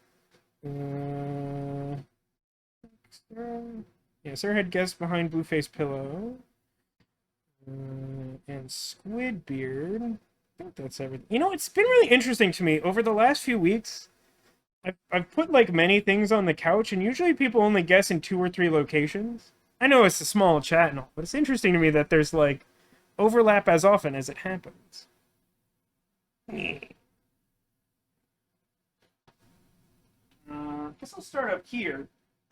Yeah, Sarah had guessed behind Blueface Pillow. And Squidbeard. I think that's everything. You know, it's been really interesting to me over the last few weeks. I've put like many things on the couch, and usually people only guess in 2 or 3 locations. I know it's a small chat and all, but it's interesting to me that there's like overlap as often as it happens. Guess I'll start up here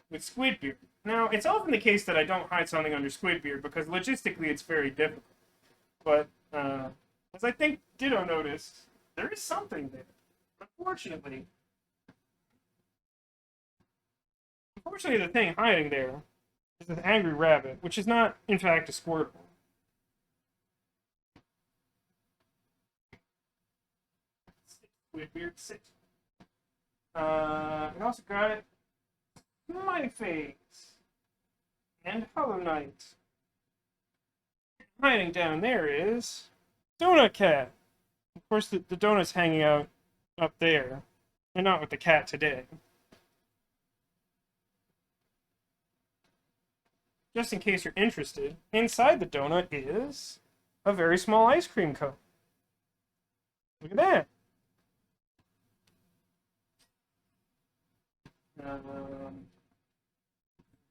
with Squidbeard. Now, it's often the case that I don't hide something under Squidbeard because logistically it's very difficult. But, as I think Ditto noticed, there is something there. Unfortunately, the thing hiding there is this angry rabbit, which is not, in fact, a Squirtle. Squidbeard, sit. We also got My Face and Hollow Knight. Hiding down there is Donut Cat. Of course, the donut's hanging out up there. And not with the cat today. Just in case you're interested, inside the donut is a very small ice cream cone. Look at that.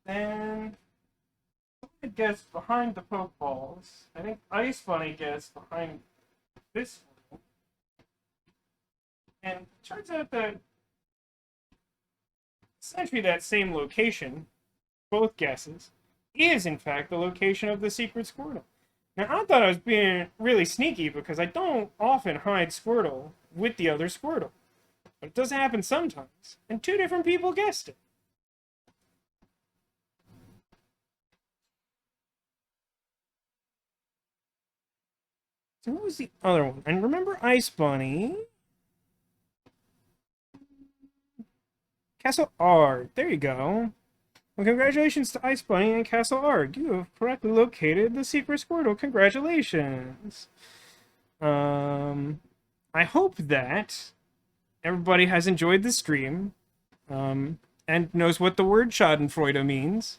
Then it gets behind the Pokeballs. I think Ice Bunny gets behind this one. And it turns out that essentially that same location, both guesses, is in fact the location of the secret Squirtle. Now I thought I was being really sneaky because I don't often hide Squirtle with the other Squirtle. But it does happen sometimes, and 2 different people guessed it. So who was the other one? And remember Ice Bunny? Castle Arg. There you go. Well, congratulations to Ice Bunny and Castle Arg. You have correctly located the secret Squirtle. Congratulations. I hope that everybody has enjoyed the stream and knows what the word Schadenfreude means.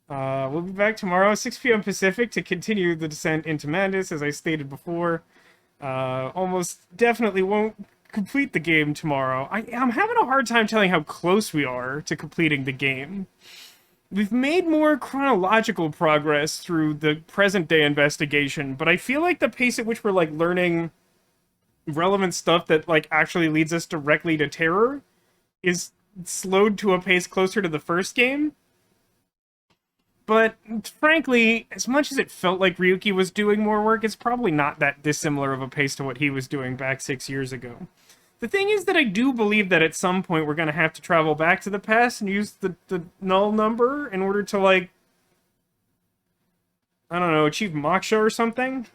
We'll be back tomorrow at 6 p.m. Pacific to continue the descent into madness, as I stated before. Almost definitely won't complete the game tomorrow. I'm having a hard time telling how close we are to completing the game. We've made more chronological progress through the present-day investigation, but I feel like the pace at which we're, like, learning relevant stuff that, like, actually leads us directly to terror is slowed to a pace closer to the first game. But, frankly, as much as it felt like Ryuki was doing more work, it's probably not that dissimilar of a pace to what he was doing back 6 years ago. The thing is that I do believe that at some point we're going to have to travel back to the past and use the null number in order to, like, I don't know, achieve moksha or something?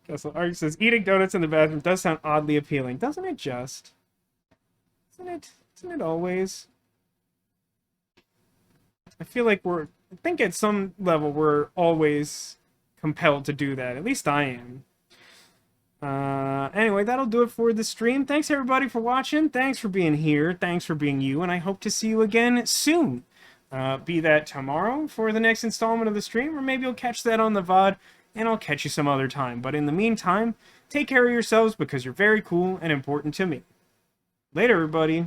Castle Arg says, eating donuts in the bathroom does sound oddly appealing. Doesn't it just? Isn't it always? I feel like I think at some level we're always compelled to do that. At least I am. Anyway, that'll do it for the stream. Thanks everybody for watching. Thanks for being here. Thanks for being you. And I hope to see you again soon. Be that tomorrow for the next installment of the stream, or maybe you'll catch that on the VOD, and I'll catch you some other time. But in the meantime, take care of yourselves because you're very cool and important to me. Later, everybody.